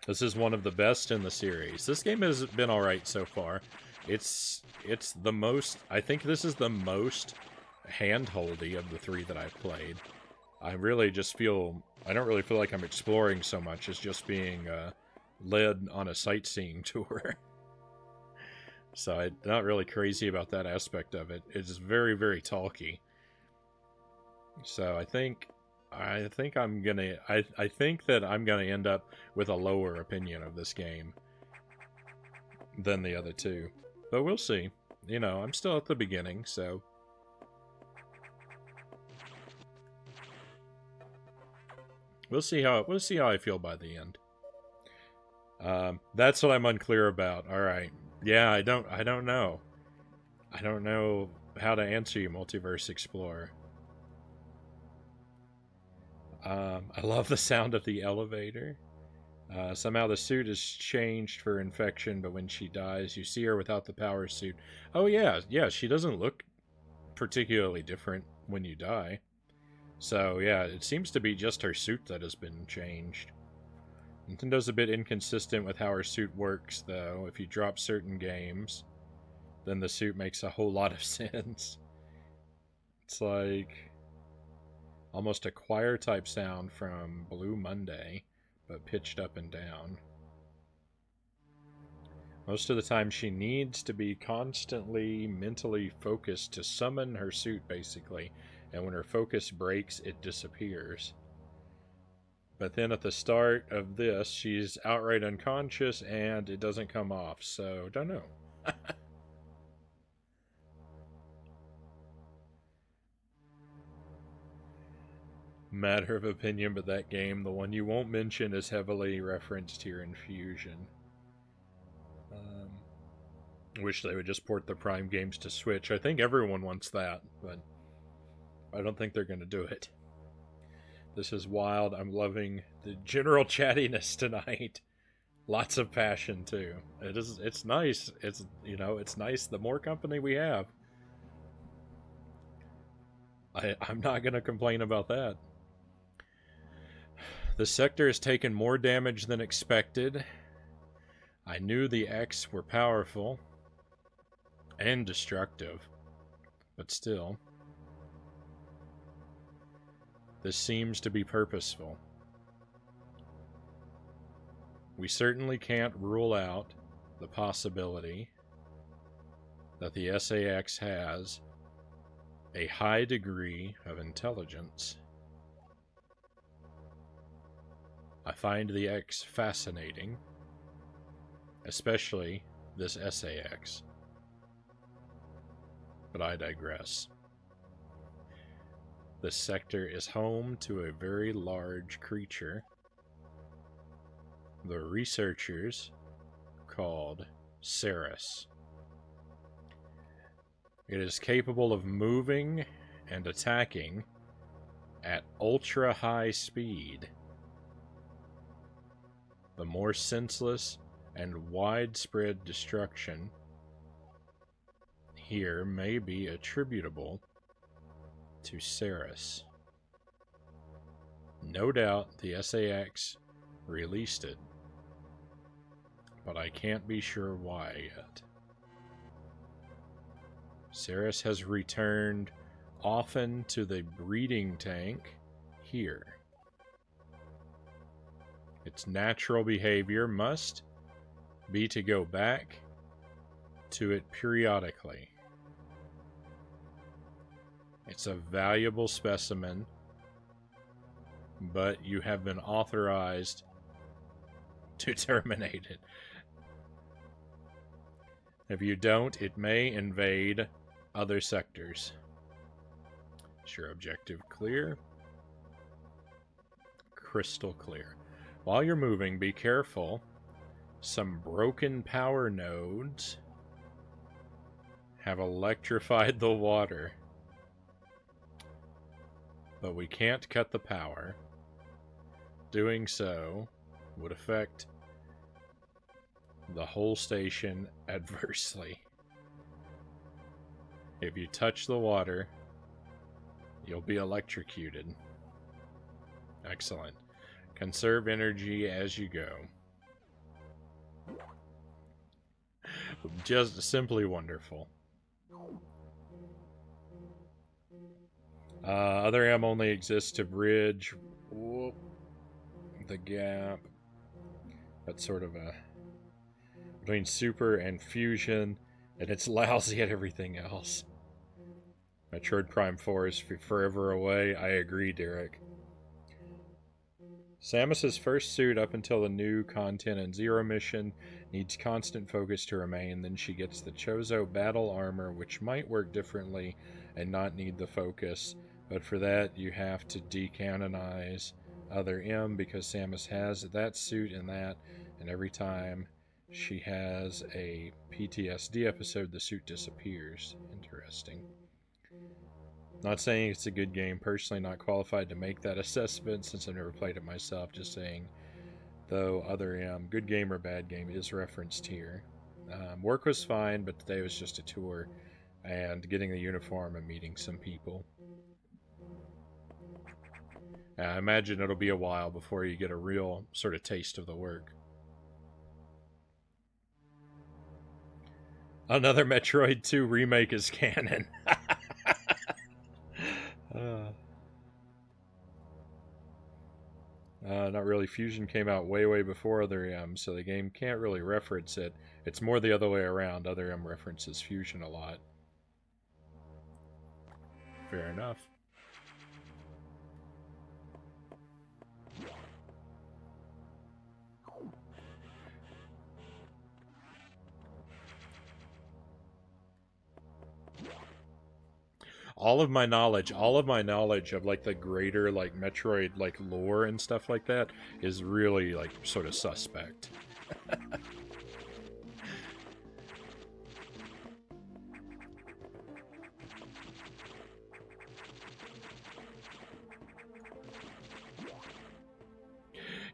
This is one of the best in the series. This game has been alright so far. It's the most... I think this is the most hand-holdy of the three that I've played. I really just feel... I don't really feel like I'm exploring so much as just being led on a sightseeing tour. So I'm not really crazy about that aspect of it. It's very, very talky. So I think I'm gonna... I think that I'm gonna end up with a lower opinion of this game than the other two. But we'll see. You know, I'm still at the beginning, so... We'll see how I feel by the end. That's what I'm unclear about. All right. Yeah, I don't know. I don't know how to answer you, Multiverse Explorer. I love the sound of the elevator. Somehow the suit is changed for infection, but when she dies, you see her without the power suit. Oh yeah, she doesn't look particularly different when you die. So yeah, it seems to be just her suit that has been changed. Nintendo's a bit inconsistent with how her suit works, though. If you drop certain games, then the suit makes a whole lot of sense. It's like almost a choir type sound from Blue Monday, but pitched up and down. Most of the time she needs to be constantly mentally focused to summon her suit, basically, and when her focus breaks, it disappears. But then at the start of this, she's outright unconscious and it doesn't come off, so don't know. Matter of opinion, but that game, the one you won't mention, is heavily referenced here in Fusion. Wish they would just port the Prime games to Switch. I think everyone wants that, but I don't think they're going to do it. This is wild. I'm loving the general chattiness tonight. Lots of passion too. It's nice. It's, you know, it's nice the more company we have. I'm not going to complain about that. The sector has taken more damage than expected. I knew the X were powerful and destructive, but still. This seems to be purposeful. We certainly can't rule out the possibility that the SAX has a high degree of intelligence. I find the X fascinating, especially this SAX. But I digress. This sector is home to a very large creature the researchers called Ceres. It is capable of moving and attacking at ultra-high speed. The more senseless and widespread destruction here may be attributable to Ceres. No doubt the SAX released it, but I can't be sure why yet. Ceres has returned often to the breeding tank here. Its natural behavior must be to go back to it periodically. It's a valuable specimen, but you have been authorized to terminate it. If you don't, it may invade other sectors. Is your objective clear? Crystal clear. While you're moving, be careful. Some broken power nodes have electrified the water. But we can't cut the power. Doing so would affect the whole station adversely. If you touch the water, you'll be electrocuted. Excellent. Conserve energy as you go. Just simply wonderful. Other M only exists to bridge the gap. That's sort of a between super and fusion, and it's lousy at everything else. Metroid Prime 4 is forever away. I agree, Derek. Samus's first suit up until the new content and Zero mission needs constant focus to remain. Then she gets the Chozo battle armor, which might work differently and not need the focus. But for that, you have to decanonize Other M because Samus has that suit and that, and every time she has a PTSD episode, the suit disappears. Interesting. Not saying it's a good game. Personally, not qualified to make that assessment since I've never played it myself. Just saying, though, Other M, good game or bad game, is referenced here. Work was fine, but today was just a tour and getting the uniform and meeting some people. I imagine it'll be a while before you get a real sort of taste of the work. Another Metroid 2 remake is canon. Not really. Fusion came out way before Other M, so the game can't really reference it. It's more the other way around. Other M references Fusion a lot. Fair enough. All of my knowledge of like the greater like Metroid like lore and stuff like that is really like sort of suspect.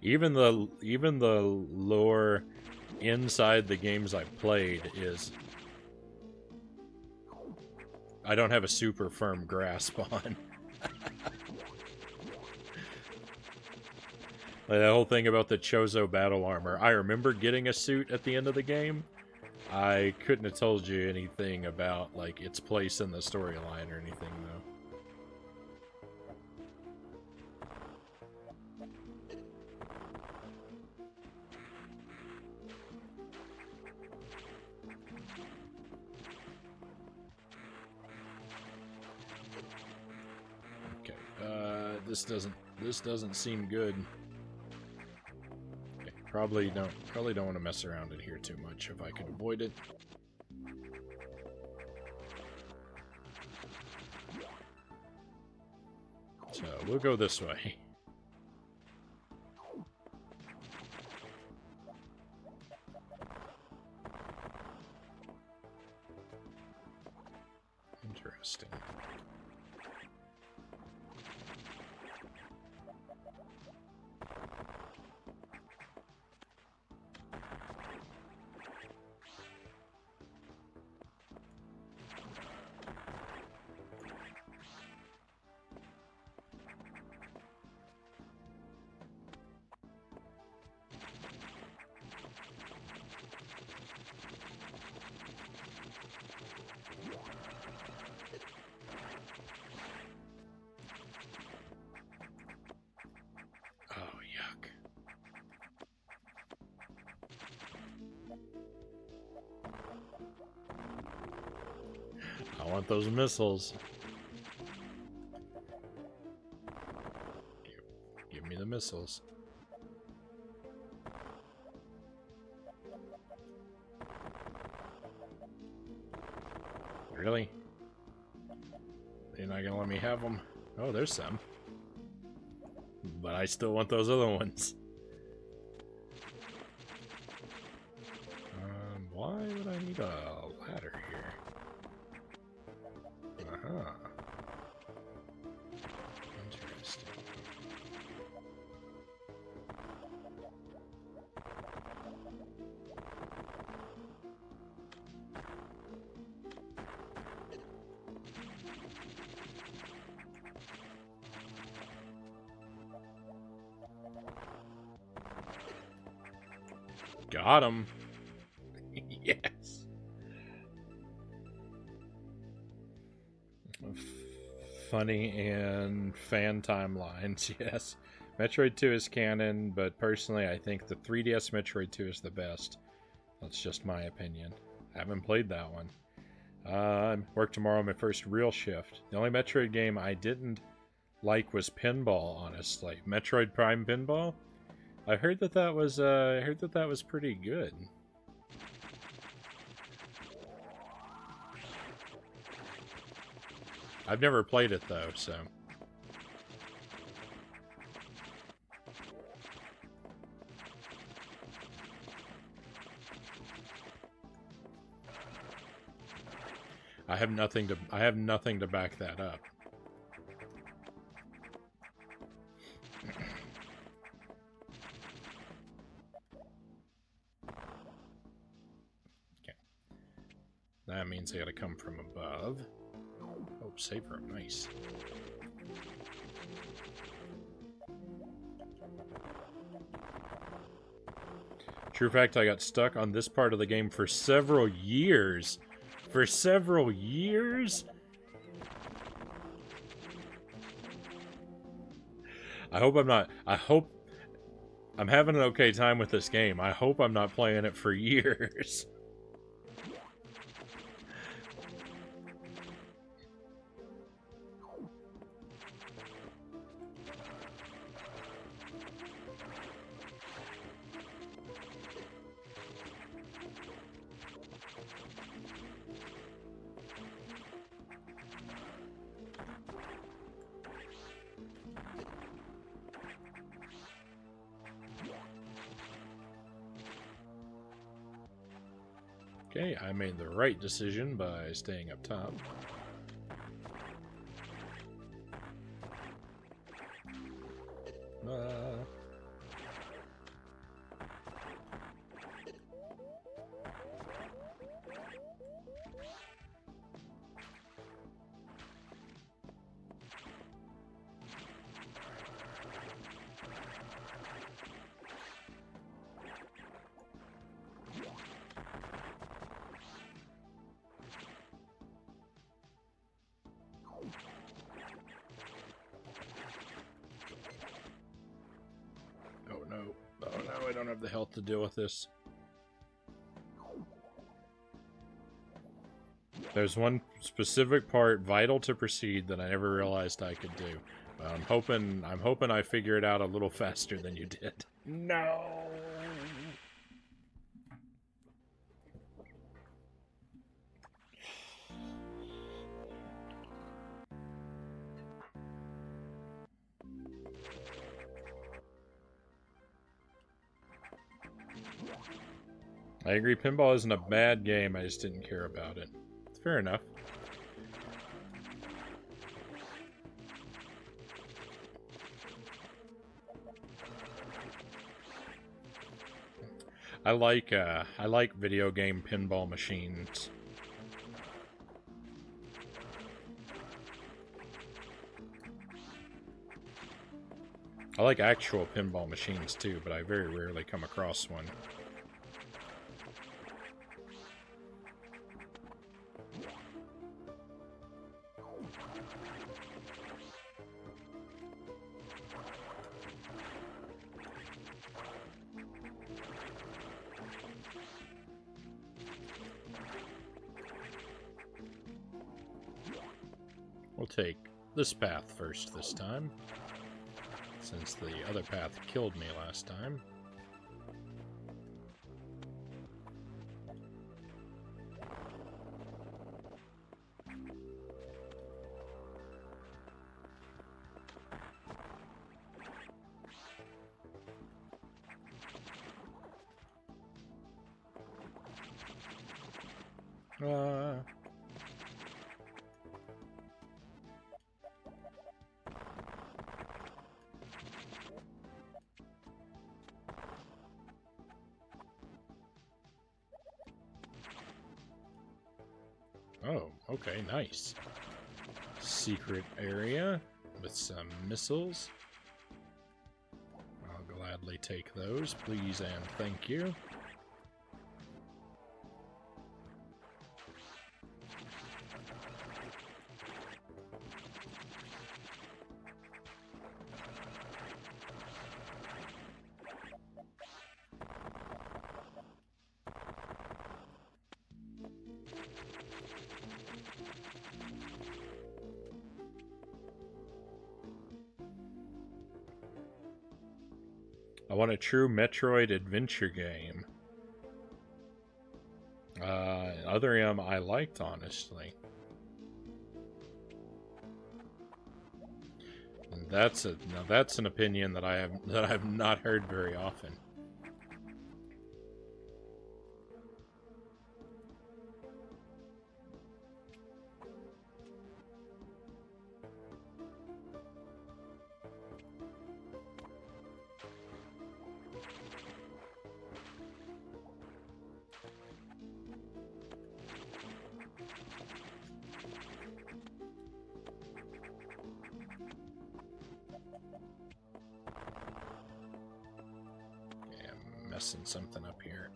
Even the lore inside the games I've played is I don't have a super firm grasp on. Like that whole thing about the Chozo battle armor. I remember getting a suit at the end of the game. I couldn't have told you anything about like its place in the storyline or anything though. This doesn't seem good. Okay, probably don't want to mess around in here too much if I can avoid it. So we'll go this way. Interesting. I want those missiles. Give me the missiles. Really? They're not gonna let me have them? Oh, there's some. But I still want those other ones. Why would I need a ladder here? Uh-huh. Interesting. Got him. Yes. Funny and fan timelines, yes. Metroid 2 is canon, but personally I think the 3DS Metroid 2 is the best. That's just my opinion. I haven't played that one. Work tomorrow on my first real shift. The only Metroid game I didn't like was Pinball, honestly. Metroid Prime Pinball? I heard that was pretty good. I've never played it though, so. I have nothing to back that up. Okay. That means I gotta come from above. Oh, save room, nice. True fact, I got stuck on this part of the game for several years. For several years? I hope I'm having an okay time with this game. I hope I'm not playing it for years. Okay, I made the right decision by staying up top. I don't have the health to deal with this. There's one specific part vital to proceed that I never realized I could do. I'm hoping I figure it out a little faster than you did. No. I agree, pinball isn't a bad game, I just didn't care about it. Fair enough. I like video game pinball machines. I like actual pinball machines too, but I very rarely come across one. We'll take this path first this time, since the other path killed me last time. Oh, okay, nice. Secret area with some missiles. I'll gladly take those, please and thank you. I want a true Metroid adventure game. Other M I liked, honestly. And that's an opinion that I've not heard very often. Messing something up here.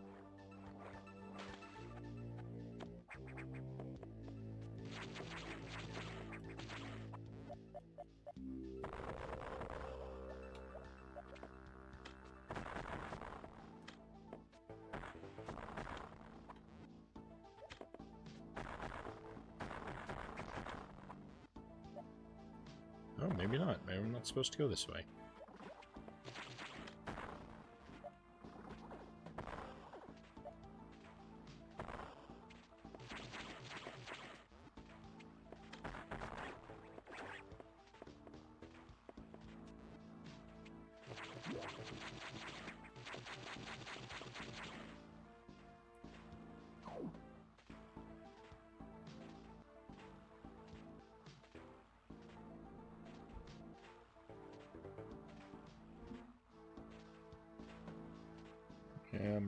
Oh, maybe not. Maybe I'm not supposed to go this way.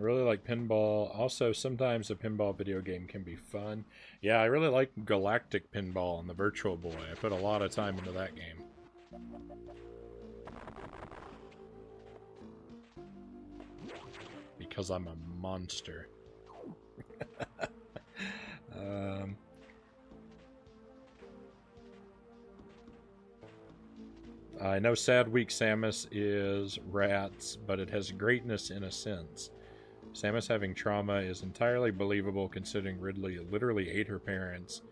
Really like pinball. Also, sometimes a pinball video game can be fun. Yeah, I really like Galactic Pinball on the Virtual Boy. I put a lot of time into that game. Because I'm a monster. I know Sad Week Samus is rats, but it has greatness in a sense. Samus having trauma is entirely believable considering Ridley literally ate her parents,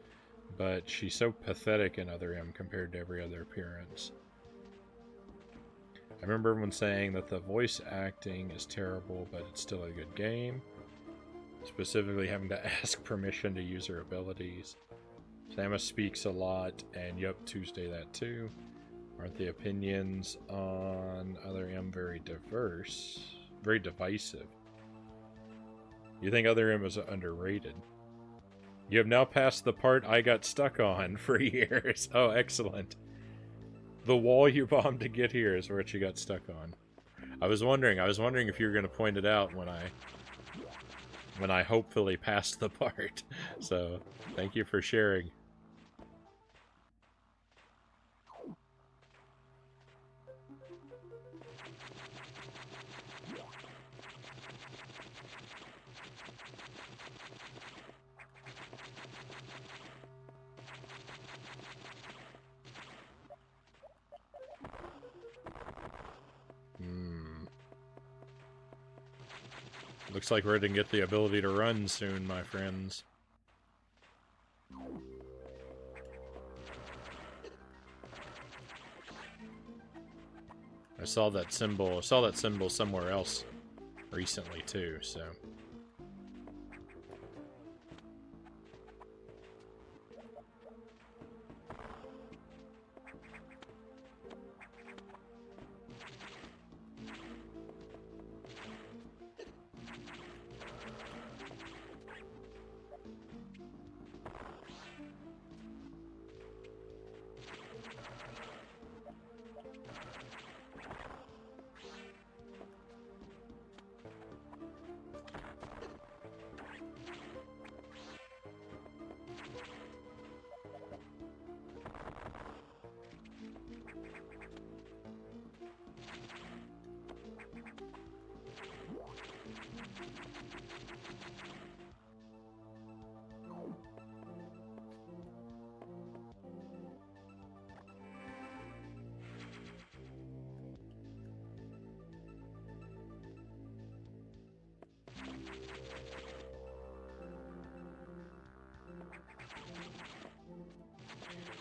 but she's so pathetic in Other M compared to every other appearance. I remember everyone saying that the voice acting is terrible, but it's still a good game. Specifically having to ask permission to use her abilities. Samus speaks a lot, and yep, Tuesday that too. Aren't the opinions on Other M very diverse? Very divisive. You think Other M is underrated? You have now passed the part I got stuck on for years. Oh, excellent. The wall you bombed to get here is what you got stuck on. I was wondering if you were going to point it out when I hopefully passed the part. So, thank you for sharing. Looks like we're going to get the ability to run soon, my friends. I saw that symbol somewhere else recently too, so.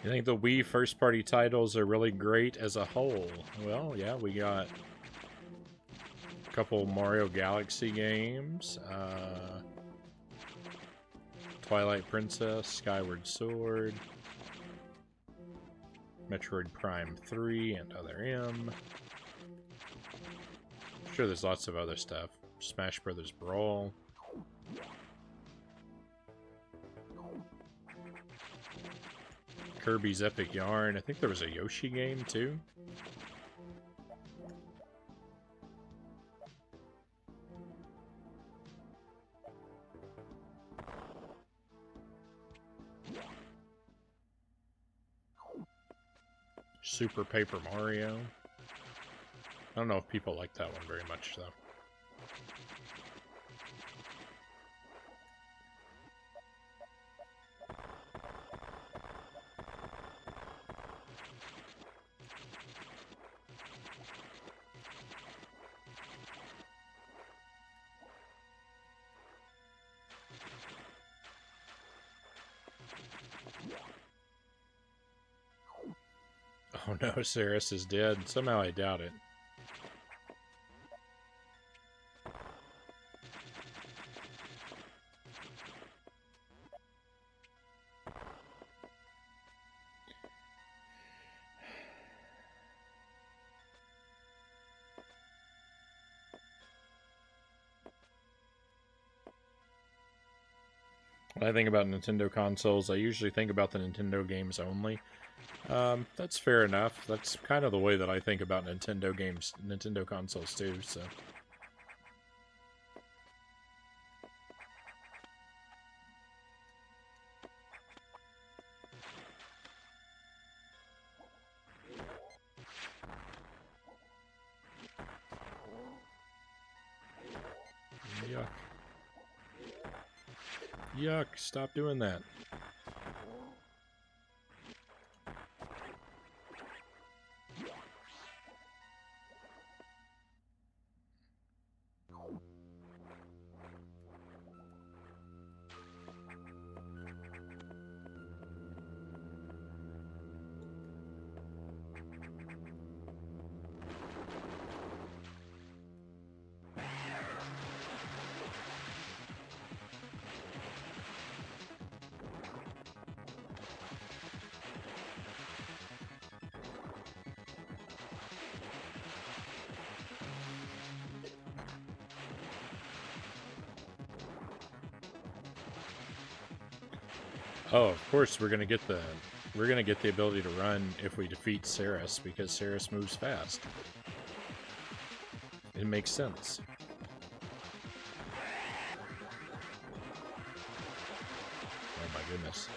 You think the Wii first-party titles are really great as a whole? Well, yeah, we got Couple Mario Galaxy games. Twilight Princess, Skyward Sword, Metroid Prime 3, and Other M. I'm sure there's lots of other stuff. Smash Brothers Brawl. Kirby's Epic Yarn. I think there was a Yoshi game too. Super Paper Mario. I don't know if people like that one very much though. Oh no, Saris is dead. Somehow I doubt it. When I think about Nintendo consoles, I usually think about the Nintendo games only. That's fair enough. That's kind of the way that I think about Nintendo games, Nintendo consoles too, so. Yuck. Yuck, stop doing that. Oh, of course we're gonna get the ability to run if we defeat Saris, because Saris moves fast. It makes sense. Oh my goodness.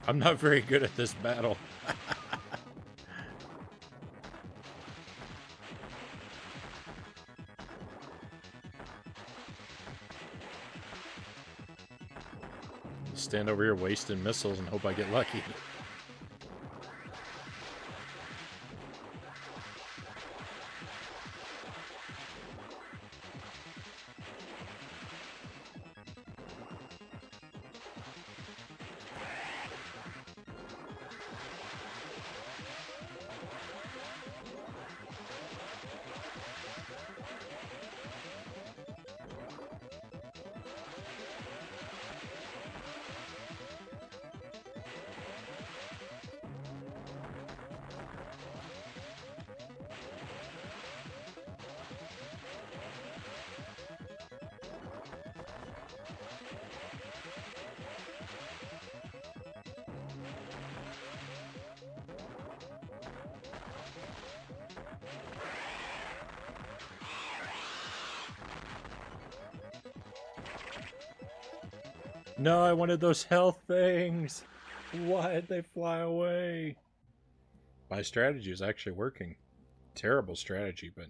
I'm not very good at this battle. Stand over here wasting missiles and hope I get lucky. No, I wanted those health things. Why'd they fly away? My strategy is actually working. Terrible strategy, but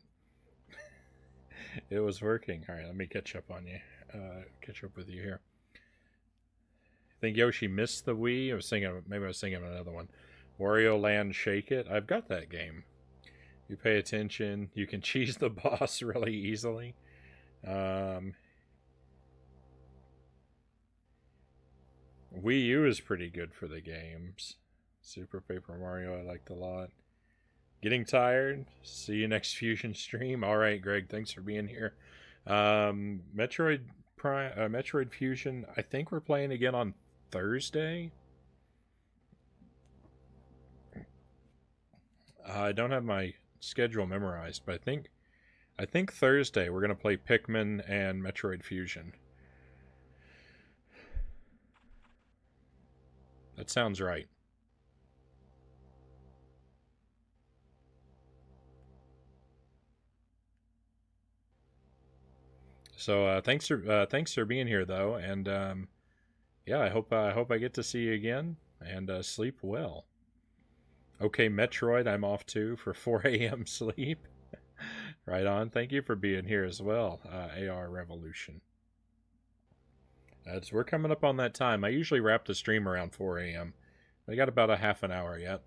it was working. All right, let me catch up on you. Catch up with you here. I think Yoshi missed the Wii. Maybe I was thinking of another one. Wario Land Shake It. I've got that game. You pay attention. You can cheese the boss really easily. Wii U is pretty good for the games. Super Paper Mario I liked a lot. Getting tired? See you next Fusion stream. All right, Greg. Thanks for being here. Metroid Fusion. I think we're playing again on Thursday. I don't have my schedule memorized, but I think Thursday we're gonna play Pikmin and Metroid Fusion. That sounds right. So thanks for being here though, and yeah, I hope I get to see you again, and sleep well. Okay, Metroid, I'm off too for 4 a.m. sleep. Right on. Thank you for being here as well, AR Revolution. We're coming up on that time. I usually wrap the stream around 4 a.m. I got about a half an hour yet.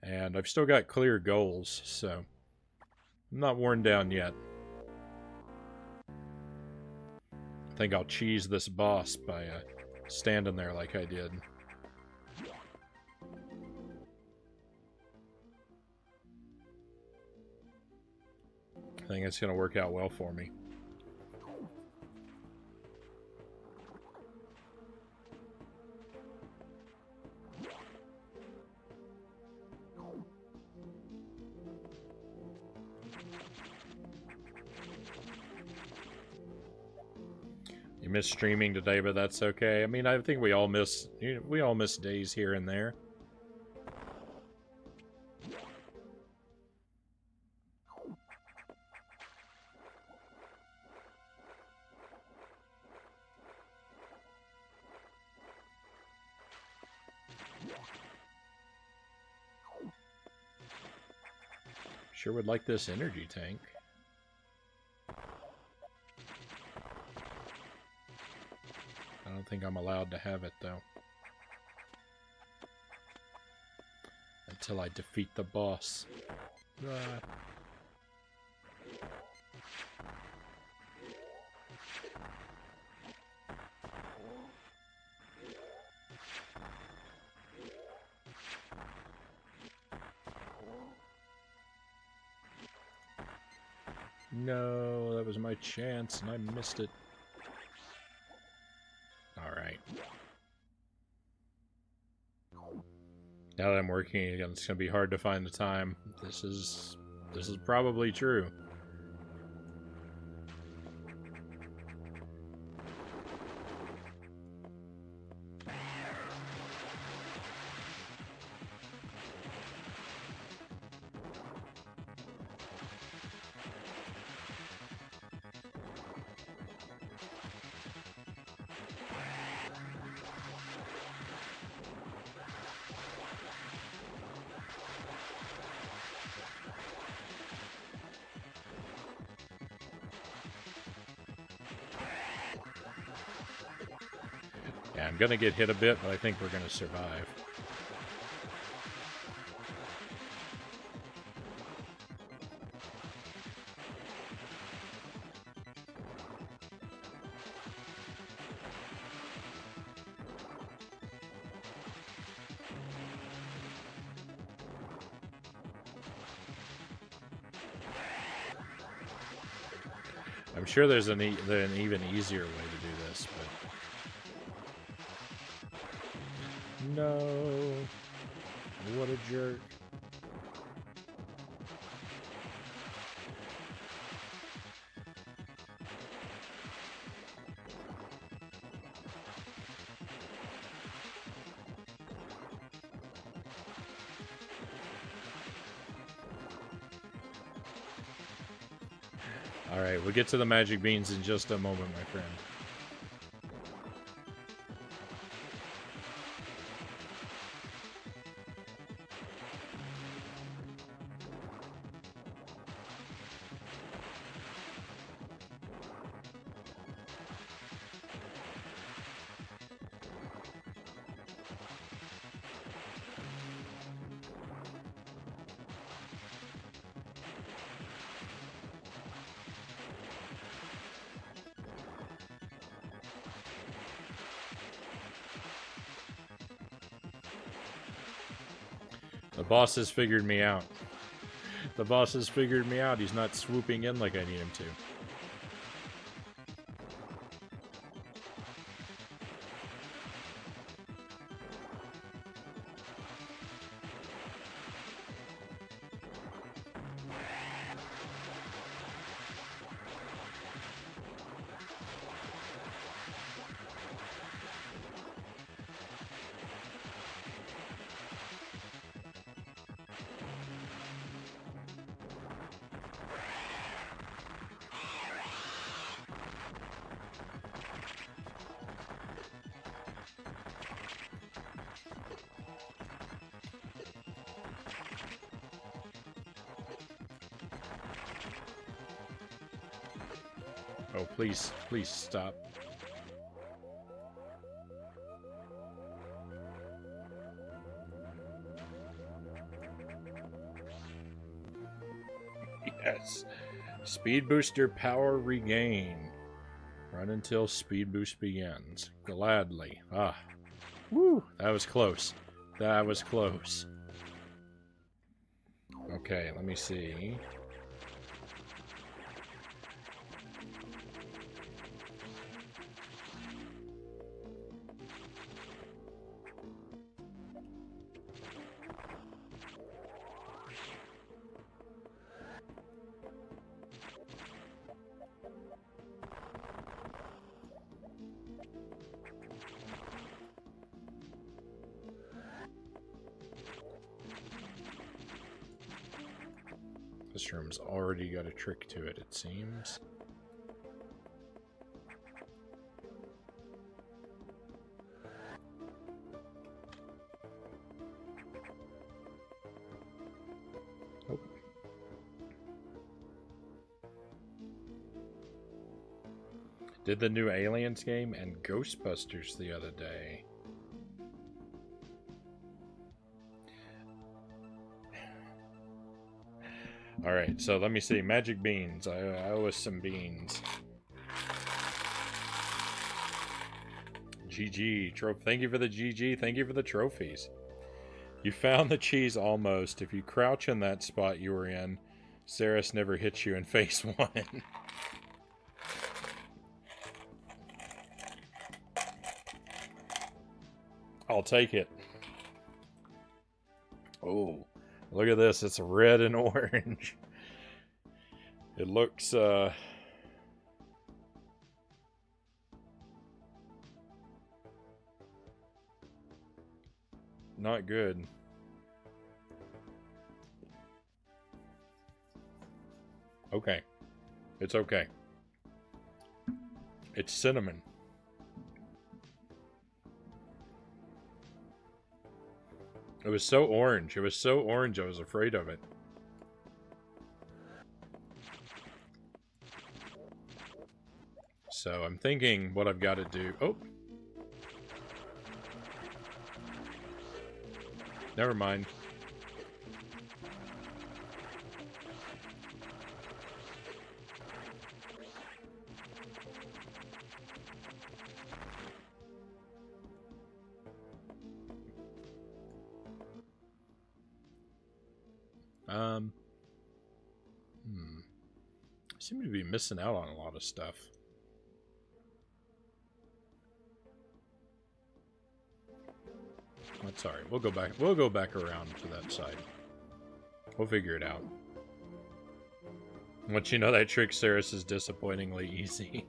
And I've still got clear goals, so I'm not worn down yet. I think I'll cheese this boss by standing there like I did. I think it's going to work out well for me. You missed streaming today, but that's okay. I mean, I think we all miss days here and there. Sure would like this energy tank. I don't think I'm allowed to have it, though. Until I defeat the boss. No, that was my chance, and I missed it. Alright. Now that I'm working again, it's going to be hard to find the time. This is probably true. Yeah, I'm gonna get hit a bit, but I think we're gonna survive. I'm sure there's an even easier way to do this, but... No. What a jerk. Alright, we'll get to the magic beans in just a moment, my friend. The boss has figured me out. The boss has figured me out. He's not swooping in like I need him to. Oh, please, please stop. Yes. Speed booster power regain. Run until speed boost begins. Gladly. Ah. Woo! That was close. That was close. Okay, let me see. This room's already got a trick to it, it seems. Oh. Did the new Aliens game and Ghostbusters the other day. Alright, so let me see. Magic beans. I owe us some beans. GG. Thank you for the GG. Thank you for the trophies. You found the cheese almost. If you crouch in that spot you were in, Saris never hits you in phase 1. I'll take it. Oh. Look at this, it's red and orange. It looks, not good. Okay. It's okay. It's cinnamon. It was so orange. It was so orange, I was afraid of it. So I'm thinking what I've got to do. Oh. Never mind. I seem to be missing out on a lot of stuff. That's alright. We'll go back. We'll go back around to that side. We'll figure it out. Once you know that trick, Saris is disappointingly easy.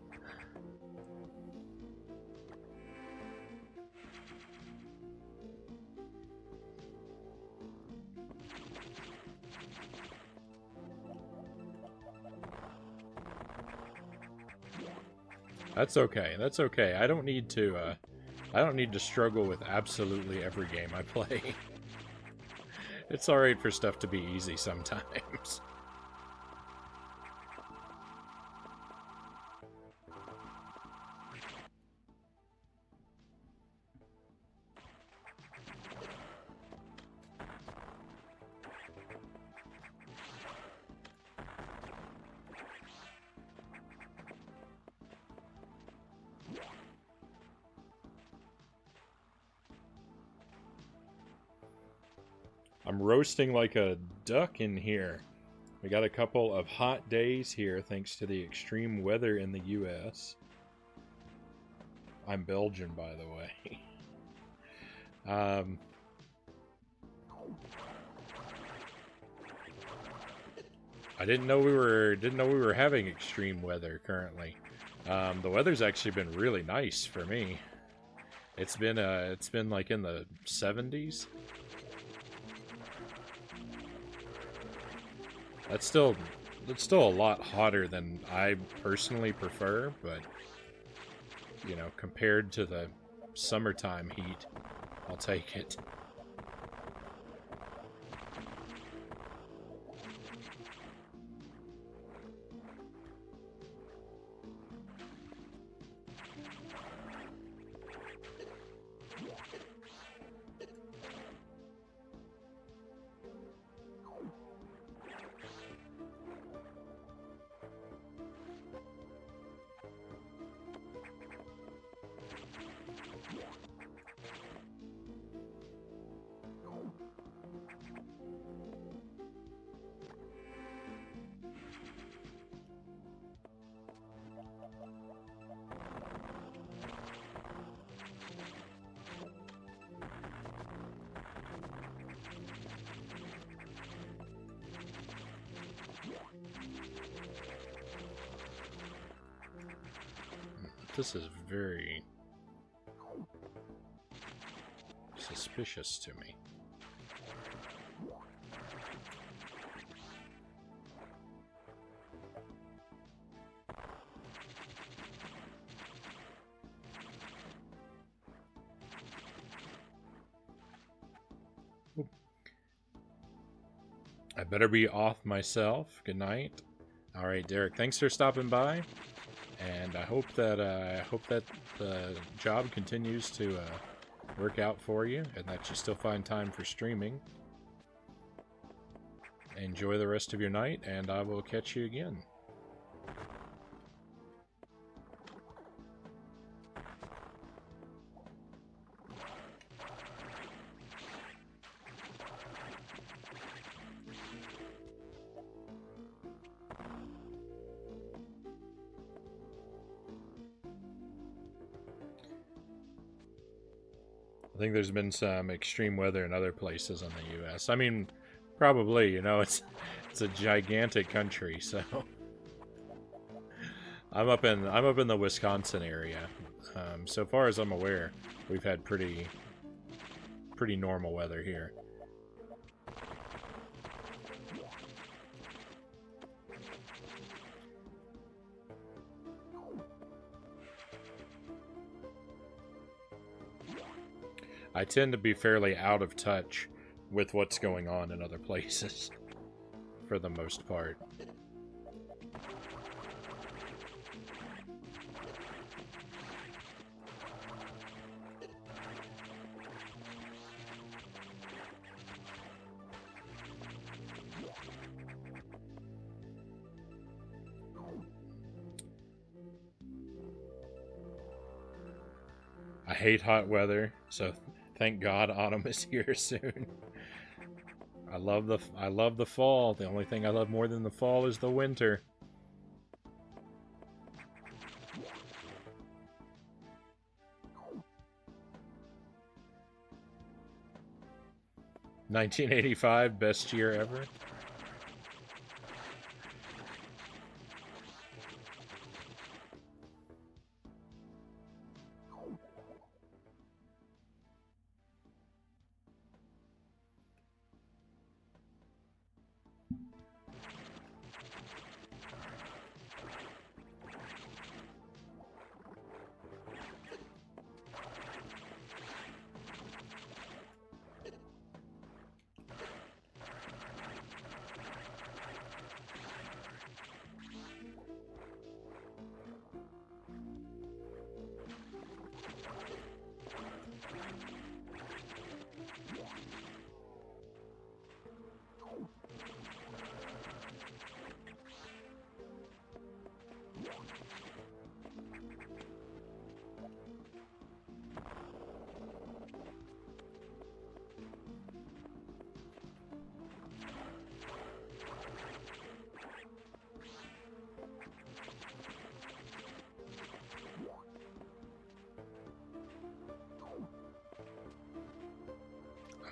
That's okay. That's okay. I don't need to struggle with absolutely every game I play. It's alright for stuff to be easy sometimes. I'm roasting like a duck in here. We got a couple of hot days here thanks to the extreme weather in the US. I'm Belgian, by the way. I didn't know we were having extreme weather currently. The weather's actually been really nice for me. It's been like in the 70s. That's still a lot hotter than I personally prefer, but you know, compared to the summertime heat, I'll take it. This is very suspicious to me. I better be off myself. Good night. All right, Derek, thanks for stopping by. And I hope that the job continues to work out for you, and that you still find time for streaming. Enjoy the rest of your night, and I will catch you again. I think there's been some extreme weather in other places in the U.S. I mean, probably, you know, it's a gigantic country, so I'm up in the Wisconsin area. So far as I'm aware, we've had pretty normal weather here. I tend to be fairly out of touch with what's going on in other places, for the most part. I hate hot weather, so thank God autumn is here soon. I love the fall. The only thing I love more than the fall is the winter. $1985, best year ever.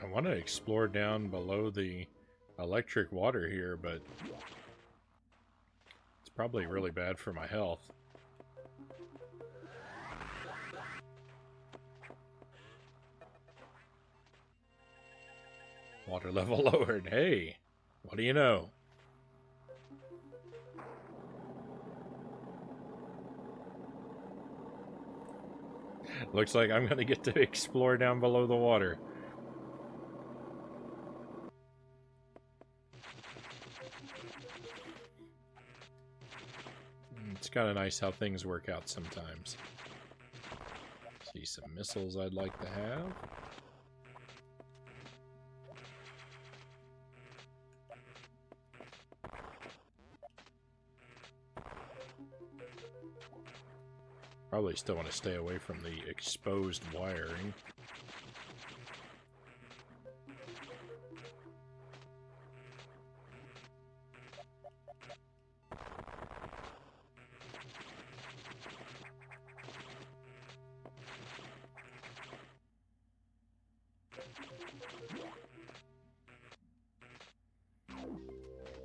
I want to explore down below the electric water here, but it's probably really bad for my health. Water level lowered. Hey, what do you know? Looks like I'm going to get to explore down below the water. It's kind of nice how things work out sometimes. See some missiles I'd like to have. Probably still want to stay away from the exposed wiring.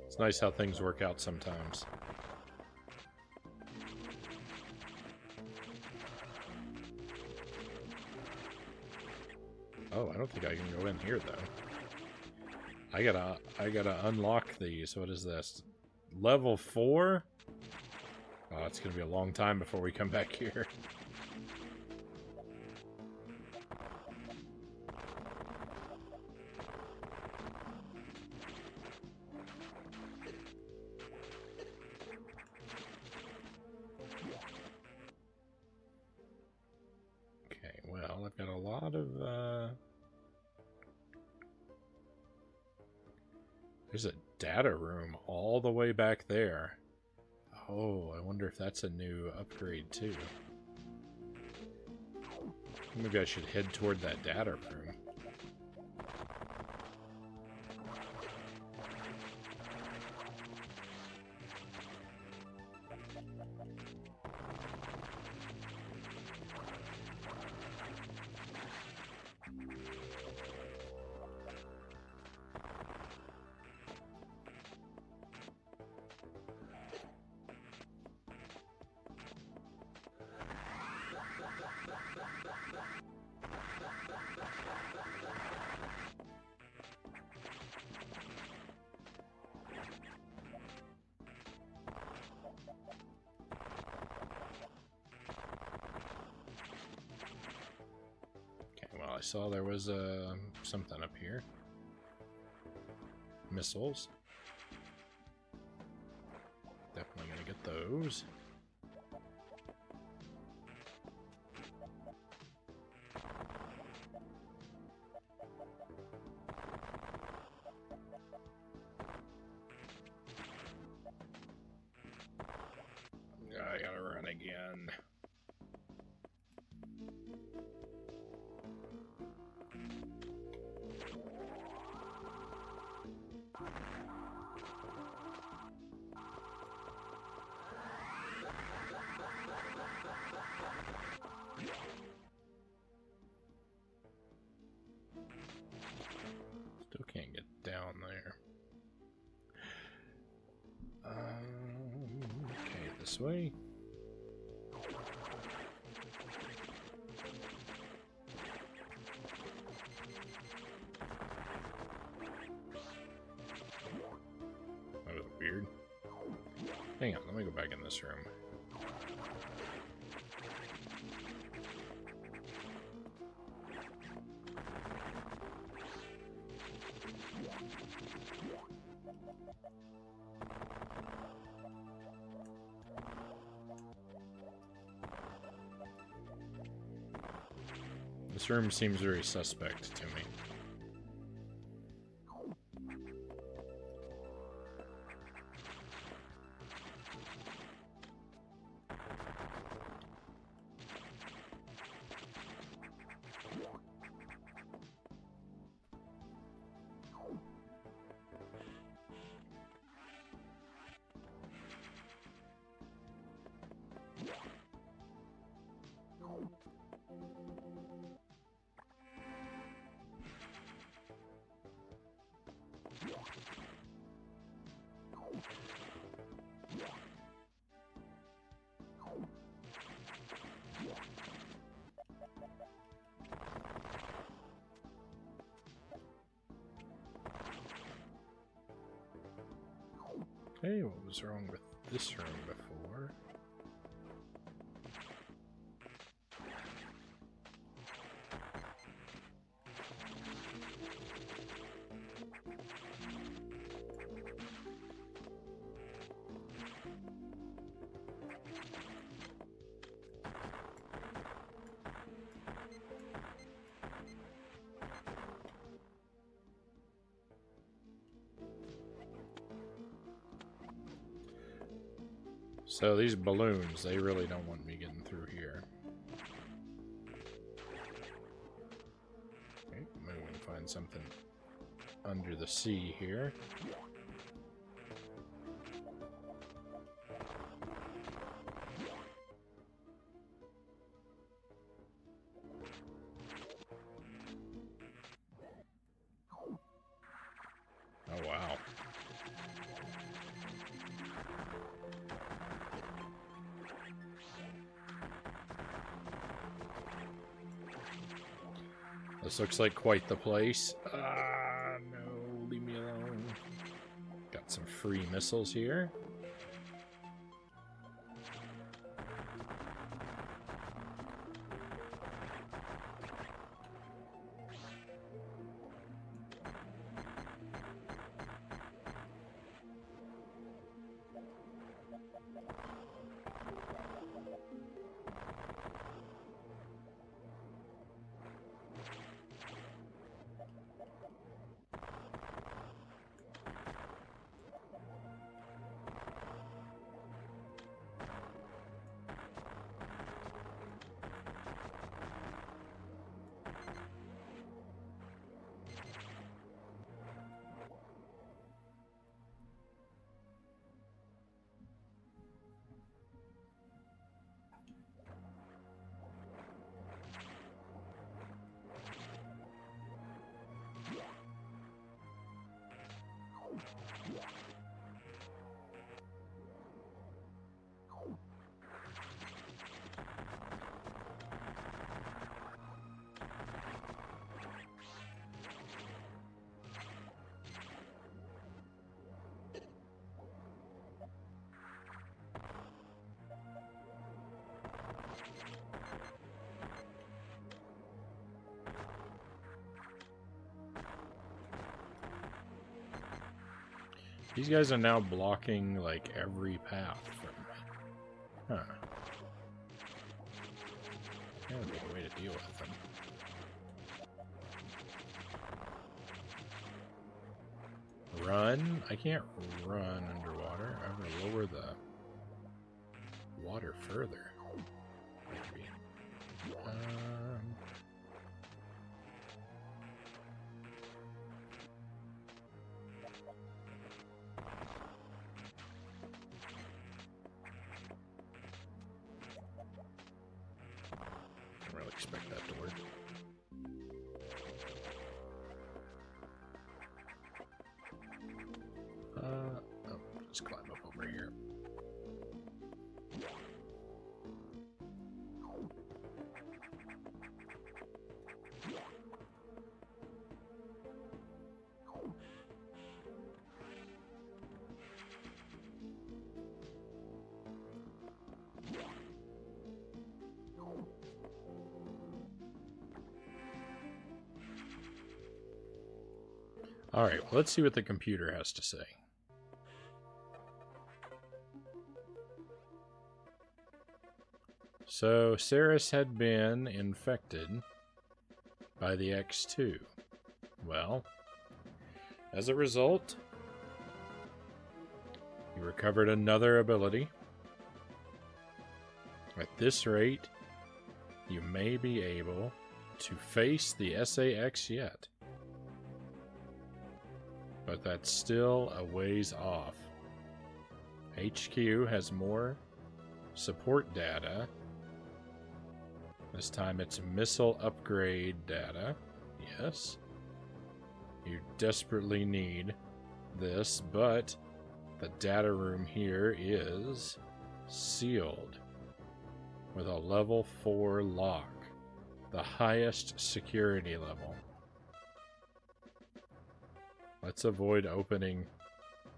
It's nice how things work out sometimes. Oh, I don't think I can go in here though. I gotta unlock these. What is this? Level 4? Oh, it's gonna be a long time before we come back here. Okay, well, I've got a lot of there's a data room all the way back there. Oh, I wonder if that's a new upgrade too. Maybe I should head toward that data room. I saw there was something up here. Missiles. Definitely gonna get those. I gotta run again. Still can't get down there. Okay, this way. That was weird. Hang on, let me go back in this room. This room seems very suspect to me. Okay, what was wrong with this room before? So these balloons, they really don't want me getting through here. Okay, maybe we can find something under the sea here. Oh, wow. This looks like quite the place. Ah, no, leave me alone. Got some free missiles here. These guys are now blocking, like, every path from me. Huh. That would be a way to deal with them. Run? I can't run underwater. I'm gonna lower the water further. Maybe. Don't really expect that to work. Oh, just climb up over here. Alright, well, let's see what the computer has to say. So, Ceres had been infected by the X2. Well, as a result, he recovered another ability. At this rate, you may be able to face the SAX yet. But that's still a ways off. HQ has more support data. This time it's missile upgrade data. Yes. You desperately need this, but the data room here is sealed with a level 4 lock, the highest security level. Let's avoid opening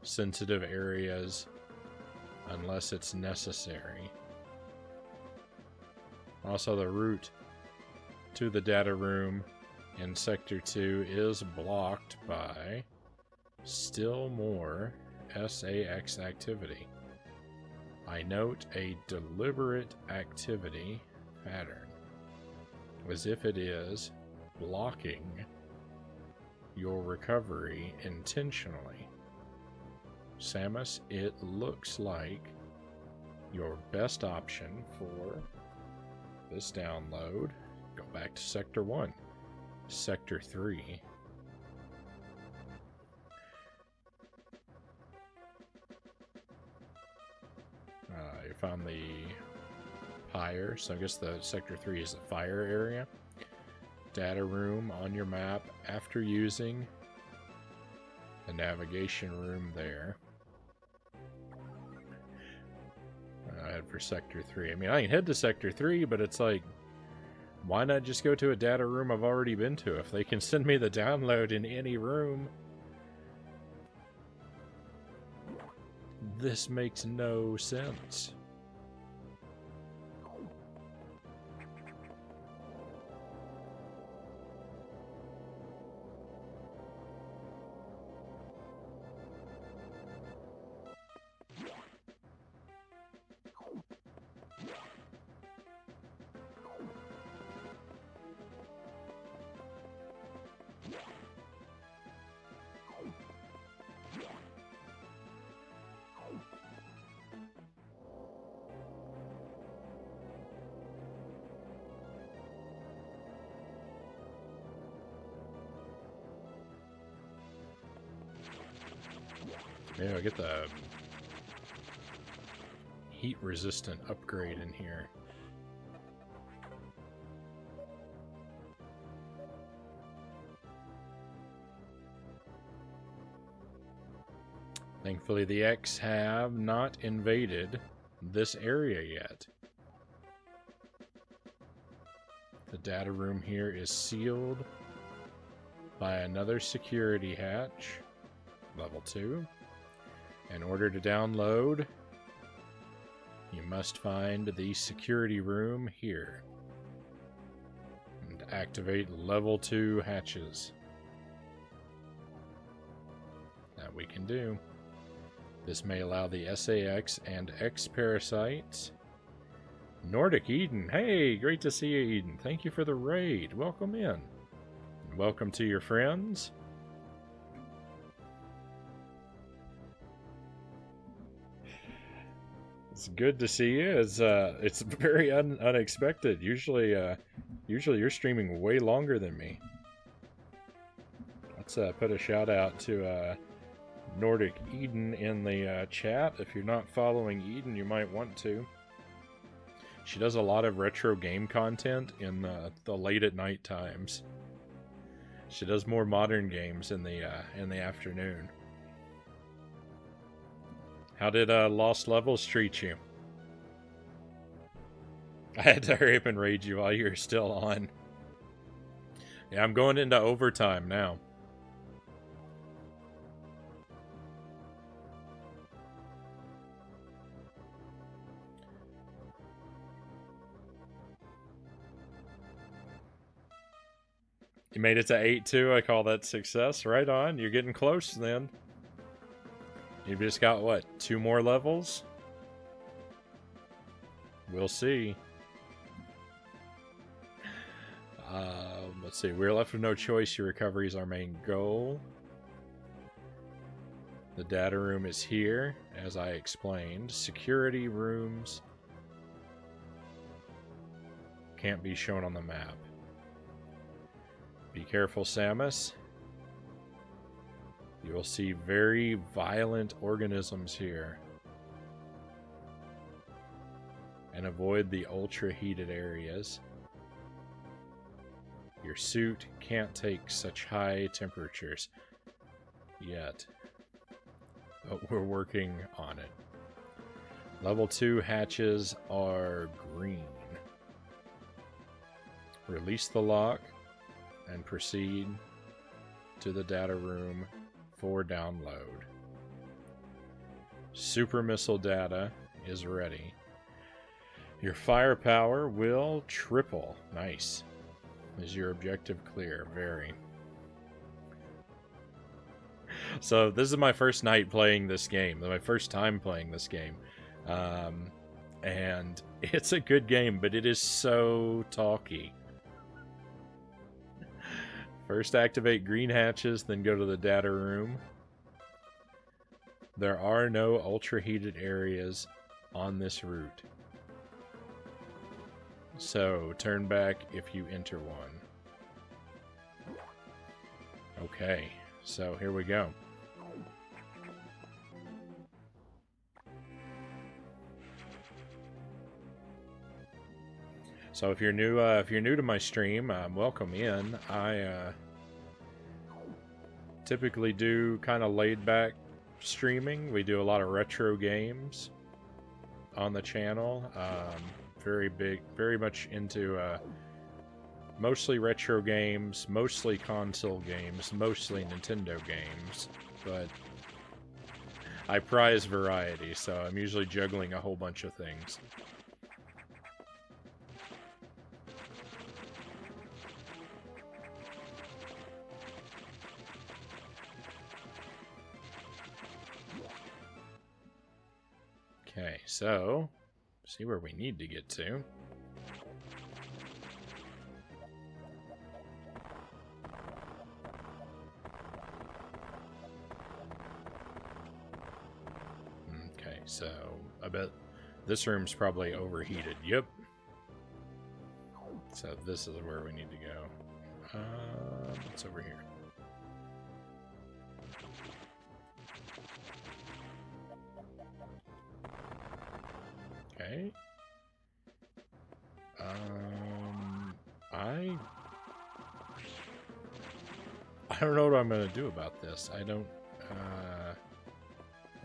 sensitive areas unless it's necessary. Also, the route to the data room in Sector 2 is blocked by still more SAX activity. I note a deliberate activity pattern, as if it is blocking your recovery intentionally. Samus, it looks like your best option for this download, go back to Sector 1. Sector 3. You found the pyre, so I guess the Sector 3 is the fire area. Data room on your map after using the navigation room there. Head for Sector 3. I mean, I can head to Sector 3, but it's like, why not just go to a data room I've already been to? If they can send me the download in any room, this makes no sense. Maybe I'll get the heat-resistant upgrade in here. Thankfully, the X have not invaded this area yet. The data room here is sealed by another security hatch, level 2. In order to download, you must find the security room here and activate level 2 hatches. That we can do. This may allow the SAX and X parasites. Nordic Eden, hey, great to see you, Eden. Thank you for the raid. Welcome in. Welcome to your friends. It's good to see you. It's very unexpected. Usually you're streaming way longer than me. Let's put a shout out to Nordic Eden in the chat. If you're not following Eden, you might want to. She does a lot of retro game content in the late at night times. She does more modern games in the afternoon. How did Lost Levels treat you? I had to hurry up and raid you while you were still on. Yeah, I'm going into overtime now. You made it to 8-2. I call that success. Right on. You're getting close then. You've just got, what, 2 more levels? We'll see. Let's see. We're left with no choice. Your recovery is our main goal. The data room is here, as I explained. Security rooms can't be shown on the map. Be careful, Samus. You will see very violent organisms here. And avoid the ultra-heated areas. Your suit can't take such high temperatures yet. But we're working on it. Level 2 hatches are green. Release the lock and proceed to the data room for download. Super missile data is ready. Your firepower will triple. Nice. Is your objective clear? Very. So this is my first night playing this game. My first time playing this game. And it's a good game, but it is so talky. First activate green hatches, then go to the data room. There are no ultra-heated areas on this route. So, turn back if you enter one. Okay, so here we go. So if you're new to my stream, welcome in. I typically do kind of laid-back streaming. We do a lot of retro games on the channel. Very much into mostly retro games, mostly console games, mostly Nintendo games, but I prize variety, so I'm usually juggling a whole bunch of things. Okay, so see where we need to get to. Okay, so I bet this room's probably overheated. Yep. So this is where we need to go. What's over here? Okay. I don't know what I'm gonna do about this. I don't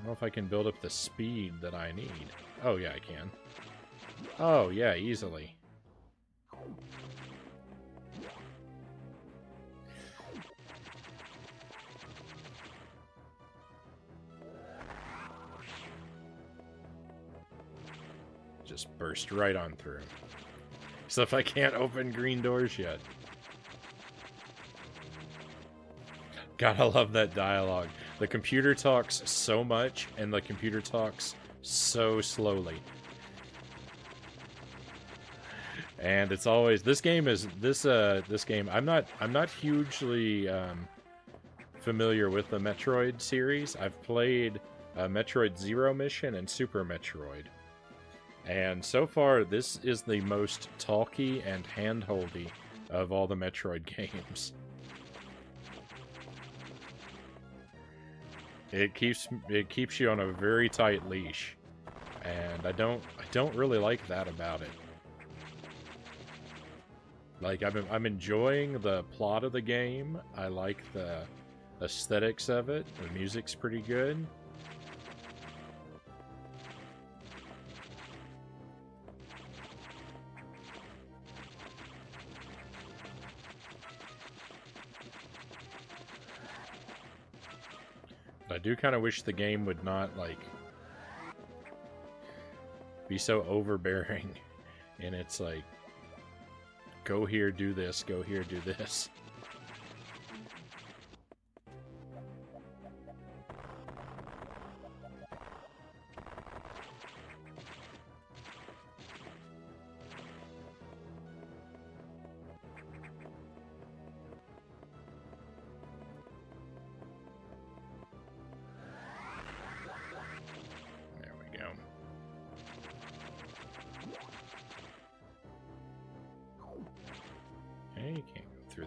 know if I can build up the speed that I need. Oh yeah, I can. Oh yeah, easily. Just burst right on through. So if I can't open green doors yet. Gotta love that dialogue. The computer talks so much, and the computer talks so slowly. And it's always this game. I'm not hugely familiar with the Metroid series. I've played Metroid Zero Mission and Super Metroid. And so far, this is the most talky and hand-holdy of all the Metroid games. It keeps you on a very tight leash, and I don't really like that about it. Like I'm enjoying the plot of the game. I like the aesthetics of it. The music's pretty good. I do kind of wish the game would not, like, be so overbearing and it's like, go here, do this, go here, do this.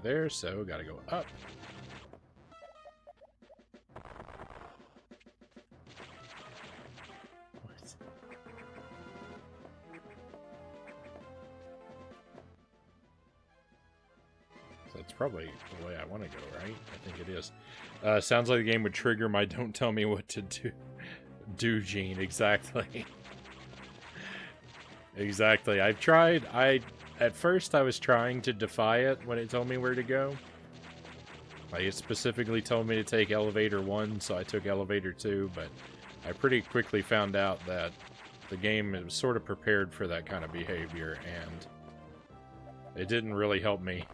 There, so gotta go up. What? So that's probably the way I want to go, right? I think it is. Sounds like the game would trigger my "don't tell me what to do" gene. Exactly. Exactly. I've tried. At first, I was trying to defy it when it told me where to go. Like, it specifically told me to take elevator 1, so I took elevator 2, but I pretty quickly found out that the game was sort of prepared for that kind of behavior, and it didn't really help me.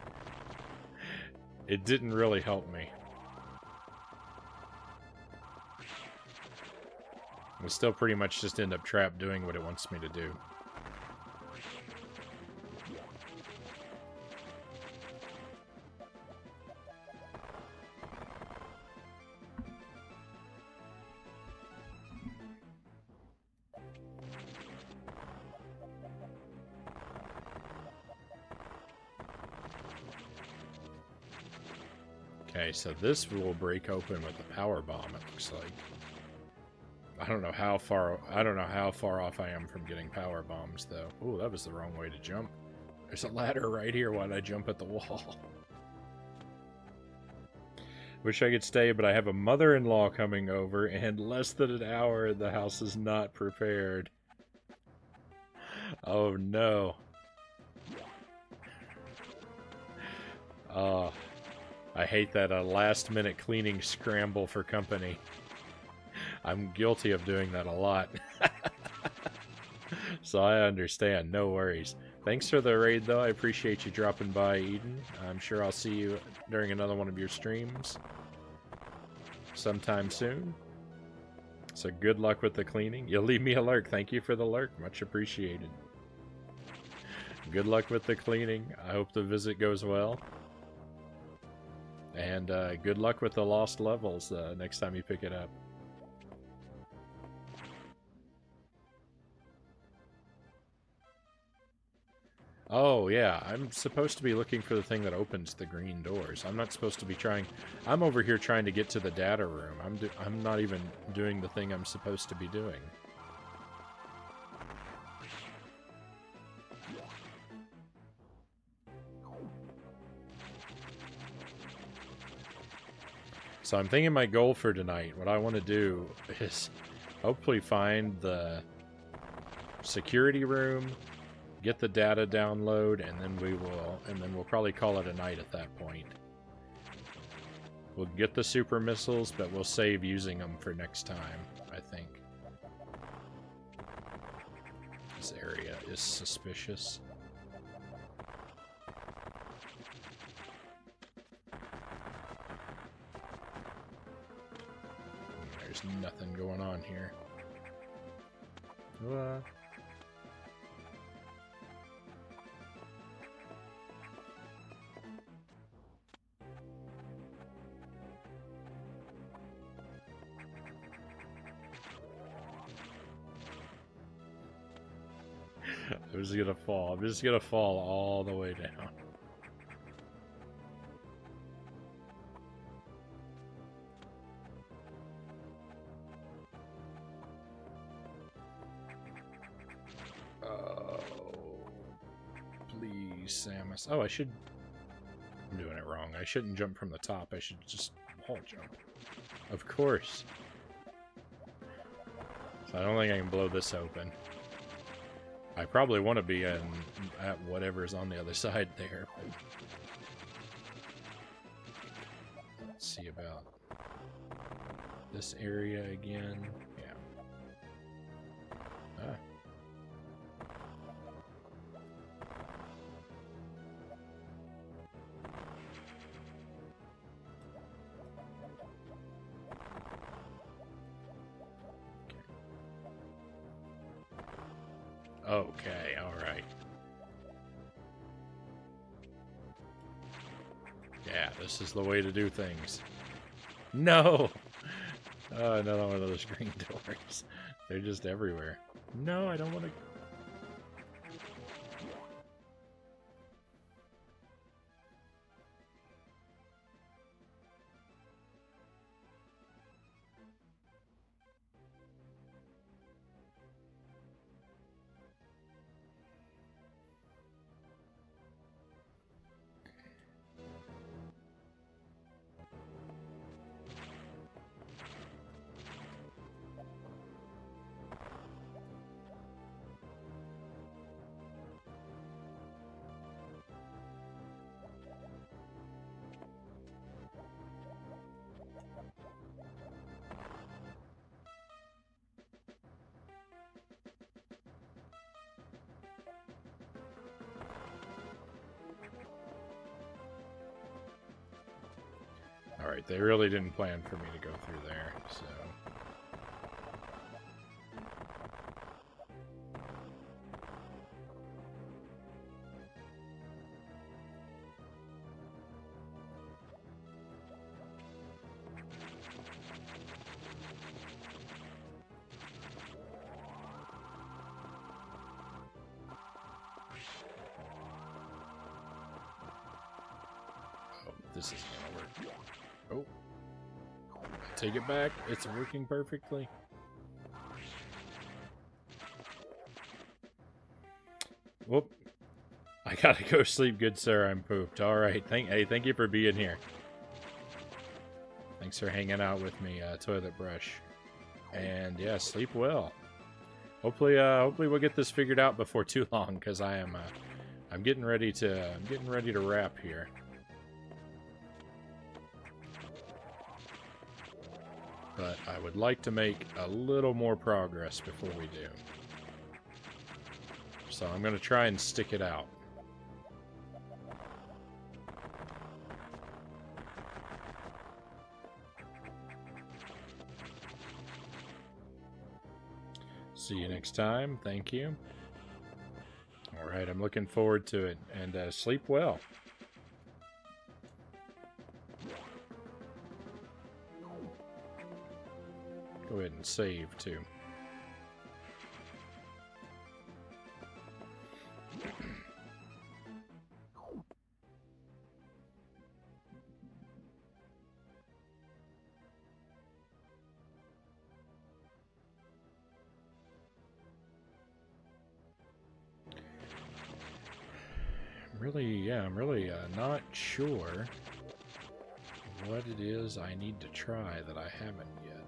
It didn't really help me. I still pretty much just end up trapped doing what it wants me to do. Okay, so this will break open with a power bomb, it looks like. I don't know how far off I am from getting power bombs, though. Ooh, that was the wrong way to jump. There's a ladder right here. Why'd I jump at the wall? Wish I could stay, but I have a mother-in-law coming over, and less than an hour, the house is not prepared. Oh, no. I hate that last-minute cleaning scramble for company. I'm guilty of doing that a lot. So I understand. No worries. Thanks for the raid, though. I appreciate you dropping by, Eden. I'm sure I'll see you during another one of your streams sometime soon. So good luck with the cleaning. You'll leave me a lurk. Thank you for the lurk. Much appreciated. Good luck with the cleaning. I hope the visit goes well. And good luck with the lost levels next time you pick it up. Oh, yeah, I'm supposed to be looking for the thing that opens the green doors. I'm not supposed to be trying... I'm over here trying to get to the data room. I'm not even doing the thing I'm supposed to be doing. So I'm thinking my goal for tonight, what I want to do is hopefully find the security room, get the data download, and then we'll probably call it a night at that point. We'll get the super missiles, but we'll save using them for next time, I think. This area is suspicious. There's nothing going on here. I'm just gonna fall. I'm just gonna fall all the way down. Oh, please, Samus. Oh, I should... I'm doing it wrong. I shouldn't jump from the top. I should just wall jump. Of course. So I don't think I can blow this open. I probably want to be at whatever's on the other side there. Let's see about this area again. Yeah. Ah. Okay, alright. Yeah, this is the way to do things. No! Another one of those green doors. They're just everywhere. No, I don't want to... Alright, they really didn't plan for me to go through there, so... This isn't gonna work. Oh. Take it back. It's working perfectly. Whoop. I gotta go sleep, good sir. I'm pooped. Alright. Thank you for being here. Thanks for hanging out with me, Toilet Brush. And yeah, sleep well. Hopefully we'll get this figured out before too long, because I'm getting ready to wrap here. But I would like to make a little more progress before we do. So I'm going to try and stick it out. See you next time. Thank you. Alright, I'm looking forward to it. And sleep well. Go ahead and save, too. I'm really not sure what it is I need to try that I haven't yet.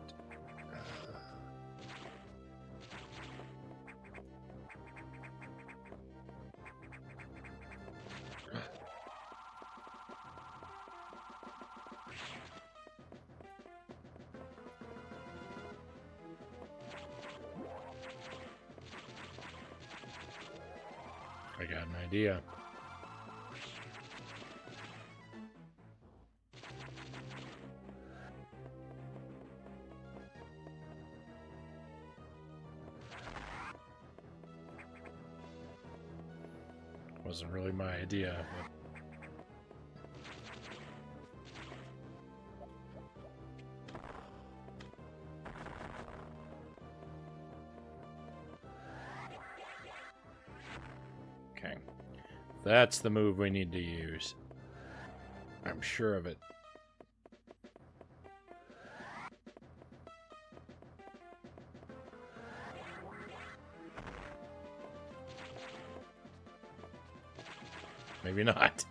I got an idea. Wasn't really my idea, but... Okay. That's the move we need to use. I'm sure of it. Maybe not.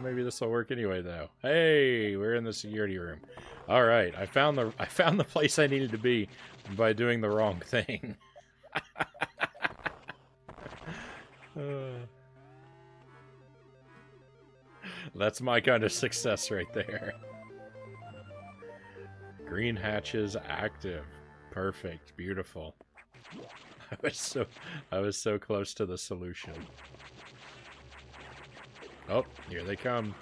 Maybe this will work anyway, though. Hey, we're in the security room. All right, I found the place I needed to be by doing the wrong thing. That's my kind of success right there. Green hatches active. Perfect. Beautiful. I was so close to the solution. Oh, here they come.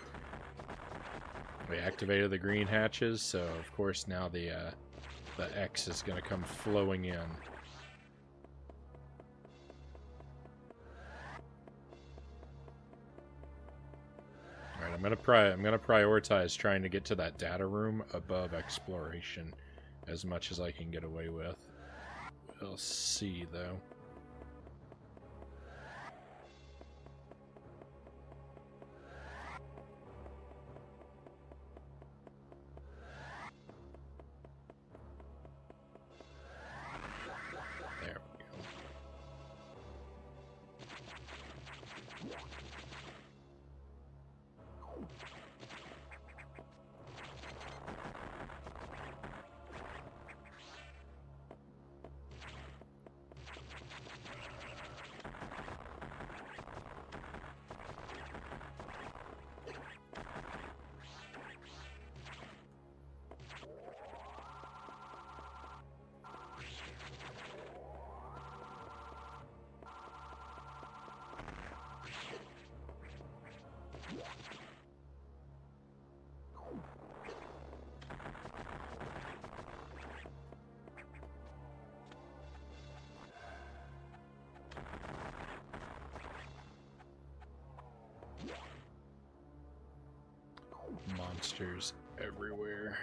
We activated the green hatches, so of course now the X is going to come flowing in. All right, I'm going to prioritize trying to get to that data room above exploration as much as I can get away with. We'll see, though. There we go. monsters everywhere.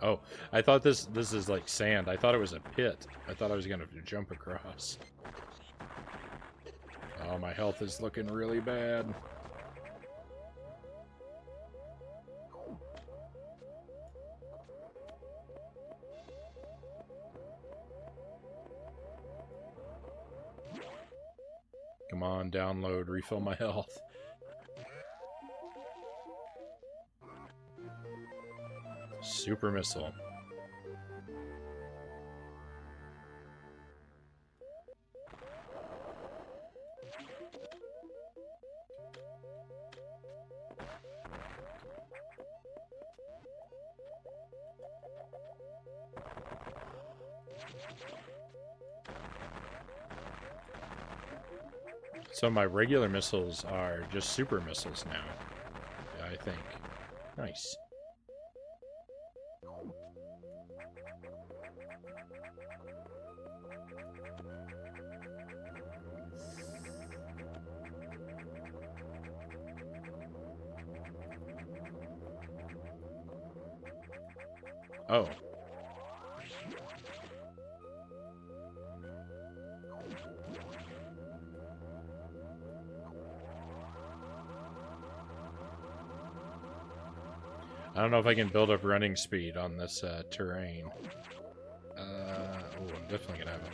Oh, I thought this is like sand. I thought it was a pit. I thought I was gonna have to jump across. Oh, my health is looking really bad. Come on, download, refill my health. Super missile. So my regular missiles are just super missiles now, I think. Nice. Oh. I don't know if I can build up running speed on this terrain. Oh, I'm definitely gonna have it.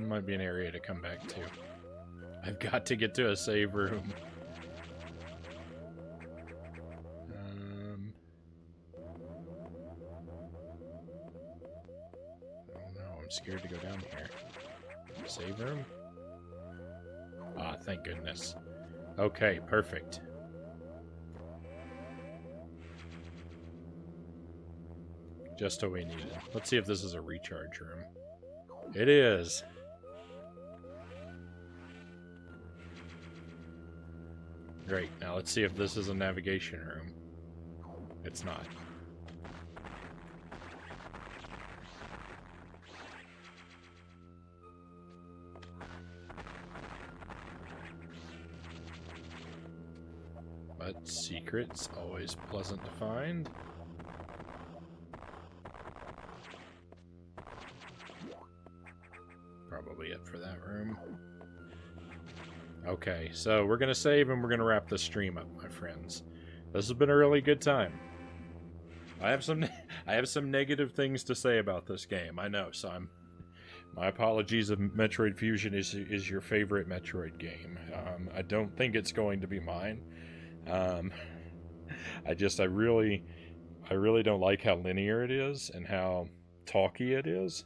Might be an area to come back to. I've got to get to a save room. I'm scared to go down here. Save room? Ah, thank goodness. Okay, perfect. Just what we needed. Let's see if this is a recharge room. It is. Great. Now let's see if this is a navigation room. It's not. But secrets, always pleasant to find. Probably it for that room. Okay, so we're going to save and we're going to wrap the stream up, my friends. This has been a really good time. I have some negative things to say about this game, I know, so my apologies if Metroid Fusion is your favorite Metroid game. I don't think it's going to be mine. I really don't like how linear it is and how talky it is.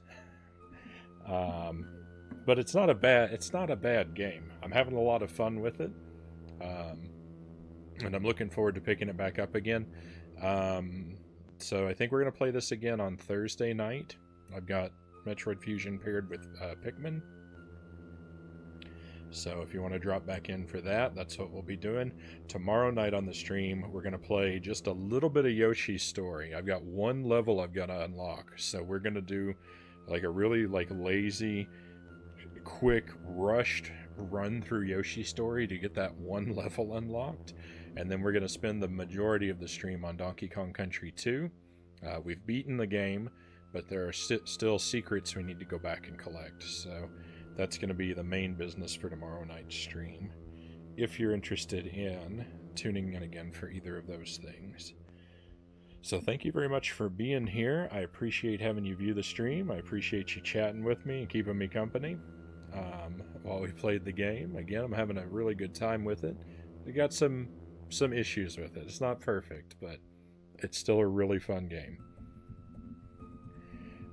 But it's not a bad game. I'm having a lot of fun with it. And I'm looking forward to picking it back up again. So I think we're going to play this again on Thursday night. I've got Metroid Fusion paired with Pikmin. So if you want to drop back in for that, that's what we'll be doing. Tomorrow night on the stream, we're going to play just a little bit of Yoshi's Story. I've got one level I've got to unlock. So we're going to do like a really lazy, quick, rushed run through Yoshi's Story to get that one level unlocked. And then we're going to spend the majority of the stream on Donkey Kong Country 2. We've beaten the game, but there are still secrets we need to go back and collect. So that's going to be the main business for tomorrow night's stream, if you're interested in tuning in again for either of those things. So thank you very much for being here. I appreciate having you view the stream. I appreciate you chatting with me and keeping me company while we played the game. Again, I'm having a really good time with it. We got some issues with it. It's not perfect, but it's still a really fun game.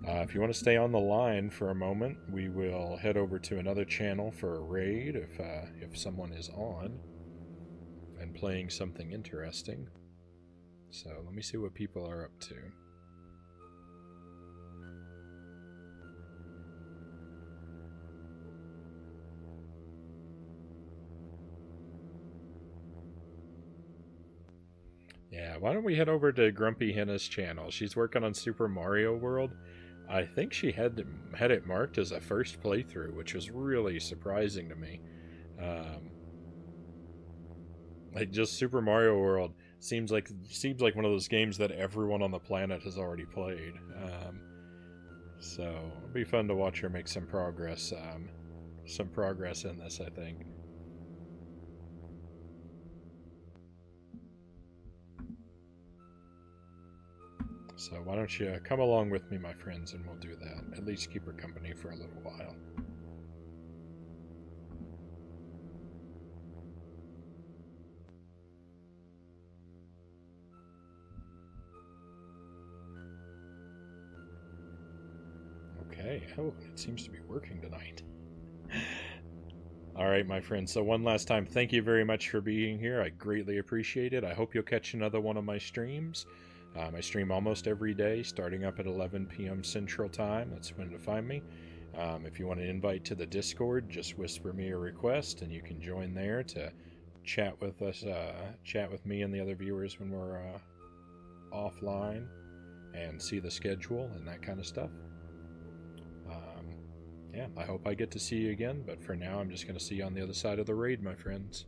If you want to stay on the line for a moment, we will head over to another channel for a raid if someone is on and playing something interesting. So let me see what people are up to. Yeah, why don't we head over to Grumpy Henna's channel? She's working on Super Mario World. I think she had it marked as a first playthrough, which was really surprising to me. Like, just Super Mario World seems like one of those games that everyone on the planet has already played. So it'll be fun to watch her make some progress. Some progress in this, I think. So why don't you come along with me, my friends, and we'll do that. At least keep her company for a little while. Okay, oh, it seems to be working tonight. Alright, my friends, so one last time, thank you very much for being here. I greatly appreciate it. I hope you'll catch another one of my streams. I stream almost every day, starting up at 11 p.m. Central Time. That's when to find me. If you want an invite to the Discord, just whisper me a request, and you can join there to chat with us, chat with me and the other viewers when we're offline, and see the schedule and that kind of stuff. Yeah, I hope I get to see you again, but for now, I'm just going to see you on the other side of the raid, my friends.